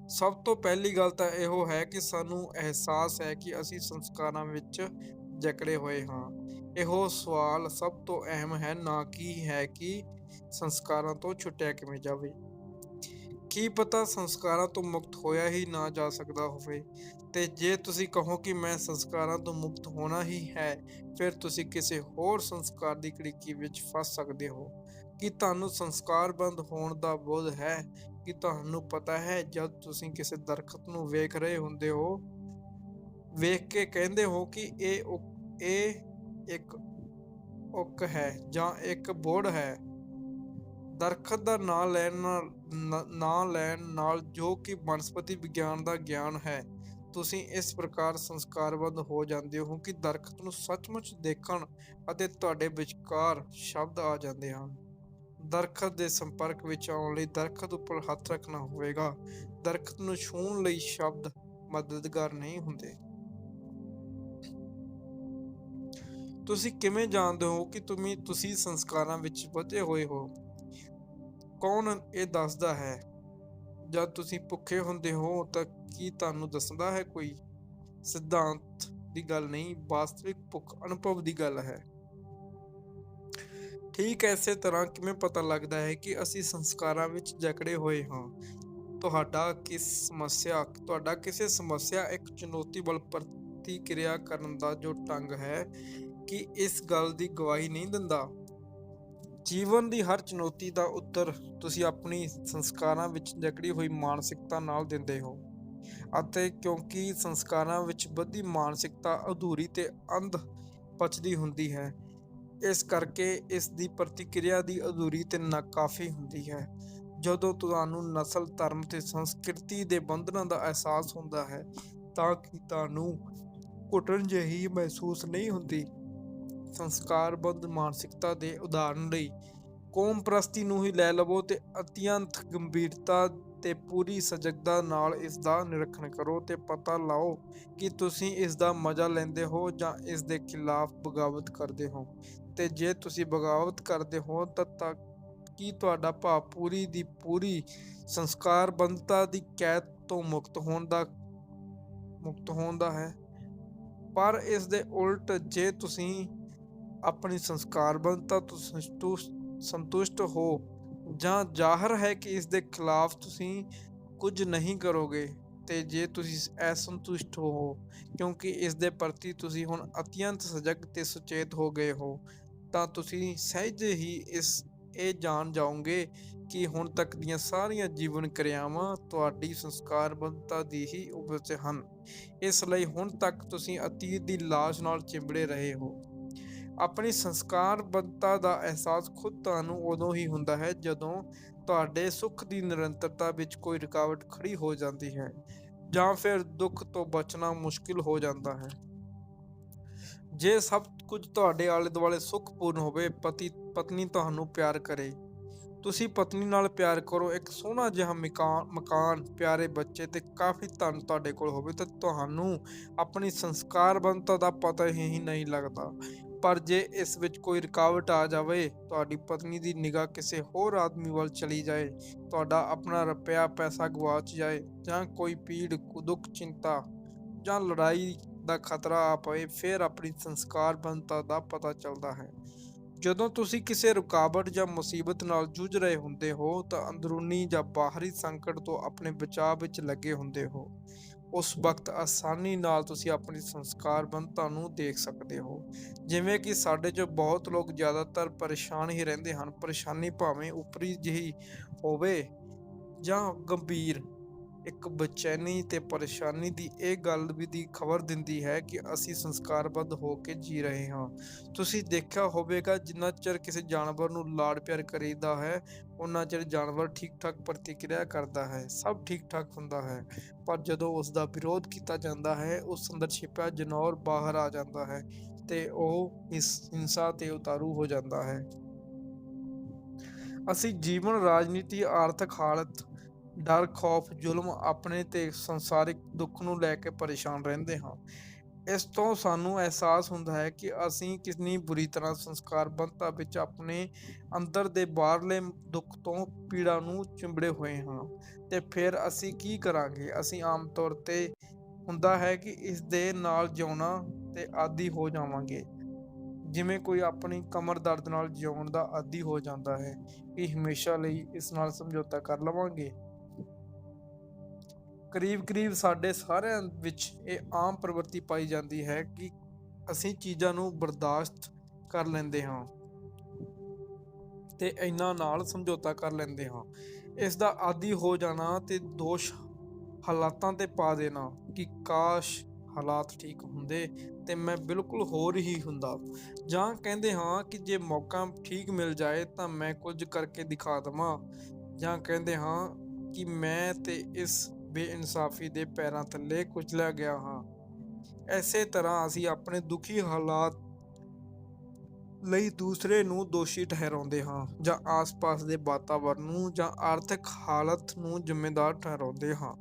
Speaker 1: ਸਭ ਤੋਂ ਪਹਿਲੀ ਗੱਲ ਤਾਂ ਇਹੋ ਹੈ ਕਿ ਸਾਨੂੰ ਅਹਿਸਾਸ ਹੈ ਕਿ ਅਸੀਂ ਸੰਸਕਾਰਾਂ ਵਿੱਚ ਜਕੜੇ ਹੋਏ ਹਾਂ। ਇਹੋ ਸਵਾਲ ਸਭ ਤੋਂ ਅਹਿਮ ਹੈ, ਨਾ ਕਿ ਹੈ ਕਿ ਸੰਸਕਾਰਾਂ ਤੋਂ ਛੁੱਟਿਆ ਕਿਵੇਂ ਜਾਵੇ। ਕੀ ਪਤਾ ਸੰਸਕਾਰਾਂ ਤੋਂ ਮੁਕਤ ਹੋਇਆ ਹੀ ਨਾ ਜਾ ਸਕਦਾ ਹੋਵੇ। ਤੇ ਜੇ ਤੁਸੀਂ ਕਹੋ ਕਿ ਮੈਂ ਸੰਸਕਾਰਾਂ ਤੋਂ ਮੁਕਤ ਹੋਣਾ ਹੀ ਹੈ, ਫਿਰ ਤੁਸੀਂ ਕਿਸੇ ਹੋਰ ਸੰਸਕਾਰ ਦੀ ਘੜੀਕੀ ਵਿੱਚ ਫਸ ਸਕਦੇ ਹੋ। ਕੀ ਤੁਹਾਨੂੰ ਸੰਸਕਾਰਬੰਦ ਹੋਣ ਦਾ ਬੋਧ ਹੈ? ਕਿ ਤੁਹਾਨੂੰ ਪਤਾ ਹੈ, ਜਦ ਤੁਸੀਂ ਕਿਸੇ ਦਰਖਤ ਨੂੰ ਵੇਖ ਰਹੇ ਹੁੰਦੇ ਹੋ, ਵੇਖ ਕੇ ਕਹਿੰਦੇ ਹੋ ਕਿ ਇਹ ਇੱਕ ਓਕ ਹੈ ਜਾਂ ਇੱਕ ਬੋੜ ਹੈ। ਦਰਖਤ ਦਾ ਨਾਂ ਲੈਣ ਨਾਲ ਜੋ ਕਿ ਬਨਸਪਤੀ ਵਿਗਿਆਨ ਦਾ ਗਿਆਨ ਹੈ, ਤੁਸੀਂ ਇਸ ਪ੍ਰਕਾਰ ਸੰਸਕਾਰਬੱਧ ਹੋ ਜਾਂਦੇ ਹੋ ਕਿ ਦਰਖਤ ਨੂੰ ਸੱਚਮੁੱਚ ਦੇਖਣ ਅਤੇ ਤੁਹਾਡੇ ਵਿਚਕਾਰ ਸ਼ਬਦ ਆ ਜਾਂਦੇ ਹਨ। ਦਰਖਤ ਦੇ ਸੰਪਰਕ ਵਿੱਚ ਆਉਣ ਲਈ ਦਰਖਤ ਉੱਪਰ ਹੱਥ ਰੱਖਣਾ ਹੋਵੇਗਾ। ਦਰਖਤ ਨੂੰ ਛੂਹਣ ਲਈ ਸ਼ਬਦ ਮਦਦਗਾਰ ਨਹੀਂ ਹੁੰਦੇ। ਤੁਸੀਂ ਕਿਵੇਂ ਜਾਣਦੇ ਹੋ ਕਿ ਤੁਸੀਂ ਸੰਸਕਾਰਾਂ ਵਿੱਚ ਬੱਝੇ ਹੋਏ ਹੋ? ਕੌਣ ਇਹ ਦੱਸਦਾ ਹੈ? ਜਦ ਤੁਸੀਂ ਭੁੱਖੇ ਹੁੰਦੇ ਹੋ ਤਾਂ ਕੀ ਤੁਹਾਨੂੰ ਦੱਸਦਾ ਹੈ ਕੋਈ? ਸਿਧਾਂਤ ਦੀ ਗੱਲ ਨਹੀਂ, ਵਾਸਤਵਿਕ ਭੁੱਖ ਅਨੁਭਵ ਦੀ ਗੱਲ ਹੈ। ਠੀਕ ਐਸੇ ਤਰ੍ਹਾਂ ਕਿਵੇਂ ਪਤਾ ਲੱਗਦਾ ਹੈ ਕਿ ਅਸੀਂ ਸੰਸਕਾਰਾਂ ਵਿੱਚ ਜਕੜੇ ਹੋਏ ਹਾਂ? ਤੁਹਾਡਾ ਕਿਸੇ ਸਮੱਸਿਆ ਇੱਕ ਚੁਣੌਤੀ ਵੱਲ ਪ੍ਰਤੀਕਿਰਿਆ ਕਰਨ ਦਾ ਜੋ ਢੰਗ ਹੈ, ਕਿ ਇਸ ਗੱਲ ਦੀ ਗਵਾਹੀ ਨਹੀਂ ਦਿੰਦਾ? ਜੀਵਨ ਦੀ ਹਰ ਚੁਣੌਤੀ ਦਾ ਉੱਤਰ ਤੁਸੀਂ ਆਪਣੀ ਸੰਸਕਾਰਾਂ ਵਿੱਚ ਜਕੜੀ ਹੋਈ ਮਾਨਸਿਕਤਾ ਨਾਲ ਦਿੰਦੇ ਹੋ, ਅਤੇ ਕਿਉਂਕਿ ਸੰਸਕਾਰਾਂ ਵਿੱਚ ਬੱਝੀ ਮਾਨਸਿਕਤਾ ਅਧੂਰੀ ਤੇ ਅੰਧ ਪਚਦੀ ਹੁੰਦੀ ਹੈ, ਇਸ ਕਰਕੇ ਇਸ ਦੀ ਪ੍ਰਤੀਕਿਰਿਆ ਦੀ ਅਧੂਰੀ ਤੇ ਨਾਕਾਫੀ ਹੁੰਦੀ ਹੈ। ਜਦੋਂ ਤੁਹਾਨੂੰ ਨਸਲ, ਧਰਮ ਤੇ ਸੰਸਕ੍ਰਿਤੀ ਦੇ ਬੰਧਨਾਂ ਦਾ ਅਹਿਸਾਸ ਹੁੰਦਾ ਹੈ, ਤਾਂ ਕਿ ਤੁਹਾਨੂੰ ਘੁਟਨ ਜਿਹੀ ਮਹਿਸੂਸ ਨਹੀਂ ਹੁੰਦੀ। ਸੰਸਕਾਰਬੱਧ ਮਾਨਸਿਕਤਾ ਦੇ ਉਦਾਹਰਣ ਲਈ ਕੌਮ ਪ੍ਰਸਤੀ ਨੂੰ ਹੀ ਲੈ ਲਵੋ, ਤੇ ਅਤਿਅੰਤ ਗੰਭੀਰਤਾ ਤੇ ਪੂਰੀ ਸਜਗਤਾ ਨਾਲ ਇਸ ਦਾ ਨਿਰੀਖਣ ਕਰੋ ਤੇ ਪਤਾ ਲਾਓ ਕਿ ਤੁਸੀਂ ਇਸ ਦਾ ਮਜ਼ਾ ਲੈਂਦੇ ਹੋ ਜਾਂ ਇਸ ਦੇ ਖਿਲਾਫ ਬਗਾਵਤ ਕਰਦੇ ਹੋ। ਤੇ ਜੇ ਤੁਸੀਂ ਬਗਾਵਤ ਕਰਦੇ ਹੋ ਤਾਂ ਕੀ ਤੁਹਾਡਾ ਭਾਵ ਪੂਰੀ ਦੀ ਪੂਰੀ ਸੰਸਕਾਰਬੰਧਤਾ ਦੀ ਕੈਦ ਤੋਂ ਮੁਕਤ ਹੋਣ ਦਾ ਹੈ? ਪਰ ਇਸ ਦੇ ਉਲਟ, ਜੇ ਤੁਸੀਂ ਆਪਣੀ ਸੰਸਕਾਰਬੰਧਤਾ ਤੋਂ ਸੰਤੁਸ਼ਟ ਹੋ, ਜਾਂ ਜ਼ਾਹਰ ਹੈ ਕਿ ਇਸ ਦੇ ਖਿਲਾਫ ਤੁਸੀਂ ਕੁਝ ਨਹੀਂ ਕਰੋਗੇ, ਤੇ ਜੇ ਤੁਸੀਂ ਅਸੰਤੁਸ਼ਟ ਹੋ ਕਿਉਂਕਿ ਇਸ ਦੇ ਪ੍ਰਤੀ ਤੁਸੀਂ ਹੁਣ ਅਤਿਅੰਤ ਸਜਗ ਤੇ ਸੁਚੇਤ ਹੋ ਗਏ ਹੋ, ਤਾਂ ਤੁਸੀਂ ਸਹਿਜ ਹੀ ਇਹ ਜਾਣ ਜਾਓਗੇ ਕਿ ਹੁਣ ਤੱਕ ਦੀਆਂ ਸਾਰੀਆਂ ਜੀਵਨ ਕਿਰਿਆਵਾਂ ਤੁਹਾਡੀ ਸੰਸਕਾਰਬੰਧਤਾ ਦੀ ਹੀ ਉਪਜ ਹਨ। ਇਸ ਲਈ ਹੁਣ ਤੱਕ ਤੁਸੀਂ ਅਤੀਤ ਦੀ ਲਾਸ਼ ਨਾਲ ਚਿੰਬੜੇ ਰਹੇ ਹੋ। ਆਪਣੀ ਸੰਸਕਾਰਬੱਧਤਾ ਦਾ ਅਹਿਸਾਸ ਖੁਦ ਤੁਹਾਨੂੰ ਉਦੋਂ ਹੀ ਹੁੰਦਾ ਹੈ ਜਦੋਂ ਤੁਹਾਡੇ ਸੁੱਖ ਦੀ ਨਿਰੰਤਰਤਾ ਵਿੱਚ ਕੋਈ ਰੁਕਾਵਟ ਖੜੀ ਹੋ ਜਾਂਦੀ ਹੈ, ਜਾਂ ਫਿਰ ਦੁੱਖ ਤੋਂ ਬਚਣਾ ਮੁਸ਼ਕਿਲ ਹੋ ਜਾਂਦਾ ਹੈ। ਜੇ ਸਭ ਕੁਝ ਤੁਹਾਡੇ ਆਲੇ ਦੁਆਲੇ ਸੁੱਖਪੂਰਨ ਹੋਵੇ, ਪਤਨੀ ਤੁਹਾਨੂੰ ਪਿਆਰ ਕਰੇ, ਤੁਸੀਂ ਪਤਨੀ ਨਾਲ ਪਿਆਰ ਕਰੋ, ਇੱਕ ਸੋਹਣਾ ਜਿਹਾ ਮਕਾਨ, ਪਿਆਰੇ ਬੱਚੇ ਤੇ ਕਾਫੀ ਧਨ ਤੁਹਾਡੇ ਕੋਲ ਹੋਵੇ, ਤਾਂ ਤੁਹਾਨੂੰ ਆਪਣੀ ਸੰਸਕਾਰਬੰਧਤਾ ਦਾ ਪਤਾ ਹੀ ਨਹੀਂ ਲੱਗਦਾ। ਪਰ ਜੇ ਇਸ ਵਿੱਚ ਕੋਈ ਰੁਕਾਵਟ ਆ ਜਾਵੇ, ਤੁਹਾਡੀ ਪਤਨੀ ਦੀ ਨਿਗਾਹ ਕਿਸੇ ਹੋਰ ਆਦਮੀ ਵੱਲ ਚਲੀ ਜਾਏ, ਤੁਹਾਡਾ ਆਪਣਾ ਰੁਪਿਆ ਪੈਸਾ ਗਵਾਚ ਜਾਏ, ਜਾਂ ਕੋਈ ਪੀੜ, ਦੁੱਖ, ਚਿੰਤਾ ਜਾਂ ਲੜਾਈ ਦਾ ਖਤਰਾ ਆ ਪਏ, ਫਿਰ ਆਪਣੀ ਸੰਸਕਾਰਬੰਧਤਾ ਦਾ ਪਤਾ ਚੱਲਦਾ ਹੈ। ਜਦੋਂ ਤੁਸੀਂ ਕਿਸੇ ਰੁਕਾਵਟ ਜਾਂ ਮੁਸੀਬਤ ਨਾਲ ਜੂਝ ਰਹੇ ਹੁੰਦੇ ਹੋ, ਤਾਂ ਅੰਦਰੂਨੀ ਜਾਂ ਬਾਹਰੀ ਸੰਕਟ ਤੋਂ ਆਪਣੇ ਬਚਾਅ ਵਿੱਚ ਲੱਗੇ ਹੁੰਦੇ ਹੋ। ਉਸ ਵਕਤ ਆਸਾਨੀ ਨਾਲ ਤੁਸੀਂ ਆਪਣੀ ਸੰਸਕਾਰਬੰਧਤਾ ਨੂੰ ਦੇਖ ਸਕਦੇ ਹੋ। ਜਿਵੇਂ ਕਿ ਸਾਡੇ 'ਚੋਂ ਬਹੁਤ ਲੋਕ ਜ਼ਿਆਦਾਤਰ ਪਰੇਸ਼ਾਨ ਹੀ ਰਹਿੰਦੇ ਹਨ। ਪਰੇਸ਼ਾਨੀ ਭਾਵੇਂ ਉਪਰੀ ਜਿਹੀ ਹੋਵੇ ਜਾਂ ਗੰਭੀਰ, ਇੱਕ ਬੇਚੈਨੀ ਤੇ ਪਰੇਸ਼ਾਨੀ ਦੀ ਇਹ ਗੱਲ ਵੀ ਦੀ ਖਬਰ ਦਿੰਦੀ ਹੈ ਕਿ ਅਸੀਂ ਸੰਸਕਾਰਬੱਧ ਹੋ ਕੇ ਜੀ ਰਹੇ ਹਾਂ। ਤੁਸੀਂ ਦੇਖਿਆ ਹੋਵੇਗਾ, ਜਿੰਨਾ ਚਿਰ ਕਿਸੇ ਜਾਨਵਰ ਨੂੰ ਲਾਡ ਪਿਆਰ ਕਰੀਦਾ ਹੈ, ਉਨਾ ਚਿਰ ਜਾਨਵਰ ਠੀਕ ਠਾਕ ਪ੍ਰਤੀਕਿਰਿਆ ਕਰਦਾ ਹੈ, ਸਭ ਠੀਕ ਠਾਕ ਹੁੰਦਾ ਹੈ। ਪਰ ਜਦੋਂ ਉਸ ਦਾ ਵਿਰੋਧ ਕੀਤਾ ਜਾਂਦਾ ਹੈ, ਉਸ ਅੰਦਰ ਛਿਪਿਆ ਜਨੌਰ ਬਾਹਰ ਆ ਜਾਂਦਾ ਹੈ ਤੇ ਉਹ ਹਿੰਸਾ ਤੇ ਉਤਾਰੂ ਹੋ ਜਾਂਦਾ ਹੈ। ਅਸੀਂ ਜੀਵਨ, ਰਾਜਨੀਤੀ, ਆਰਥਿਕ ਹਾਲਤ, ਡਰ, ਖੌਫ, ਜ਼ੁਲਮ, ਆਪਣੇ ਤੇ ਸੰਸਾਰਿਕ ਦੁੱਖ ਨੂੰ ਲੈ ਕੇ ਪਰੇਸ਼ਾਨ ਰਹਿੰਦੇ ਹਾਂ। ਇਸ ਤੋਂ ਸਾਨੂੰ ਅਹਿਸਾਸ ਹੁੰਦਾ ਹੈ ਕਿ ਅਸੀਂ ਕਿੰਨੀ ਬੁਰੀ ਤਰ੍ਹਾਂ ਸੰਸਕਾਰਬੱਧਤਾ ਵਿੱਚ ਆਪਣੇ ਅੰਦਰ ਦੇ ਬਾਹਰਲੇ ਦੁੱਖ ਤੋਂ ਪੀੜਾ ਨੂੰ ਚਿੰਬੜੇ ਹੋਏ ਹਾਂ। ਤੇ ਫਿਰ ਅਸੀਂ ਕੀ ਕਰਾਂਗੇ? ਅਸੀਂ ਆਮ ਤੌਰ ਤੇ ਹੁੰਦਾ ਹੈ ਕਿ ਇਸ ਦੇ ਨਾਲ ਜਿਉਣਾ ਤੇ ਆਦੀ ਹੋ ਜਾਵਾਂਗੇ, ਜਿਵੇਂ ਕੋਈ ਆਪਣੀ ਕਮਰ ਦਰਦ ਨਾਲ ਜਿਉਣ ਦਾ ਆਦੀ ਹੋ ਜਾਂਦਾ ਹੈ ਕਿ ਹਮੇਸ਼ਾ ਲਈ ਇਸ ਨਾਲ ਸਮਝੌਤਾ ਕਰ ਲਵਾਂਗੇ। ਕਰੀਬ ਕਰੀਬ ਸਾਡੇ ਸਾਰਿਆਂ ਵਿੱਚ ਇਹ ਆਮ ਪ੍ਰਵਿਰਤੀ ਪਾਈ ਜਾਂਦੀ ਹੈ ਕਿ ਅਸੀਂ ਚੀਜ਼ਾਂ ਨੂੰ ਬਰਦਾਸ਼ਤ ਕਰ ਲੈਂਦੇ ਹਾਂ ਤੇ ਇਹਨਾਂ ਨਾਲ ਸਮਝੌਤਾ ਕਰ ਲੈਂਦੇ ਹਾਂ। ਇਸ ਦਾ ਆਦੀ ਹੋ ਜਾਣਾ ਤੇ ਦੋਸ਼ ਹਾਲਾਤਾਂ ਤੇ ਪਾ ਦੇਣਾ ਕਿ ਕਾਸ਼ ਹਾਲਾਤ ਠੀਕ ਹੁੰਦੇ ਤੇ ਮੈਂ ਬਿਲਕੁਲ ਹੋਰ ਹੀ ਹੁੰਦਾ, ਜਾਂ ਕਹਿੰਦੇ ਹਾਂ ਕਿ ਜੇ ਮੌਕਾ ਠੀਕ ਮਿਲ ਜਾਏ ਤਾਂ ਮੈਂ ਕੁਝ ਕਰਕੇ ਦਿਖਾ ਦੇਵਾਂ, ਜਾਂ ਕਹਿੰਦੇ ਹਾਂ ਕਿ ਮੈਂ ਤੇ ਇਸ ਬੇਇਨਸਾਫੀ ਦੇ ਪੈਰਾਂ ਥੱਲੇ ਕੁਚਲਿਆ ਗਿਆ ਹਾਂ। ਇਸੇ ਤਰ੍ਹਾਂ ਅਸੀਂ ਆਪਣੇ ਦੁਖੀ ਹਾਲਾਤ ਲਈ ਦੂਸਰੇ ਨੂੰ ਦੋਸ਼ੀ ਠਹਿਰਾਉਂਦੇ ਹਾਂ, ਜਾਂ ਆਸ-ਪਾਸ ਦੇ ਵਾਤਾਵਰਨ ਨੂੰ ਜਾਂ ਆਰਥਿਕ ਹਾਲਤ ਨੂੰ ਜ਼ਿੰਮੇਦਾਰ ਠਹਿਰਾਉਂਦੇ ਹਾਂ।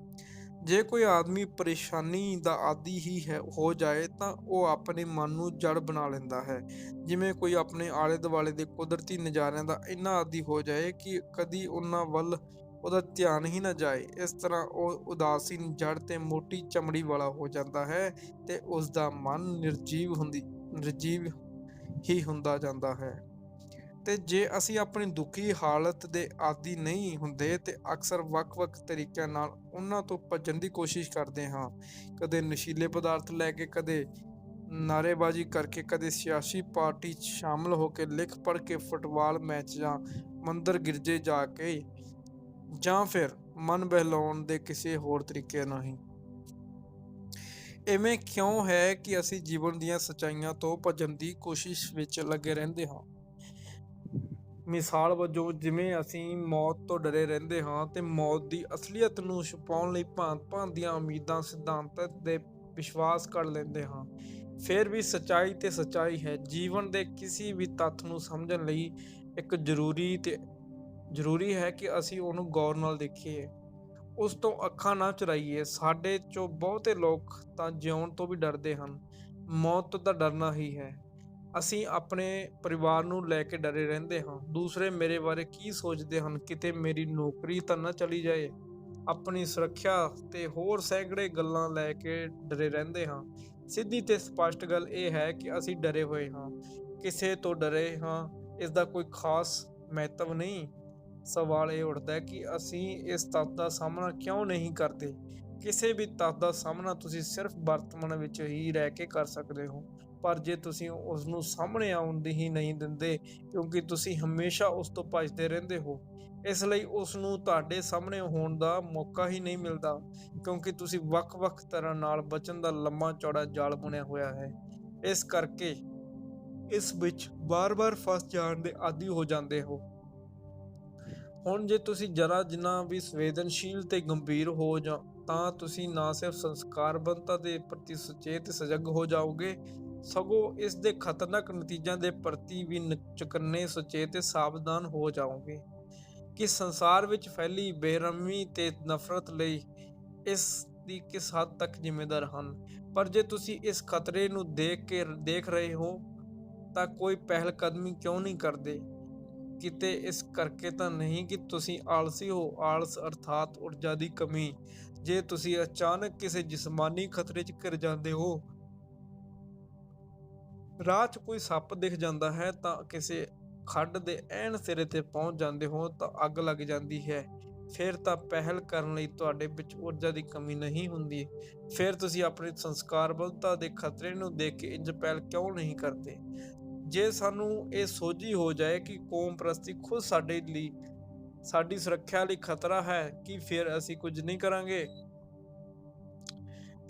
Speaker 1: ਜੇ ਕੋਈ ਆਦਮੀ ਪਰੇਸ਼ਾਨੀ ਦਾ ਆਦੀ ਹੀ ਹੋ ਜਾਏ ਤਾਂ ਉਹ ਆਪਣੇ ਮਨ ਨੂੰ ਜੜ ਬਣਾ ਲੈਂਦਾ ਹੈ। ਜਿਵੇਂ ਕੋਈ ਆਪਣੇ ਆਲੇ ਦੁਆਲੇ ਦੇ ਕੁਦਰਤੀ ਨਜ਼ਾਰਿਆਂ ਦਾ ਇੰਨਾ ਆਦੀ ਹੋ ਜਾਏ ਕਿ ਕਦੀ ਉਹਨਾਂ ਵੱਲ ਉਹਦਾ ਧਿਆਨ ਹੀ ਨਾ ਜਾਏ। ਇਸ ਤਰ੍ਹਾਂ ਉਹ ਉਦਾਸੀਨ, ਜੜ ਤੇ ਮੋਟੀ ਚਮੜੀ ਵਾਲਾ ਹੋ ਜਾਂਦਾ ਹੈ ਤੇ ਉਸਦਾ ਮਨ ਨਿਰਜੀਵ ਹੀ ਹੁੰਦਾ ਜਾਂਦਾ ਹੈ। ਤੇ ਜੇ ਅਸੀਂ ਆਪਣੀ ਦੁਖੀ ਹਾਲਤ ਦੇ ਆਦੀ ਨਹੀਂ ਹੁੰਦੇ ਤੇ ਅਕਸਰ ਵੱਖ-ਵੱਖ ਤਰੀਕਿਆਂ ਨਾਲ ਉਹਨਾਂ ਤੋਂ ਭੱਜਣ ਦੀ ਕੋਸ਼ਿਸ਼ ਕਰਦੇ ਹਾਂ। ਕਦੇ ਨਸ਼ੀਲੇ ਪਦਾਰਥ ਲੈ ਕੇ, ਕਦੇ ਨਾਅਰੇਬਾਜ਼ੀ ਕਰਕੇ, ਕਦੇ ਸਿਆਸੀ ਪਾਰਟੀ 'ਚ ਸ਼ਾਮਲ ਹੋ ਕੇ, ਲਿਖ ਪੜ੍ਹ ਕੇ, ਫੁੱਟਬਾਲ ਮੈਚ ਜਾਂ ਮੰਦਰ ਗਿਰਜੇ ਜਾ ਕੇ, ਜਾਂ ਫਿਰ ਮਨ ਬਹਿਲਾਉਣ ਦੇ ਕਿਸੇ ਹੋਰ ਤਰੀਕੇ ਨਹੀਂ। ਇਵੇਂ ਕਿਉਂ ਹੈ ਕਿ ਅਸੀਂ ਜੀਵਨ ਦੀਆਂ ਸੱਚਾਈਆਂ ਤੋਂ ਭੱਜਣ ਦੀ ਕੋਸ਼ਿਸ਼ ਵਿੱਚ ਲੱਗੇ ਰਹਿੰਦੇ ਹਾਂ? ਮਿਸਾਲ ਵਜੋਂ, ਜਿਵੇਂ ਅਸੀਂ ਮੌਤ ਤੋਂ ਡਰੇ ਰਹਿੰਦੇ ਹਾਂ ਤੇ ਮੌਤ ਦੀ ਅਸਲੀਅਤ ਨੂੰ ਛੁਪਾਉਣ ਲਈ ਭਾਂਤ-ਭਾਂਤ ਦੀਆਂ ਉਮੀਦਾਂ, ਸਿਧਾਂਤਾਂ ਤੇ ਵਿਸ਼ਵਾਸ ਕਰ ਲੈਂਦੇ ਹਾਂ। ਫਿਰ ਵੀ ਸੱਚਾਈ ਤੇ ਸੱਚਾਈ ਹੈ। ਜੀਵਨ ਦੇ ਕਿਸੇ ਵੀ ਤੱਥ ਨੂੰ ਸਮਝਣ ਲਈ ਇੱਕ ਜ਼ਰੂਰੀ ਹੈ ਕਿ ਅਸੀਂ ਉਹਨੂੰ ਗੌਰ ਨਾਲ ਦੇਖੀਏ, ਉਸ ਤੋਂ ਅੱਖਾਂ ਨਾ ਚੁਰਾਈਏ। ਸਾਡੇ 'ਚੋਂ ਬਹੁਤੇ ਲੋਕ ਤਾਂ ਜਿਉਣ ਤੋਂ ਵੀ ਡਰਦੇ ਹਨ। ਮੌਤ ਤੋਂ ਤਾਂ ਡਰਨਾ ਹੀ ਹੈ। ਅਸੀਂ ਆਪਣੇ ਪਰਿਵਾਰ ਨੂੰ ਲੈ ਕੇ ਡਰੇ ਰਹਿੰਦੇ ਹਾਂ। ਦੂਸਰੇ ਮੇਰੇ ਬਾਰੇ ਕੀ ਸੋਚਦੇ ਹਨ, ਕਿਤੇ ਮੇਰੀ ਨੌਕਰੀ ਤਾਂ ਨਾ ਚਲੀ ਜਾਏ। ਆਪਣੀ ਸੁਰੱਖਿਆ ਤੇ ਹੋਰ ਸੈਂਕੜੇ ਗੱਲਾਂ ਲੈ ਕੇ ਡਰੇ ਰਹਿੰਦੇ ਹਾਂ। ਸਿੱਧੀ ਤੇ ਸਪਸ਼ਟ ਗੱਲ ਇਹ ਹੈ ਕਿ ਅਸੀਂ ਡਰੇ ਹੋਏ ਹਾਂ। ਕਿਸੇ ਤੋਂ ਡਰੇ ਹਾਂ, ਇਸ ਦਾ ਕੋਈ ਖਾਸ ਮਹੱਤਵ ਨਹੀਂ। ਸਵਾਲ ਇਹ ਉੱਠਦਾ ਕਿ ਅਸੀਂ ਇਸ ਤੱਥ ਦਾ ਸਾਹਮਣਾ ਕਿਉਂ ਨਹੀਂ ਕਰਦੇ? ਕਿਸੇ ਵੀ ਤੱਥ ਦਾ ਸਾਹਮਣਾ ਤੁਸੀਂ ਸਿਰਫ ਵਰਤਮਾਨ ਵਿੱਚ ਹੀ ਰਹਿ ਕੇ ਕਰ ਸਕਦੇ ਹੋ, ਪਰ ਜੇ ਤੁਸੀਂ ਉਸ ਨੂੰ ਸਾਹਮਣੇ ਆਉਣ ਹੀ ਨਹੀਂ ਦਿੰਦੇ, ਕਿਉਂਕਿ ਤੁਸੀਂ ਹਮੇਸ਼ਾ ਉਸ ਤੋਂ ਭੱਜਦੇ ਰਹਿੰਦੇ ਹੋ, ਇਸ ਲਈ ਉਸ ਨੂੰ ਤੁਹਾਡੇ ਸਾਹਮਣੇ ਹੋਣ ਦਾ ਮੌਕਾ ਹੀ ਨਹੀਂ ਮਿਲਦਾ, ਕਿਉਂਕਿ ਤੁਸੀਂ ਵੱਖ-ਵੱਖ ਤਰ੍ਹਾਂ ਨਾਲ ਬਚਣ ਦਾ ਲੰਮਾ ਚੌੜਾ ਜਾਲ ਬੁਣਿਆ ਹੋਇਆ ਹੈ। ਇਸ ਕਰਕੇ ਇਸ ਵਿੱਚ ਬਾਰ-ਬਾਰ ਫਸ ਜਾਣ ਦੇ ਆਦੀ ਹੋ ਜਾਂਦੇ ਹੋ। ਹੁਣ ਜੇ ਤੁਸੀਂ ਜਰਾ ਜਿੰਨਾ ਵੀ ਸੰਵੇਦਨਸ਼ੀਲ ਤੇ ਗੰਭੀਰ ਹੋ ਤਾਂ ਤੁਸੀਂ ਨਾ ਸਿਰਫ ਸੰਸਕਾਰਬੱਧਤਾ ਦੇ ਪ੍ਰਤੀ ਸੁਚੇਤ ਤੇ ਸਜਗ ਹੋ ਜਾਓਗੇ, ਸਗੋਂ ਇਸ ਦੇ ਖਤਰਨਾਕ ਨਤੀਜਿਆਂ ਦੇ ਪ੍ਰਤੀ ਵੀ ਚੁਕੰਨੇ, ਸੁਚੇਤ ਤੇ ਸਾਵਧਾਨ ਹੋ ਜਾਓਗੇ ਕਿ ਸੰਸਾਰ ਵਿੱਚ ਫੈਲੀ ਬੇਰਹਿਮੀ ਤੇ ਨਫ਼ਰਤ ਲਈ ਇਸ ਦੀ ਕਿਸ ਹੱਦ ਤੱਕ ਜ਼ਿੰਮੇਦਾਰ ਹਨ। ਪਰ ਜੇ ਤੁਸੀਂ ਇਸ ਖਤਰੇ ਨੂੰ ਦੇਖ ਰਹੇ ਹੋ ਤਾਂ ਕੋਈ ਪਹਿਲ ਕਦਮੀ ਕਿਉਂ ਨਹੀਂ ਕਰਦੇ? ਕਿਤੇ ਇਸ ਕਰਕੇ ਤਾਂ ਨਹੀਂ ਕਿ ਤੁਸੀਂ ਆਲਸੀ ਹੋ। ਆਲਸ ਅਰਥਾਤ ਊਰਜਾ ਦੀ ਕਮੀ। ਜੇ ਤੁਸੀਂ ਅਚਾਨਕ ਕਿਸੇ ਜਿਸਮਾਨੀ ਖਤਰੇ 'ਚ ਘਿਰ ਜਾਂਦੇ ਹੋ, ਰਾਹ 'ਚ ਕੋਈ ਸੱਪ ਦਿਖ ਜਾਂਦਾ ਹੈ ਤਾਂ ਕਿਸੇ ਖੱਡ ਦੇ ਐਨ ਸਿਰੇ ਤੇ ਪਹੁੰਚ ਜਾਂਦੇ ਹੋ ਤਾਂ ਅੱਗ ਲੱਗ ਜਾਂਦੀ ਹੈ, ਫਿਰ ਤਾਂ ਪਹਿਲ ਕਰਨ ਲਈ ਤੁਹਾਡੇ ਵਿੱਚ ਊਰਜਾ ਦੀ ਕਮੀ ਨਹੀਂ ਹੁੰਦੀ। ਫਿਰ ਤੁਸੀਂ ਆਪਣੀ ਸੰਸਕਾਰਬੱਧਤਾ ਦੇ ਖਤਰੇ ਨੂੰ ਦੇਖ ਕੇ ਇੰਝ ਪਹਿਲ ਕਿਉਂ ਨਹੀਂ ਕਰਦੇ? ਜੇ ਸਾਨੂੰ ਇਹ ਸੋਝੀ ਹੋ ਜਾਏ ਕਿ ਕੌਮ ਪ੍ਰਸਤੀ ਖੁਦ ਸਾਡੇ ਲਈ, ਸਾਡੀ ਸੁਰੱਖਿਆ ਲਈ ਖਤਰਾ ਹੈ, ਕਿ ਫਿਰ ਅਸੀਂ ਕੁਝ ਨਹੀਂ ਕਰਾਂਗੇ?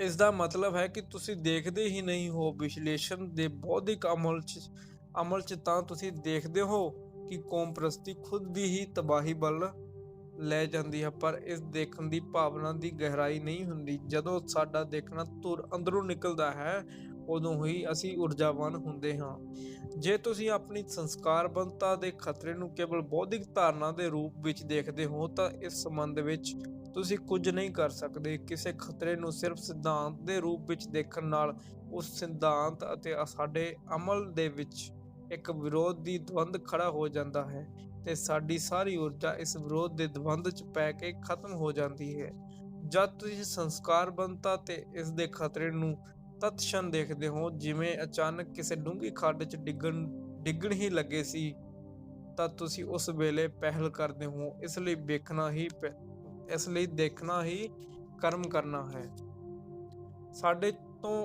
Speaker 1: ਇਸ ਦਾ ਮਤਲਬ ਹੈ ਕਿ ਤੁਸੀਂ ਦੇਖਦੇ ਹੀ ਨਹੀਂ ਹੋ। ਵਿਸ਼ਲੇਸ਼ਣ ਦੇ ਬੌਧਿਕ ਅਮਲ 'ਚ ਤਾਂ ਤੁਸੀਂ ਦੇਖਦੇ ਹੋ ਕਿ ਕੌਮ ਪ੍ਰਸਤੀ ਖੁਦ ਦੀ ਹੀ ਤਬਾਹੀ ਵੱਲ ਲੈ ਜਾਂਦੀ ਹੈ, ਪਰ ਇਸ ਦੇਖਣ ਦੀ ਭਾਵਨਾ ਦੀ ਗਹਿਰਾਈ ਨਹੀਂ ਹੁੰਦੀ। ਜਦੋਂ ਸਾਡਾ ਦੇਖਣਾ ਧੁਰ ਅੰਦਰੋਂ ਨਿਕਲਦਾ ਹੈ, ਉਦੋਂ ਹੀ ਅਸੀਂ ਊਰਜਾਵਾਨ ਹੁੰਦੇ ਹਾਂ। ਜੇ ਤੁਸੀਂ ਆਪਣੀ ਸੰਸਕਾਰਬੰਧਤਾ ਦੇ ਖਤਰੇ ਨੂੰ ਕੇਵਲ ਬੌਧਿਕ ਧਾਰਨਾ ਦੇ ਰੂਪ ਵਿੱਚ ਦੇਖਦੇ ਹੋ ਤਾਂ ਇਸ ਸੰਬੰਧ ਵਿੱਚ ਤੁਸੀਂ ਕੁਝ ਨਹੀਂ ਕਰ ਸਕਦੇ। ਕਿਸੇ ਖਤਰੇ ਨੂੰ ਸਿਰਫ ਸਿਧਾਂਤ ਦੇ ਰੂਪ ਵਿੱਚ ਦੇਖਣ ਨਾਲ ਉਸ ਸਿਧਾਂਤ ਅਤੇ ਸਾਡੇ ਅਮਲ ਦੇ ਵਿੱਚ ਇੱਕ ਵਿਰੋਧੀ ਦਵੰਦ ਖੜਾ ਹੋ ਜਾਂਦਾ ਹੈ ਤੇ ਸਾਡੀ ਸਾਰੀ ਊਰਜਾ ਇਸ ਵਿਰੋਧ ਦੇ ਦਵੰਦ 'ਚ ਪੈ ਕੇ ਖਤਮ ਹੋ ਜਾਂਦੀ ਹੈ। ਜਦ ਤੁਸੀਂ ਸੰਸਕਾਰਬੰਧਤਾ ਤੇ ਇਸ ਦੇ ਖਤਰੇ ਨੂੰ ਤਤક્ષਣ ਦੇਖਦੇ ਹੋ, ਜਿਵੇਂ ਅਚਾਨਕ ਕਿਸੇ ਡੂੰਘੀ ਖੱਡ 'ਚ ਡਿੱਗਣ ਹੀ ਲੱਗੇ ਸੀ, ਤਾਂ ਤੁਸੀਂ ਉਸ ਵੇਲੇ ਪਹਿਲ ਕਰਦੇ ਹੋ। ਇਸ ਲਈ ਦੇਖਣਾ ਹੀ ਕਰਮ ਕਰਨਾ ਹੈ।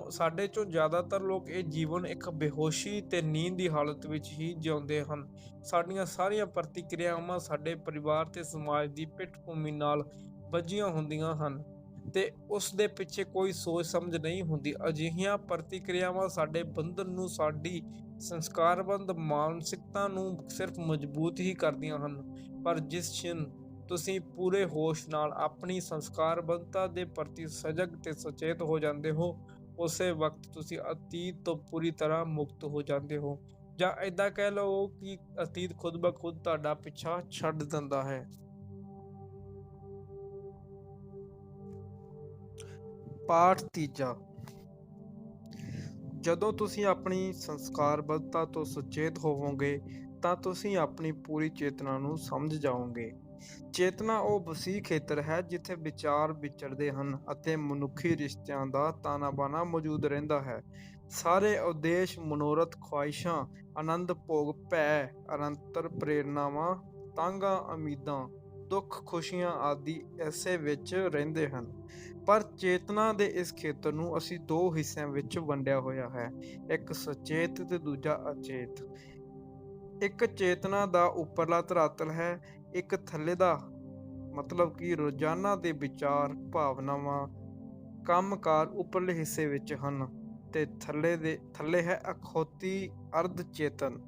Speaker 1: ਸਾਡੇ ਚੋਂ ਜ਼ਿਆਦਾਤਰ ਲੋਕ ਇਹ ਜੀਵਨ ਇੱਕ ਬੇਹੋਸ਼ੀ ਤੇ ਨੀਂਦ ਦੀ ਹਾਲਤ ਵਿੱਚ ਹੀ ਜਿਉਂਦੇ ਹਨ। ਸਾਡੀਆਂ ਸਾਰੀਆਂ ਪ੍ਰਤੀਕਿਰਿਆਵਾਂ ਸਾਡੇ ਪਰਿਵਾਰ ਤੇ ਸਮਾਜ ਦੀ ਪਿੱਠਭੂਮੀ ਨਾਲ ਬੱਝੀਆਂ ਹੁੰਦੀਆਂ ਹਨ ਤੇ ਉਸ ਦੇ ਪਿੱਛੇ ਕੋਈ ਸੋਚ ਸਮਝ ਨਹੀਂ ਹੁੰਦੀ। ਅਜਿਹੀਆਂ ਪ੍ਰਤੀਕਿਰਿਆਵਾਂ ਸਾਡੇ ਬੰਧਨ ਨੂੰ, ਸਾਡੀ ਸੰਸਕਾਰਬੰਧ ਮਾਨਸਿਕਤਾ ਨੂੰ ਸਿਰਫ ਮਜ਼ਬੂਤ ਹੀ ਕਰਦੀਆਂ ਹਨ। ਪਰ ਜਿਸ ਛਿਨ ਤੁਸੀਂ ਪੂਰੇ ਹੋਸ਼ ਨਾਲ ਆਪਣੀ ਸੰਸਕਾਰਬੰਧਤਾ ਦੇ ਪ੍ਰਤੀ ਸਜਗ ਤੇ ਸੁਚੇਤ ਹੋ ਜਾਂਦੇ ਹੋ, ਉਸੇ ਵਕਤ ਤੁਸੀਂ ਅਤੀਤ ਤੋਂ ਪੂਰੀ ਤਰ੍ਹਾਂ ਮੁਕਤ ਹੋ ਜਾਂਦੇ ਹੋ, ਜਾਂ ਏਦਾਂ ਕਹਿ ਲਓ ਕਿ ਅਤੀਤ ਖੁਦ ਬ ਖੁਦ ਤੁਹਾਡਾ ਪਿੱਛਾ ਛੱਡ ਦਿੰਦਾ ਹੈ। ਪਾਠ ਤੀਜਾ, ਜਦੋਂ ਤੁਸੀਂ ਆਪਣੀ ਸੰਸਕਾਰਬੱਧਤਾ ਤੋਂ ਸੁਚੇਤ ਹੋਵੋਗੇ ਤਾਂ ਤੁਸੀਂ ਆਪਣੀ ਪੂਰੀ ਚੇਤਨਾ ਨੂੰ ਸਮਝ ਜਾਓਗੇ। ਚੇਤਨਾ ਉਹ ਵਸੀਹ ਖੇਤਰ ਹੈ ਜਿੱਥੇ ਵਿਚਾਰ ਵਿਚਰਦੇ ਹਨ ਅਤੇ ਮਨੁੱਖੀ ਰਿਸ਼ਤਿਆਂ ਦਾ ਤਾਣਾ ਬਾਣਾ ਮੌਜੂਦ ਰਹਿੰਦਾ ਹੈ। ਸਾਰੇ ਉਦੇਸ਼, ਮਨੋਰਥ, ਖੁਆਇਸ਼ਾਂ, ਆਨੰਦ, ਭੋਗ, ਭੈ, ਅਨੰਤਰ ਪ੍ਰੇਰਨਾਵਾਂ, ਤਾਂਘਾਂ, ਉਮੀਦਾਂ, ਦੁੱਖ, ਖੁਸ਼ੀਆਂ ਆਦਿ ਇਸੇ ਵਿੱਚ ਰਹਿੰਦੇ ਹਨ। ਪਰ ਚੇਤਨਾ ਦੇ ਇਸ ਖੇਤਰ ਨੂੰ ਅਸੀਂ ਦੋ ਹਿੱਸਿਆਂ ਵਿੱਚ ਵੰਡਿਆ ਹੋਇਆ ਹੈ, ਇੱਕ ਸੁਚੇਤ ਤੇ ਦੂਜਾ ਅਚੇਤ। ਇੱਕ ਚੇਤਨਾ ਦਾ ਉੱਪਰਲਾ ਧਰਾਤਲ ਹੈ, ਇੱਕ ਥੱਲੇ ਦਾ, ਮਤਲਬ ਕਿ ਰੋਜ਼ਾਨਾ ਦੇ ਵਿਚਾਰ, ਭਾਵਨਾਵਾਂ, ਕੰਮਕਾਰ ਉੱਪਰਲੇ ਹਿੱਸੇ ਵਿੱਚ ਹਨ ਤੇ ਥੱਲੇ ਹੈ ਅਖੌਤੀ ਅਰਧ ਚੇਤਨ,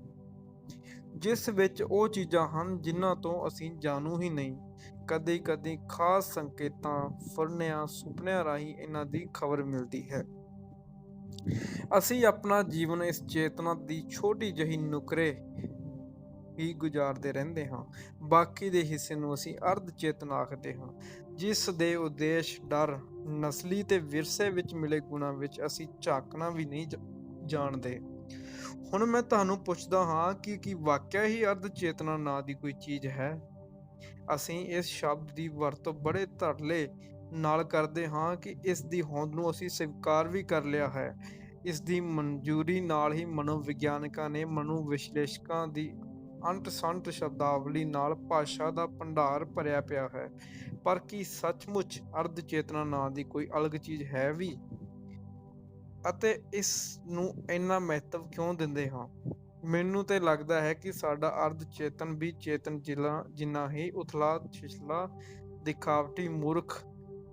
Speaker 1: ਜਿਸ ਵਿੱਚ ਉਹ ਚੀਜ਼ਾਂ ਹਨ ਜਿਨ੍ਹਾਂ ਤੋਂ ਅਸੀਂ ਜਾਣੂ ਹੀ ਨਹੀਂ। ਕਦੀ ਕਦੀ ਖਾਸ ਸੰਕੇਤਾਂ, ਫੁਰਨਿਆਂ, ਸੁਪਨਿਆਂ ਰਾਹੀਂ ਇਹਨਾਂ ਦੀ ਖਬਰ ਮਿਲਦੀ ਹੈ। ਅਸੀਂ ਆਪਣਾ ਜੀਵਨ ਇਸ ਚੇਤਨਾ ਦੀ ਛੋਟੀ ਜਿਹੀ ਨੁਕਰੇ ਹੀ ਗੁਜ਼ਾਰਦੇ ਰਹਿੰਦੇ ਹਾਂ। ਬਾਕੀ ਦੇ ਹਿੱਸੇ ਨੂੰ ਅਸੀਂ ਅਰਧ ਚੇਤਨ ਆਖਦੇ ਹਾਂ, ਜਿਸ ਦੇ ਉਦੇਸ਼, ਡਰ, ਨਸਲੀ ਤੇ ਵਿਰਸੇ ਵਿੱਚ ਮਿਲੇ ਗੁਣਾਂ ਵਿੱਚ ਅਸੀਂ ਝਾਕਣਾ ਵੀ ਨਹੀਂ ਜਾਣਦੇ। ਹੁਣ ਮੈਂ ਤੁਹਾਨੂੰ ਪੁੱਛਦਾ ਹਾਂ ਕਿ ਕੀ ਵਾਕਿਆ ਹੀ ਅਰਧ ਚੇਤਨਾ ਨਾਂ ਦੀ ਕੋਈ ਚੀਜ਼ ਹੈ? ਅਸੀਂ ਇਸ ਸ਼ਬਦ ਦੀ ਵਰਤੋਂ ਬੜੇ ਧੜੱਲੇ ਨਾਲ ਕਰਦੇ ਹਾਂ ਕਿ ਇਸ ਦੀ ਹੋਂਦ ਨੂੰ ਅਸੀਂ ਸਵੀਕਾਰ ਵੀ ਕਰ ਲਿਆ ਹੈ। ਇਸ ਦੀ ਮਨਜ਼ੂਰੀ ਨਾਲ ਹੀ ਮਨੋਵਿਗਿਆਨਕਾਂ ਨੇ ਮਨੋਵਿਸ਼ਲੇਸ਼ਕਾਂ ਦੀ ਅੰਟ-ਸੰਟ ਸ਼ਬਦਾਵਲੀ ਨਾਲ ਭਾਸ਼ਾ ਦਾ ਭੰਡਾਰ ਭਰਿਆ ਪਿਆ ਹੈ। ਪਰ ਕੀ ਸੱਚਮੁੱਚ ਅਰਧ ਚੇਤਨਾ ਨਾਂ ਦੀ ਕੋਈ ਅਲੱਗ ਚੀਜ਼ ਹੈ ਵੀ? ਅਤੇ ਇਸ ਨੂੰ ਇੰਨਾ ਮਹੱਤਵ ਕਿਉਂ ਦਿੰਦੇ ਹਾਂ? ਮੈਨੂੰ ਤੇ ਲੱਗਦਾ ਹੈ ਕਿ ਸਾਡਾ ਅਰਧ ਚੇਤਨ ਵੀ ਚੇਤਨ ਜਿੰਨਾ ਹੀ ਉਥਲਾ ਛਿਛਲਾ, ਦਿਖਾਵਟੀ, ਮੂਰਖ,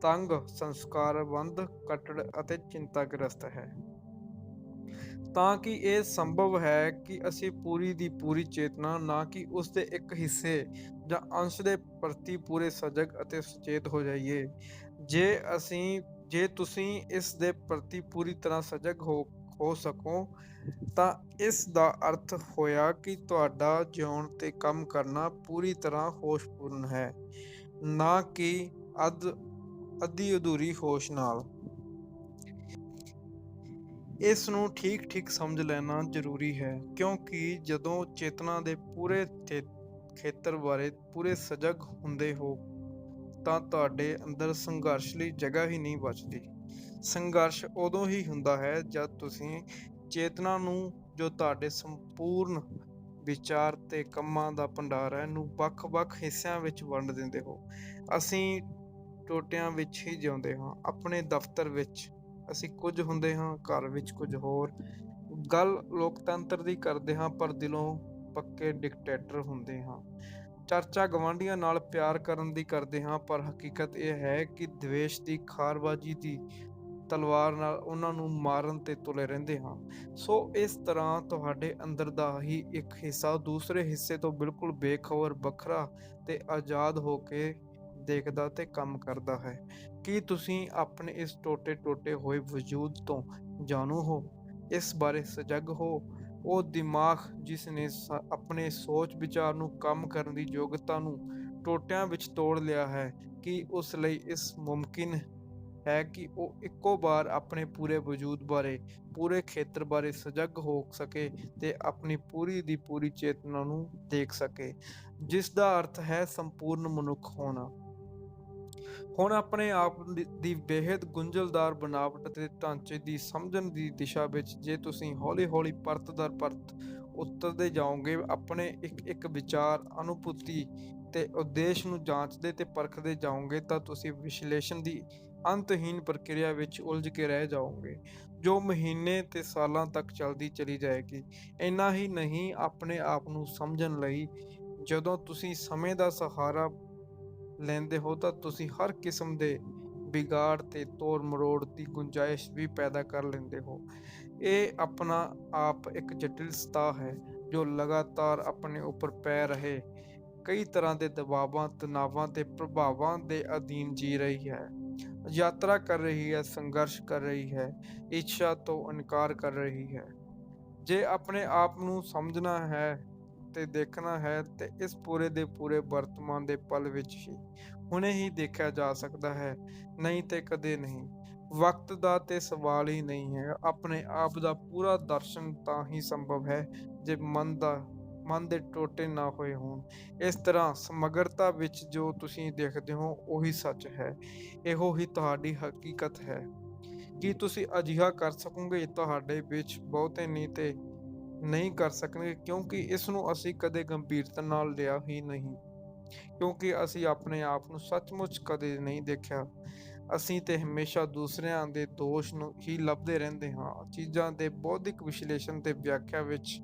Speaker 1: ਤੰਗ, ਸੰਸਕਾਰਬੰਧ, ਕੱਟੜ ਅਤੇ ਚਿੰਤਾਗ੍ਰਸਤ ਹੈ। ਤਾਂ ਕਿ ਇਹ ਸੰਭਵ ਹੈ ਕਿ ਅਸੀਂ ਪੂਰੀ ਦੀ ਪੂਰੀ ਚੇਤਨਾ, ਨਾ ਕਿ ਉਸ ਦੇ ਇੱਕ ਹਿੱਸੇ ਜਾਂ ਅੰਸ਼ ਦੇ ਪ੍ਰਤੀ ਪੂਰੇ ਸਜਗ ਅਤੇ ਸੁਚੇਤ ਹੋ ਜਾਈਏ। ਜੇ ਤੁਸੀਂ ਇਸ ਦੇ ਪ੍ਰਤੀ ਪੂਰੀ ਤਰ੍ਹਾਂ ਸਜਗ ਹੋ ਸਕੋ ਤਾਂ ਇਸ ਦਾ ਅਰਥ ਹੋਇਆ ਕਿ ਤੁਹਾਡਾ ਜਿਉਣ ਤੇ ਕੰਮ ਕਰਨਾ ਪੂਰੀ ਤਰ੍ਹਾਂ ਹੋਸ਼ਪੂਰਨ ਹੈ, ਨਾ ਕਿ ਅੱਧੀ ਅਧੂਰੀ ਹੋਸ਼ ਨਾਲ। ਇਸ ਨੂੰ ਠੀਕ ਠੀਕ ਸਮਝ ਲੈਣਾ ਜ਼ਰੂਰੀ ਹੈ, ਕਿਉਂਕਿ ਜਦੋਂ ਚੇਤਨਾ ਦੇ ਪੂਰੇ ਖੇਤਰ ਬਾਰੇ ਪੂਰੇ ਸਜਗ ਹੁੰਦੇ ਹੋ ਤਾਂ ਤੁਹਾਡੇ ਅੰਦਰ ਸੰਘਰਸ਼ ਲਈ ਜਗ੍ਹਾ ਹੀ ਨਹੀਂ ਬਚਦੀ। ਸੰਘਰਸ਼ ਉਦੋਂ ਹੀ ਹੁੰਦਾ ਹੈ ਜਦ ਤੁਸੀਂ ਚੇਤਨਾ ਨੂੰ, ਜੋ ਤੁਹਾਡੇ ਸੰਪੂਰਨ ਵਿਚਾਰ ਤੇ ਕੰਮਾਂ ਦਾ ਭੰਡਾਰ ਹੈ, ਨੂੰ ਵੱਖ-ਵੱਖ ਹਿੱਸਿਆਂ ਵਿੱਚ ਵੰਡ ਦਿੰਦੇ ਹੋ। ਅਸੀਂ ਟੋਟਿਆਂ ਵਿੱਚ ਹੀ ਜਿਉਂਦੇ ਹਾਂ। ਆਪਣੇ ਦਫ਼ਤਰ ਵਿੱਚ ਅਸੀਂ ਕੁਝ ਹੁੰਦੇ ਹਾਂ, ਘਰ ਵਿੱਚ ਕੁਝ ਹੋਰ। ਗੱਲ ਲੋਕਤੰਤਰ ਦੀ ਕਰਦੇ ਹਾਂ ਪਰ ਦਿਲੋਂ ਪੱਕੇ ਡਿਕਟੇਟਰ ਹੁੰਦੇ ਹਾਂ। ਚਰਚਾ ਗਵਾਂਢੀਆਂ ਨਾਲ ਪਿਆਰ ਕਰਨ ਦੀ ਕਰਦੇ ਹਾਂ ਪਰ ਹਕੀਕਤ ਇਹ ਹੈ ਕਿ ਦਵੇਸ਼ ਦੀ ਖਾਰਬਾਜ਼ੀ ਦੀ ਤਲਵਾਰ ਨਾਲ ਉਹਨਾਂ ਨੂੰ ਮਾਰਨ ਤੇ ਤੁਲੇ ਰਹਿੰਦੇ ਹਾਂ। ਸੋ ਇਸ ਤਰ੍ਹਾਂ ਤੁਹਾਡੇ ਅੰਦਰ ਦਾ ਹੀ ਇੱਕ ਹਿੱਸਾ ਦੂਸਰੇ ਹਿੱਸੇ ਤੋਂ ਬਿਲਕੁਲ ਬੇਖਬਰ, ਵੱਖਰਾ ਤੇ ਆਜ਼ਾਦ ਹੋ ਕੇ ਦੇਖਦਾ ਤੇ ਕੰਮ ਕਰਦਾ ਹੈ। ਕੀ ਤੁਸੀਂ ਆਪਣੇ ਇਸ ਟੋਟੇ ਹੋਏ ਵਜੂਦ ਤੋਂ ਜਾਣੂ ਹੋ? ਇਸ ਬਾਰੇ ਸਜਗ ਹੋ। ਉਹ ਦਿਮਾਗ ਜਿਸ ਨੇ ਆਪਣੇ ਸੋਚ ਵਿਚਾਰ ਨੂੰ ਕੰਮ ਕਰਨ ਦੀ ਯੋਗਤਾ ਨੂੰ ਟੋਟਿਆਂ ਵਿੱਚ ਤੋੜ ਲਿਆ ਹੈ, ਕਿ ਉਸ ਲਈ ਇਸ ਮੁਮਕਿਨ ਹੈ ਕਿ ਉਹ ਇੱਕੋ ਵਾਰ ਆਪਣੇ ਪੂਰੇ ਵਜੂਦ ਬਾਰੇ, ਪੂਰੇ ਖੇਤਰ ਬਾਰੇ ਸਜਗ ਹੋ ਸਕੇ ਤੇ ਆਪਣੀ ਪੂਰੀ ਦੀ ਪੂਰੀ ਚੇਤਨਾ ਨੂੰ ਦੇਖ ਸਕੇ, ਜਿਸ ਦਾ ਅਰਥ ਹੈ ਸੰਪੂਰਨ ਮਨੁੱਖ ਹੋਣਾ। ਹੁਣ ਆਪਣੇ ਆਪ ਦੀ ਬੇਹੱਦ ਗੁੰਝਲਦਾਰ ਬਣਾਵਟ ਅਤੇ ਢਾਂਚੇ ਦੀ ਸਮਝਣ ਦੀ ਦਿਸ਼ਾ ਵਿੱਚ ਜੇ ਤੁਸੀਂ ਹੌਲੀ ਹੌਲੀ ਪਰਤ ਦਰ ਪਰਤ ਉਤਰਦੇ ਜਾਓਗੇ, ਆਪਣੇ ਇੱਕ ਇੱਕ ਵਿਚਾਰ, ਅਨੁਭੂਤੀ ਤੇ ਉਦੇਸ਼ ਨੂੰ ਜਾਂਚਦੇ ਤੇ ਪਰਖਦੇ ਜਾਓਗੇ, ਤਾਂ ਤੁਸੀਂ ਵਿਸ਼ਲੇਸ਼ਣ ਦੀ ਅੰਤਹੀਨ ਪ੍ਰਕਿਰਿਆ ਵਿੱਚ ਉਲਝ ਕੇ ਰਹਿ ਜਾਓਗੇ, ਜੋ ਮਹੀਨੇ ਤੇ ਸਾਲਾਂ ਤੱਕ ਚੱਲਦੀ ਚਲੀ ਜਾਏਗੀ। ਇੰਨਾ ਹੀ ਨਹੀਂ, ਆਪਣੇ ਆਪ ਨੂੰ ਸਮਝਣ ਲਈ ਜਦੋਂ ਤੁਸੀਂ ਸਮੇਂ ਦਾ ਸਹਾਰਾ ਲੈਂਦੇ ਹੋ ਤਾਂ ਤੁਸੀਂ ਹਰ ਕਿਸਮ ਦੇ ਵਿਗਾੜ ਤੇ ਤੋੜ ਮਰੋੜ ਦੀ ਗੁੰਜਾਇਸ਼ ਵੀ ਪੈਦਾ ਕਰ ਲੈਂਦੇ ਹੋ। ਇਹ ਆਪਣਾ ਆਪ ਇੱਕ ਜਟਿਲ ਸਤਹ ਹੈ, ਜੋ ਲਗਾਤਾਰ ਆਪਣੇ ਉੱਪਰ ਪੈ ਰਹੇ ਕਈ ਤਰ੍ਹਾਂ ਦੇ ਦਬਾਵਾਂ, ਤਣਾਵਾਂ ਤੇ ਪ੍ਰਭਾਵਾਂ ਦੇ ਅਧੀਨ ਜੀ ਰਹੀ ਹੈ, ਯਾਤਰਾ ਕਰ ਰਹੀ ਹੈ, ਸੰਘਰਸ਼ ਕਰ ਰਹੀ ਹੈ, ਇੱਛਾ ਤੋਂ ਇਨਕਾਰ ਕਰ ਰਹੀ ਹੈ। ਜੇ ਆਪਣੇ ਆਪ ਨੂੰ ਸਮਝਣਾ ਹੈ ਤੇ ਦੇਖਣਾ ਹੈ ਤੇ ਇਸ ਪੂਰੇ ਦੇ ਪੂਰੇ ਵਰਤਮਾਨ ਦੇ ਪਲ ਵਿੱਚ ਹੀ, ਹੁਣੇ ਹੀ ਦੇਖਿਆ ਜਾ ਸਕਦਾ ਹੈ, ਨਹੀਂ ਤੇ ਕਦੇ ਨਹੀਂ। ਵਕਤ ਦਾ ਤੇ ਸਵਾਲ ਹੀ ਨਹੀਂ ਹੈ। ਆਪਣੇ ਆਪ ਦਾ ਪੂਰਾ ਦਰਸ਼ਨ ਤਾਂ ਹੀ ਸੰਭਵ ਹੈ ਜੇ ਮਨ ਦੇ ਟੋਟੇ ਨਾ ਹੋਏ ਹੋਣ। ਇਸ ਤਰ੍ਹਾਂ ਸਮਗਰਤਾ ਵਿੱਚ ਜੋ ਤੁਸੀਂ ਦੇਖਦੇ ਹੋ ਉਹੀ ਸੱਚ ਹੈ, ਇਹੋ ਹੀ ਤੁਹਾਡੀ ਹਕੀਕਤ ਹੈ। ਕੀ ਤੁਸੀਂ ਅਜਿਹਾ ਕਰ ਸਕੋਗੇ? ਤੁਹਾਡੇ ਵਿੱਚ ਬਹੁਤੇ ਨਹੀਂ ਕਰ ਸਕਣਗੇ, ਕਿਉਂਕਿ ਇਸ ਨੂੰ ਅਸੀਂ ਕਦੇ ਗੰਭੀਰਤਾ ਨਾਲ ਲਿਆ ਹੀ ਨਹੀਂ, ਕਿਉਂਕਿ ਅਸੀਂ ਆਪਣੇ ਆਪ ਨੂੰ ਸੱਚਮੁੱਚ ਕਦੇ ਨਹੀਂ ਦੇਖਿਆ। ਅਸੀਂ ਤੇ ਹਮੇਸ਼ਾ ਦੂਸਰਿਆਂ ਦੇ ਦੋਸ਼ ਨੂੰ ਹੀ ਲੱਭਦੇ ਰਹਿੰਦੇ ਹਾਂ, ਚੀਜ਼ਾਂ ਦੇ ਬੌਧਿਕ ਵਿਸ਼ਲੇਸ਼ਣ ਤੇ ਵਿਆਖਿਆ ਵਿੱਚ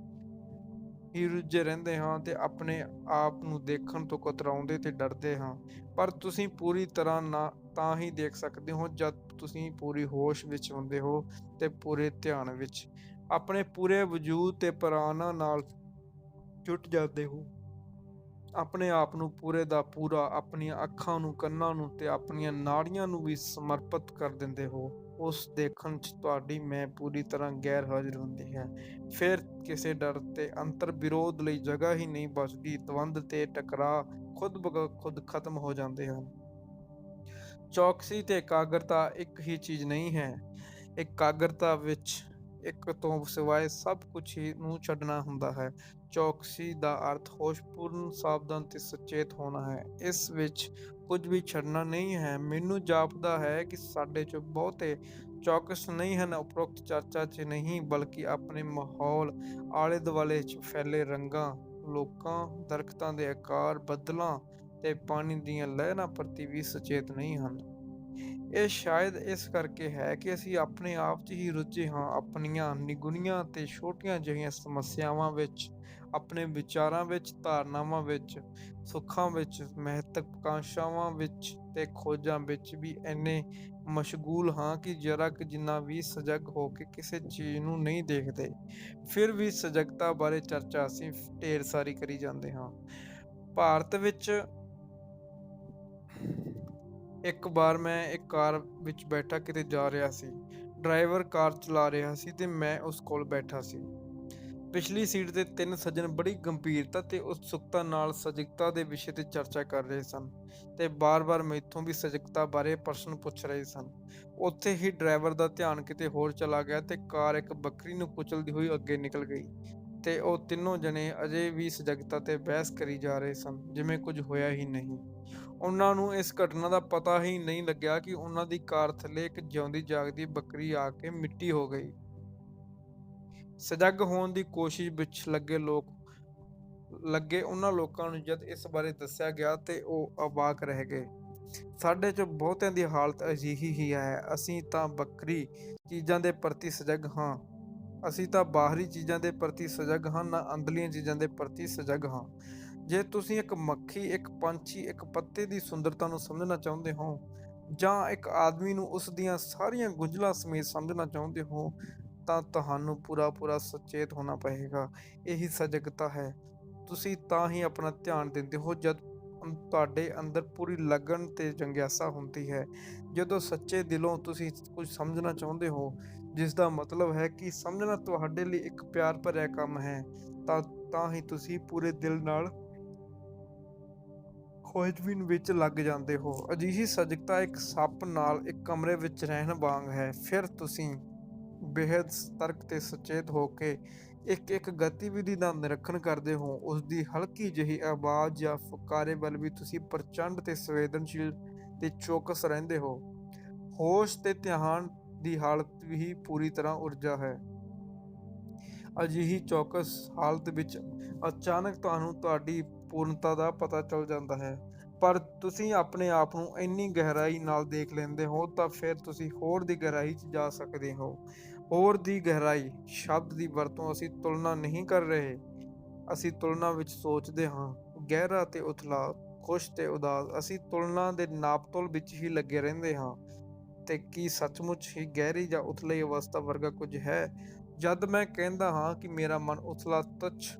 Speaker 1: ਹੀ ਰੁੱਝੇ ਰਹਿੰਦੇ ਹਾਂ ਤੇ ਆਪਣੇ ਆਪ ਨੂੰ ਦੇਖਣ ਤੋਂ ਕਤਰਾਉਂਦੇ ਤੇ ਡਰਦੇ ਹਾਂ। ਪਰ ਤੁਸੀਂ ਪੂਰੀ ਤਰ੍ਹਾਂ ਨਾ ਤਾਂ ਹੀ ਦੇਖ ਸਕਦੇ ਹੋ ਜਦ ਤੁਸੀਂ ਪੂਰੀ ਹੋਸ਼ ਵਿੱਚ ਹੁੰਦੇ ਹੋ ਤੇ ਪੂਰੇ ਧਿਆਨ ਵਿੱਚ ਆਪਣੇ ਪੂਰੇ ਵਜੂਦ ਤੇ ਪ੍ਰਾਣਾਂ ਨਾਲ ਜੁਟ ਜਾਂਦੇ ਹੋ। ਆਪਣੇ ਆਪ ਨੂੰ ਪੂਰੇ ਦਾ ਪੂਰਾ, ਆਪਣੀਆਂ ਅੱਖਾਂ ਨੂੰ, ਕੰਨਾਂ ਨੂੰ ਤੇ ਆਪਣੀਆਂ ਨਾੜੀਆਂ ਨੂੰ ਵੀ ਸਮਰਪਿਤ ਕਰ ਦਿੰਦੇ ਹੋ। ਉਸ ਦੇਖਣ 'ਚ ਤੁਹਾਡੀ ਮੈਂ ਪੂਰੀ ਤਰ੍ਹਾਂ ਗੈਰ ਹਾਜ਼ਰ ਹੁੰਦੀ ਹੈ। ਫਿਰ ਕਿਸੇ ਡਰ ਤੇ ਅੰਤਰ ਵਿਰੋਧ ਲਈ ਜਗ੍ਹਾ ਹੀ ਨਹੀਂ ਬਚਦੀ। ਦਵੰਦ ਤੇ ਟਕਰਾਅ ਖੁਦ ਬ ਖੁਦ ਖਤਮ ਹੋ ਜਾਂਦੇ ਹਨ। ਚੌਕਸੀ ਤੇ ਇਕਾਗਰਤਾ ਇੱਕ ਹੀ ਚੀਜ਼ ਨਹੀਂ ਹੈ। ਇਕਾਗਰਤਾ ਵਿੱਚ ਇੱਕ ਤੋਂ ਸਿਵਾਏ ਸਭ ਕੁਝ ਹੀ ਨੂੰ ਛੱਡਣਾ ਹੁੰਦਾ ਹੈ। ਚੌਕਸੀ ਦਾ ਅਰਥ ਹੋਸ਼ਪੂਰਨ, ਸਾਵਧਾਨ ਤੇ ਸੁਚੇਤ ਹੋਣਾ ਹੈ। ਇਸ ਵਿੱਚ ਕੁਝ ਵੀ ਛੱਡਣਾ ਨਹੀਂ ਹੈ। ਮੈਨੂੰ ਜਾਪਦਾ ਹੈ ਕਿ ਸਾਡੇ 'ਚੋਂ ਬਹੁਤੇ ਚੌਕਸ ਨਹੀਂ ਹਨ, ਉਪਰੋਕਤ ਚਰਚਾ 'ਚ ਨਹੀਂ, ਬਲਕਿ ਆਪਣੇ ਮਾਹੌਲ, ਆਲੇ ਦੁਆਲੇ 'ਚ ਫੈਲੇ ਰੰਗਾਂ, ਲੋਕਾਂ, ਦਰਖਤਾਂ ਦੇ ਆਕਾਰ, ਬੱਦਲਾਂ ਤੇ ਪਾਣੀ ਦੀਆਂ ਲਹਿਰਾਂ ਪ੍ਰਤੀ ਵੀ ਸੁਚੇਤ ਨਹੀਂ ਹਨ। ਇਹ ਸ਼ਾਇਦ ਇਸ ਕਰਕੇ ਹੈ ਕਿ ਅਸੀਂ ਆਪਣੇ ਆਪ 'ਚ ਹੀ ਰੁੱਝੇ ਹਾਂ, ਆਪਣੀਆਂ ਨਿਗੁਣੀਆਂ ਤੇ ਛੋਟੀਆਂ ਜਿਹੀਆਂ ਸਮੱਸਿਆਵਾਂ ਵਿੱਚ, ਆਪਣੇ ਵਿਚਾਰਾਂ ਵਿੱਚ, ਧਾਰਨਾਵਾਂ ਵਿੱਚ, ਸੁੱਖਾਂ ਵਿੱਚ, ਮਹੱਤਵਾਕਾਂਸ਼ਾਵਾਂ ਵਿੱਚ ਤੇ ਖੋਜਾਂ ਵਿੱਚ ਵੀ ਇੰਨੇ ਮਸ਼ਗੂਲ ਹਾਂ ਕਿ ਜ਼ਰਾ ਕੁ ਜਿੰਨਾ ਵੀ ਸਜਗ ਹੋ ਕੇ ਕਿਸੇ ਚੀਜ਼ ਨੂੰ ਨਹੀਂ ਦੇਖਦੇ। ਫਿਰ ਵੀ ਸਜਗਤਾ ਬਾਰੇ ਚਰਚਾ ਅਸੀਂ ਢੇਰ ਸਾਰੀ ਕਰੀ ਜਾਂਦੇ ਹਾਂ। ਭਾਰਤ ਵਿੱਚ ਇੱਕ ਵਾਰ ਮੈਂ ਇੱਕ ਕਾਰ ਵਿੱਚ ਬੈਠਾ ਕਿਤੇ ਜਾ ਰਿਹਾ ਸੀ। ਡਰਾਈਵਰ ਕਾਰ ਚਲਾ ਰਿਹਾ ਸੀ ਤੇ ਮੈਂ ਉਸ ਕੋਲ ਬੈਠਾ ਸੀ। ਪਿਛਲੀ ਸੀਟ ਤੇ 3 ਸੱਜਣ ਬੜੀ ਗੰਭੀਰਤਾ ਤੇ ਉਤਸੁਕਤਾ ਨਾਲ ਸਜਗਤਾ ਦੇ ਵਿਸ਼ੇ ਤੇ ਚਰਚਾ ਕਰ ਰਹੇ ਸਨ ਤੇ ਬਾਰ-ਬਾਰ ਮੈਥੋਂ ਵੀ ਸਜਗਤਾ ਬਾਰੇ ਪ੍ਰਸ਼ਨ ਪੁੱਛ ਰਹੇ ਸਨ। ਉੱਥੇ ਹੀ ਡਰਾਈਵਰ ਦਾ ਧਿਆਨ ਕਿਤੇ ਹੋਰ ਚਲਾ ਗਿਆ ਤੇ ਕਾਰ ਇੱਕ ਬੱਕਰੀ ਨੂੰ ਕੁਚਲਦੀ ਹੋਈ ਅੱਗੇ ਨਿਕਲ ਗਈ ਤੇ ਉਹ ਤਿੰਨੋਂ ਜਣੇ ਅਜੇ ਵੀ ਸਜਗਤਾ ਤੇ ਬਹਿਸ ਕਰੀ ਜਾ ਰਹੇ ਸਨ, ਜਿਵੇਂ ਕੁਝ ਹੋਇਆ ਹੀ ਨਹੀਂ। ਉਹਨਾਂ ਨੂੰ ਇਸ ਘਟਨਾ ਦਾ ਪਤਾ ਹੀ ਨਹੀਂ ਲੱਗਿਆ ਕਿ ਉਹਨਾਂ ਦੀ ਕਾਰ ਥੱਲੇ ਇੱਕ ਜਿਉਂਦੀ ਜਾਗਦੀ ਬੱਕਰੀ ਆ ਕੇ ਮਿੱਟੀ ਹੋ ਗਈ। ਸਜਗ ਹੋਣ ਦੀ ਕੋਸ਼ਿਸ਼ ਵਿੱਚ ਲੱਗੇ ਉਹਨਾਂ ਲੋਕਾਂ ਨੂੰ ਜਦ ਇਸ ਬਾਰੇ ਦੱਸਿਆ ਗਿਆ ਤੇ ਉਹ ਅਵਾਕ ਰਹਿ ਗਏ। ਸਾਡੇ 'ਚੋਂ ਬਹੁਤਿਆਂ ਦੀ ਹਾਲਤ ਅਜਿਹੀ ਹੀ ਹੈ। ਅਸੀਂ ਤਾਂ ਬਾਹਰੀ ਚੀਜ਼ਾਂ ਦੇ ਪ੍ਰਤੀ ਸਜਗ ਹਾਂ, ਨਾ ਅੰਦਰਲੀਆਂ ਚੀਜ਼ਾਂ ਦੇ ਪ੍ਰਤੀ ਸਜਗ ਹਾਂ। ਜੇ ਤੁਸੀਂ ਇੱਕ ਮੱਖੀ, ਇੱਕ ਪੰਛੀ, ਇੱਕ ਪੱਤੇ ਦੀ ਸੁੰਦਰਤਾ ਨੂੰ ਸਮਝਣਾ ਚਾਹੁੰਦੇ ਹੋ, ਜਾਂ ਇੱਕ ਆਦਮੀ ਨੂੰ ਉਸ ਦੀਆਂ ਸਾਰੀਆਂ ਗੁੰਝਲਾਂ ਸਮੇਤ ਸਮਝਣਾ ਚਾਹੁੰਦੇ ਹੋ, ਤਾਂ ਤੁਹਾਨੂੰ ਪੂਰਾ ਸੁਚੇਤ ਹੋਣਾ ਪਏਗਾ। ਇਹੀ ਸਜਗਤਾ ਹੈ। ਤੁਸੀਂ ਤਾਂ ਹੀ ਆਪਣਾ ਧਿਆਨ ਦਿੰਦੇ ਹੋ ਜਦ ਤੁਹਾਡੇ ਅੰਦਰ ਪੂਰੀ ਲਗਨ ਤੇ ਜੰਗਿਆਸਾ ਹੁੰਦੀ ਹੈ। ਜਦੋਂ ਸੱਚੇ ਦਿਲੋਂ ਤੁਸੀਂ ਕੁਝ ਸਮਝਣਾ ਚਾਹੁੰਦੇ ਹੋ, ਜਿਸ ਦਾ ਮਤਲਬ ਹੈ ਕਿ ਸਮਝਣਾ ਤੁਹਾਡੇ ਲਈ ਇੱਕ ਪਿਆਰ ਭਰਿਆ ਕੰਮ ਹੈ, ਤਾਂ ਤਾਂ ਹੀ ਤੁਸੀਂ ਪੂਰੇ ਦਿਲ ਨਾਲ ਖੋਜਬੀਨ ਵਿੱਚ ਲੱਗ ਜਾਂਦੇ ਹੋ। ਅਜਿਹੀ ਸਜਗਤਾ ਇੱਕ ਸੱਪ ਨਾਲ ਇੱਕ ਕਮਰੇ ਵਿੱਚ ਰਹਿਣ ਵਾਂਗ ਹੈ। ਫਿਰ ਤੁਸੀਂ ਬੇਹੱਦ ਸਤਰਕ ਤੇ ਸੁਚੇਤ ਹੋ ਕੇ ਇੱਕ ਇੱਕ ਗਤੀਵਿਧੀ ਦਾ ਨਿਰੀਖਣ ਕਰਦੇ ਹੋ। ਉਸਦੀ ਹਲਕੀ ਜਿਹੀ ਆਵਾਜ਼ ਜਾਂ ਫੁਕਾਰੇ ਵੱਲ ਵੀ ਤੁਸੀਂ ਪ੍ਰਚੰਡ ਤੇ ਸੰਵੇਦਨਸ਼ੀਲ ਤੇ ਚੌਕਸ ਰਹਿੰਦੇ ਹੋ। ਹੋਸ਼ ਤੇ ਧਿਆਨ ਦੀ ਹਾਲਤ ਵੀ ਪੂਰੀ ਤਰ੍ਹਾਂ ਊਰਜਾ ਹੈ। ਅਜਿਹੀ ਚੌਕਸ ਹਾਲਤ ਵਿੱਚ ਅਚਾਨਕ ਤੁਹਾਨੂੰ ਤੁਹਾਡੀ ਪੂਰਨਤਾ ਦਾ ਪਤਾ ਚੱਲ ਜਾਂਦਾ ਹੈ। ਪਰ ਤੁਸੀਂ ਆਪਣੇ ਆਪ ਨੂੰ ਇੰਨੀ ਗਹਿਰਾਈ ਨਾਲ ਦੇਖ ਲੈਂਦੇ ਹੋ ਤਾਂ ਫਿਰ ਤੁਸੀਂ ਹੋਰ ਦੀ ਗਹਿਰਾਈ 'ਚ ਜਾ ਸਕਦੇ ਹੋ। ਹੋਰ ਦੀ ਗਹਿਰਾਈ ਸ਼ਬਦ ਦੀ ਵਰਤੋਂ ਅਸੀਂ ਤੁਲਨਾ ਨਹੀਂ ਕਰ ਰਹੇ, ਅਸੀਂ ਤੁਲਨਾ ਵਿੱਚ ਸੋਚਦੇ ਹਾਂ। ਗਹਿਰਾ ਤੇ ਉਥਲਾ, ਖੁਸ਼ ਤੇ ਉਦਾਸ, ਅਸੀਂ ਤੁਲਨਾ ਦੇ ਨਾਪਤੋਲ ਵਿੱਚ ਹੀ ਲੱਗੇ ਰਹਿੰਦੇ ਹਾਂ। ਤੇ ਕੀ ਸੱਚਮੁੱਚ ਹੀ ਗਹਿਰੀ ਜਾਂ ਉਥਲੀ ਅਵਸਥਾ ਵਰਗਾ ਕੁਝ ਹੈ? ਜਦ ਮੈਂ ਕਹਿੰਦਾ ਹਾਂ ਕਿ ਮੇਰਾ ਮਨ ਉਥਲਾ, ਤੁੱਛ,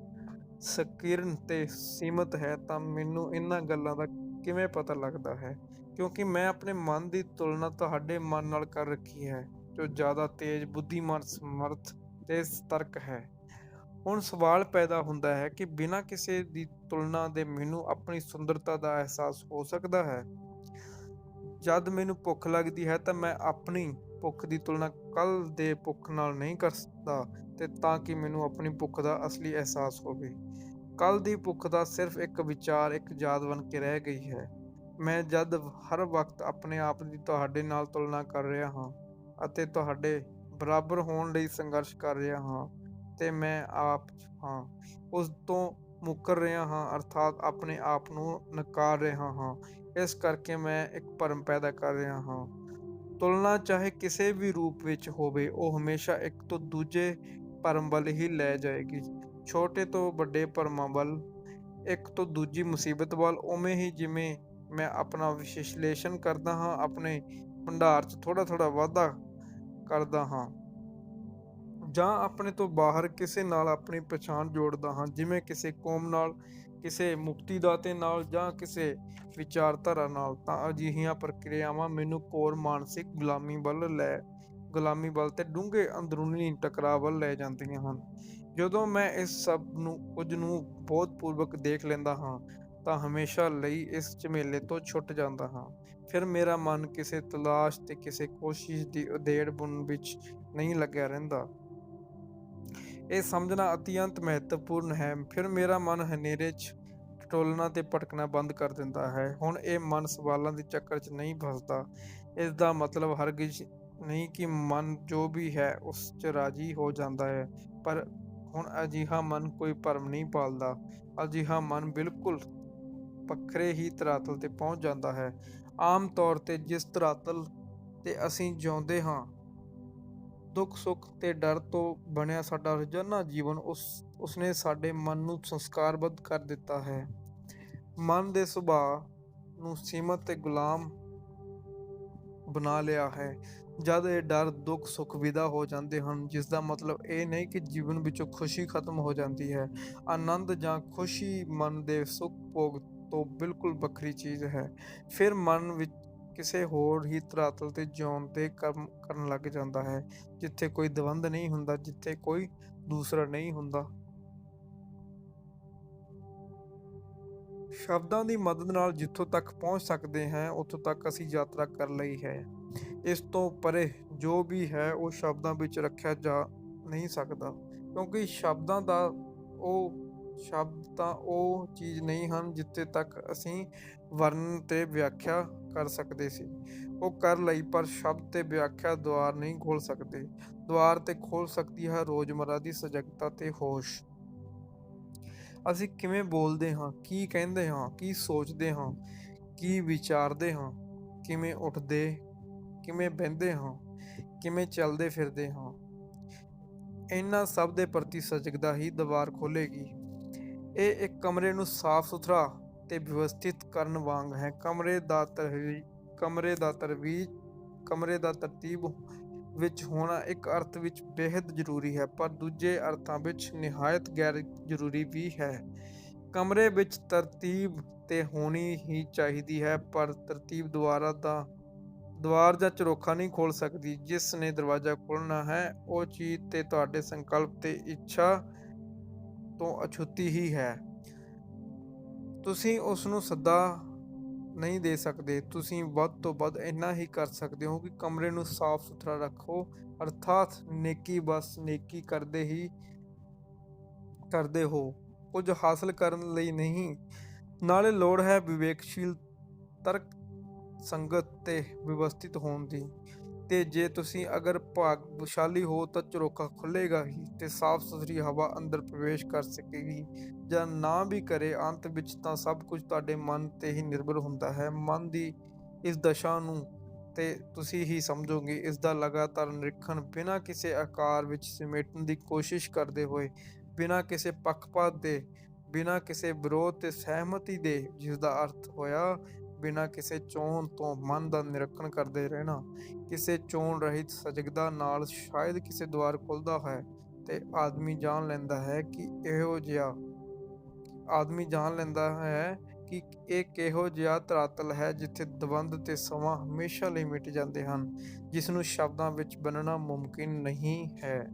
Speaker 1: ਸੰਕੀਰਣ ਤੇ ਸੀਮਤ ਹੈ, ਤਾਂ ਮੈਨੂੰ ਇਹਨਾਂ ਗੱਲਾਂ ਦਾ ਕਿਵੇਂ ਪਤਾ ਲੱਗਦਾ ਹੈ? ਕਿਉਂਕਿ ਮੈਂ ਆਪਣੇ ਮਨ ਦੀ ਤੁਲਨਾ ਤੁਹਾਡੇ ਮਨ ਨਾਲ ਕਰ ਰੱਖੀ ਹੈ, ਜੋ ਜ਼ਿਆਦਾ ਤੇਜ਼, ਬੁੱਧੀਮਾਨ, ਸਮਰਥ ਤੇ ਸਤਰਕ ਹੈ। ਹੁਣ ਸਵਾਲ ਪੈਦਾ ਹੁੰਦਾ ਹੈ ਕਿ ਬਿਨਾਂ ਕਿਸੇ ਦੀ ਤੁਲਨਾ ਦੇ ਮੈਨੂੰ ਆਪਣੀ ਸੁੰਦਰਤਾ ਦਾ ਅਹਿਸਾਸ ਹੋ ਸਕਦਾ ਹੈ? ਜਦ ਮੈਨੂੰ ਭੁੱਖ ਲੱਗਦੀ ਹੈ ਤਾਂ ਮੈਂ ਆਪਣੀ ਭੁੱਖ ਦੀ ਤੁਲਨਾ ਕੱਲ੍ਹ ਦੇ ਭੁੱਖ ਨਾਲ ਨਹੀਂ ਕਰਦਾ, ਤੇ ਤਾਂ ਕਿ ਮੈਨੂੰ ਆਪਣੀ ਭੁੱਖ ਦਾ ਅਸਲੀ ਅਹਿਸਾਸ ਹੋਵੇ। ਕੱਲ੍ਹ ਦੀ ਭੁੱਖ ਦਾ ਸਿਰਫ ਇੱਕ ਵਿਚਾਰ, ਇੱਕ ਯਾਦ ਬਣ ਕੇ ਰਹਿ ਗਈ ਹੈ। ਮੈਂ ਜਦ ਹਰ ਵਕਤ ਆਪਣੇ ਆਪ ਦੀ ਤੁਹਾਡੇ ਨਾਲ ਤੁਲਨਾ ਕਰ ਰਿਹਾ ਹਾਂ ਅਤੇ ਤੁਹਾਡੇ ਬਰਾਬਰ ਹੋਣ ਲਈ ਸੰਘਰਸ਼ ਕਰ ਰਿਹਾ ਹਾਂ, ਤੇ ਮੈਂ ਆਪ ਹਾਂ ਉਸ ਤੋਂ ਮੁੱਕਰ ਰਿਹਾ ਹਾਂ, ਅਰਥਾਤ ਆਪਣੇ ਆਪ ਨੂੰ ਨਕਾਰ ਰਿਹਾ ਹਾਂ। ਇਸ ਕਰਕੇ ਮੈਂ ਇੱਕ ਭਰਮ ਪੈਦਾ ਕਰ ਰਿਹਾ ਹਾਂ। ਤੁਲਨਾ ਚਾਹੇ ਕਿਸੇ ਵੀ ਰੂਪ ਵਿੱਚ ਹੋਵੇ, ਉਹ ਹਮੇਸ਼ਾ ਇੱਕ ਤੋਂ ਦੂਜੇ ਭਰਮ ਵੱਲ ਹੀ ਲੈ ਜਾਏਗੀ, ਛੋਟੇ ਤੋਂ ਵੱਡੇ ਭਰਮਾਂ ਵੱਲ, ਇੱਕ ਤੋਂ ਦੂਜੀ ਮੁਸੀਬਤ ਵੱਲ। ਉਵੇਂ ਹੀ ਜਿਵੇਂ ਮੈਂ ਆਪਣਾ ਵਿਸ਼ਲੇਸ਼ਣ ਕਰਦਾ ਹਾਂ, ਆਪਣੇ ਭੰਡਾਰ 'ਚ ਥੋੜ੍ਹਾ ਥੋੜ੍ਹਾ ਵਾਧਾ ਕਰਦਾ ਹਾਂ, ਜਾਂ ਆਪਣੇ ਤੋਂ ਬਾਹਰ ਕਿਸੇ ਨਾਲ ਆਪਣੀ ਪਛਾਣ ਜੋੜਦਾ ਹਾਂ, ਜਿਵੇਂ ਕਿਸੇ ਕੌਮ ਨਾਲ, ਕਿਸੇ ਮੁਕਤੀਦਾਤੇ ਨਾਲ, ਜਾਂ ਕਿਸੇ ਵਿਚਾਰਧਾਰਾ ਨਾਲ, ਤਾਂ ਅਜਿਹੀਆਂ ਪ੍ਰਕਿਰਿਆਵਾਂ ਮੈਨੂੰ ਘੋਰ ਮਾਨਸਿਕ ਗੁਲਾਮੀ ਵੱਲ ਤੇ ਡੂੰਘੇ ਅੰਦਰੂਨੀ ਟਕਰਾਅ ਵੱਲ ਲੈ ਜਾਂਦੀਆਂ ਹਨ। ਜਦੋਂ ਮੈਂ ਇਸ ਸਭ ਕੁਝ ਨੂੰ ਬੋਧਪੂਰਵਕ ਦੇਖ ਲੈਂਦਾ ਹਾਂ, ਤਾਂ ਹਮੇਸ਼ਾ ਲਈ ਇਸ ਝਮੇਲੇ ਤੋਂ ਛੁੱਟ ਜਾਂਦਾ ਹਾਂ। ਫਿਰ ਮੇਰਾ ਮਨ ਕਿਸੇ ਤਲਾਸ਼ ਤੇ ਕਿਸੇ ਕੋਸ਼ਿਸ਼ ਦੀ ਉਧੇੜ ਬੁਣ ਵਿੱਚ ਨਹੀਂ ਲੱਗਿਆ ਰਹਿੰਦਾ। ਇਹ ਸਮਝਣਾ ਅਤਿਅੰਤ ਮਹੱਤਵਪੂਰਨ ਹੈ। ਫਿਰ ਮੇਰਾ ਮਨ ਹਨੇਰੇ 'ਚ ਟਟੋਲਣਾ ਤੇ ਭਟਕਣਾ ਬੰਦ ਕਰ ਦਿੰਦਾ ਹੈ। ਹੁਣ ਇਹ ਮਨ ਸਵਾਲਾਂ ਦੇ ਚੱਕਰ 'ਚ ਨਹੀਂ ਫਸਦਾ। ਇਸ ਦਾ ਮਤਲਬ ਹਰਗਿਜ਼ ਨਹੀਂ ਕਿ ਮਨ ਜੋ ਵੀ ਹੈ ਉਸ 'ਚ ਰਾਜੀ ਹੋ ਜਾਂਦਾ ਹੈ, ਪਰ ਹੁਣ ਅਜਿਹਾ ਮਨ ਕੋਈ ਭਰਮ ਨਹੀਂ ਪਾਲਦਾ। ਅਜਿਹਾ ਮਨ ਬਿਲਕੁਲ ਵੱਖਰੇ ਹੀ ਧਰਾਤਲ ਤੇ ਪਹੁੰਚ ਜਾਂਦਾ ਹੈ। ਆਮ ਤੌਰ ਤੇ ਜਿਸ ਧਰਾਤਲ ਤੇ ਅਸੀਂ ਜਿਉਂਦੇ ਹਾਂ, ਦੁੱਖ ਸੁੱਖ ਤੇ ਡਰ ਤੋਂ ਬਣਿਆ ਸਾਡਾ ਰੋਜ਼ਾਨਾ ਜੀਵਨ, ਉਸਨੇ ਸਾਡੇ ਮਨ ਨੂੰ ਸੰਸਕਾਰਬੱਧ ਕਰ ਦਿੱਤਾ ਹੈ। ਮਨ ਦੇ ਸੁਭਾਅ ਨੂੰ ਸੀਮਤ ਤੇ ਗੁਲਾਮ ਬਣਾ ਲਿਆ ਹੈ। ਜਦ ਇਹ ਡਰ, ਦੁੱਖ, ਸੁੱਖ ਵਿਦਾ ਹੋ ਜਾਂਦੇ ਹਨ, ਜਿਸ ਦਾ ਮਤਲਬ ਇਹ ਨਹੀਂ ਕਿ ਜੀਵਨ ਵਿੱਚੋਂ ਖੁਸ਼ੀ ਖਤਮ ਹੋ ਜਾਂਦੀ ਹੈ। ਆਨੰਦ ਜਾਂ ਖੁਸ਼ੀ ਮਨ ਦੇ ਸੁੱਖ ਭੋਗ ਤੋਂ ਬਿਲਕੁਲ ਵੱਖਰੀ ਚੀਜ਼ ਹੈ। ਫਿਰ ਮਨ ਵਿੱਚ ਕਿਸੇ ਹੋਰ ਹੀ ਧਰਾਤਲ ਤੇ ਜਿਉਣ ਤੇ ਕਰਮ ਕਰਨ ਲੱਗ ਜਾਂਦਾ ਹੈ, ਜਿੱਥੇ ਕੋਈ ਦਵੰਦ ਨਹੀਂ ਹੁੰਦਾ, ਜਿੱਥੇ ਕੋਈ ਦੂਸਰਾ ਨਹੀਂ ਹੁੰਦਾ। ਸ਼ਬਦਾਂ ਦੀ ਮਦਦ ਨਾਲ ਜਿੱਥੋਂ ਤੱਕ ਪਹੁੰਚ ਸਕਦੇ ਹਾਂ, ਉੱਥੋਂ ਤੱਕ ਅਸੀਂ ਯਾਤਰਾ ਕਰ ਲਈ ਹੈ। ਇਸ ਤੋਂ ਪਰੇ ਜੋ ਵੀ ਹੈ ਉਹ ਸ਼ਬਦਾਂ ਵਿੱਚ ਰੱਖਿਆ ਜਾ ਨਹੀਂ ਸਕਦਾ, ਕਿਉਂਕਿ ਸ਼ਬਦ ਤਾਂ ਉਹ ਚੀਜ਼ ਨਹੀਂ ਹਨ ਜਿੱਥੇ ਤੱਕ ਅਸੀਂ ਵਰਣਨ ਤੇ ਵਿਆਖਿਆ ਕਰ ਸਕਦੇ ਸੀ। ਉਹ ਕਰ ਲਈ, ਪਰ ਸ਼ਬਦ ਤੇ ਵਿਆਖਿਆ ਦੁਆਰ ਨਹੀਂ ਖੋਲ੍ਹ ਸਕਦੇ। ਦੁਆਰ ਤੇ ਖੋਲ੍ਹ ਸਕਦੀ ਹੈ ਰੋਜ਼ਮर्रा ਦੀ ਸਜਗਤਾ ਤੇ ਹੋਸ਼। ਅਸੀਂ ਕਿਵੇਂ ਬੋਲਦੇ ਹਾਂ, ਕੀ ਕਹਿੰਦੇ ਹਾਂ, ਕੀ ਸੋਚਦੇ ਹਾਂ, ਕੀ ਵਿਚਾਰਦੇ ਹਾਂ, ਕਿਵੇਂ ਉੱਠਦੇ, ਕਿਵੇਂ ਬਹਿੰਦੇ ਹਾਂ, ਕਿਵੇਂ ਚੱਲਦੇ ਫਿਰਦੇ ਹਾਂ, ਇਹਨਾਂ ਸਭ ਦੇ ਪ੍ਰਤੀ ਸਜਗਤਾ ਹੀ ਦਵਾਰ ਖੋਲ੍ਹੇਗੀ। ਇਹ ਇੱਕ ਕਮਰੇ ਨੂੰ ਸਾਫ਼ ਸੁਥਰਾ ਤੇ ਵਿਵਸਥਿਤ ਕਰਨ ਵਾਂਗ ਹੈ। ਕਮਰੇ ਦਾ ਤਰਤੀਬ ਵਿੱਚ ਹੋਣਾ ਇੱਕ ਅਰਥ ਵਿੱਚ ਬੇਹੱਦ ਜ਼ਰੂਰੀ ਹੈ, ਪਰ ਦੂਜੇ ਅਰਥਾਂ ਵਿੱਚ ਨਿਹਾਇਤ ਗੈਰ ਜ਼ਰੂਰੀ ਵੀ ਹੈ। ਕਮਰੇ ਵਿੱਚ ਤਰਤੀਬ ਤੇ ਹੋਣੀ ਹੀ ਚਾਹੀਦੀ ਹੈ, ਪਰ ਤਰਤੀਬ ਦੁਆਰ ਜਾਂ ਝਰੋਖਾ ਨਹੀਂ ਖੋਲ ਸਕਦੀ। ਜਿਸ ਨੇ ਦਰਵਾਜ਼ਾ ਖੋਲ੍ਹਣਾ ਹੈ, ਉਹ ਚੀਜ਼ ਤੇ ਤੁਹਾਡੇ ਸੰਕਲਪ ਤੇ ਇੱਛਾ ਤੋਂ ਅਛੂਤੀ ਹੀ ਹੈ। ਤੁਸੀਂ ਉਸ ਨੂੰ ਸੱਦਾ ਨਹੀਂ ਦੇ ਸਕਦੇ। ਤੁਸੀਂ ਵੱਧ ਤੋਂ ਵੱਧ ਇੰਨਾ ਹੀ ਕਰ ਸਕਦੇ ਹੋ ਕਿ ਕਮਰੇ ਨੂੰ ਸਾਫ਼ ਸੁਥਰਾ ਰੱਖੋ, ਅਰਥਾਤ ਨੇਕੀ। ਬਸ ਨੇਕੀ ਕਰਦੇ ਹੋ, ਕੁਝ ਹਾਸਲ ਕਰਨ ਲਈ ਨਹੀਂ। ਨਾਲੇ ਲੋੜ ਹੈ ਵਿਵੇਕਸ਼ੀਲ, ਤਰਕ ਸੰਗਤ ਤੇ ਵਿਵਸਥਿਤ ਹੋਣ ਦੀ। ਤੇ ਜੇ ਤੁਸੀਂ ਅਗਰ ਭਾਗਸ਼ਾਲੀ ਹੋ ਤਾਂ ਝਰੋਖਾ ਖੁੱਲ੍ਹੇਗਾ ਹੀ ਤੇ ਸਾਫ਼ ਸੁਥਰੀ ਹਵਾ ਅੰਦਰ ਪ੍ਰਵੇਸ਼ ਕਰ ਸਕੇਗੀ, ਜਾਂ ਨਾ ਵੀ ਕਰੇ। ਅੰਤ ਵਿੱਚ ਤਾਂ ਸਭ ਕੁਝ ਤੁਹਾਡੇ ਮਨ ਤੇ ਹੀ ਨਿਰਭਰ ਹੁੰਦਾ ਹੈ। ਮਨ ਦੀ ਇਸ ਦਸ਼ਾ ਨੂੰ ਤੇ ਤੁਸੀਂ ਹੀ ਸਮਝੋਗੇ। ਇਸ ਦਾ ਲਗਾਤਾਰ ਨਿਰੀਖਣ, ਬਿਨਾਂ ਕਿਸੇ ਆਕਾਰ ਵਿੱਚ ਸਮੇਟਣ ਦੀ ਕੋਸ਼ਿਸ਼ ਕਰਦੇ ਹੋਏ, ਬਿਨਾਂ ਕਿਸੇ ਪੱਖਪਾਤ ਦੇ, ਬਿਨਾਂ ਕਿਸੇ ਵਿਰੋਧ ਤੇ ਸਹਿਮਤੀ ਦੇ, ਜਿਸਦਾ ਅਰਥ ਹੋਇਆ ਬਿਨਾਂ ਕਿਸੇ ਚੋਣ ਤੋਂ ਮਨ ਦਾ ਨਿਰੀਖਣ ਕਰਦੇ ਰਹਿਣਾ। ਕਿਸੇ ਚੋਣ ਰਹਿਤ ਸਜਗਤਾ ਨਾਲ ਸ਼ਾਇਦ ਕਿਸੇ ਦੁਆਰ ਖੁੱਲ੍ਹਦਾ ਹੈ ਤੇ ਆਦਮੀ ਜਾਣ ਲੈਂਦਾ ਹੈ ਕਿ ਇਹ ਕਿਹੋ ਜਿਹਾ ਧਰਾਤਲ ਹੈ ਜਿੱਥੇ ਦਵੰਦ ਤੇ ਸਮਾਂ ਹਮੇਸ਼ਾ ਲਈ ਮਿਟ ਜਾਂਦੇ ਹਨ, ਜਿਸ ਨੂੰ ਸ਼ਬਦਾਂ ਵਿੱਚ ਬੰਨ੍ਹਣਾ ਮੁਮਕਿਨ ਨਹੀਂ ਹੈ।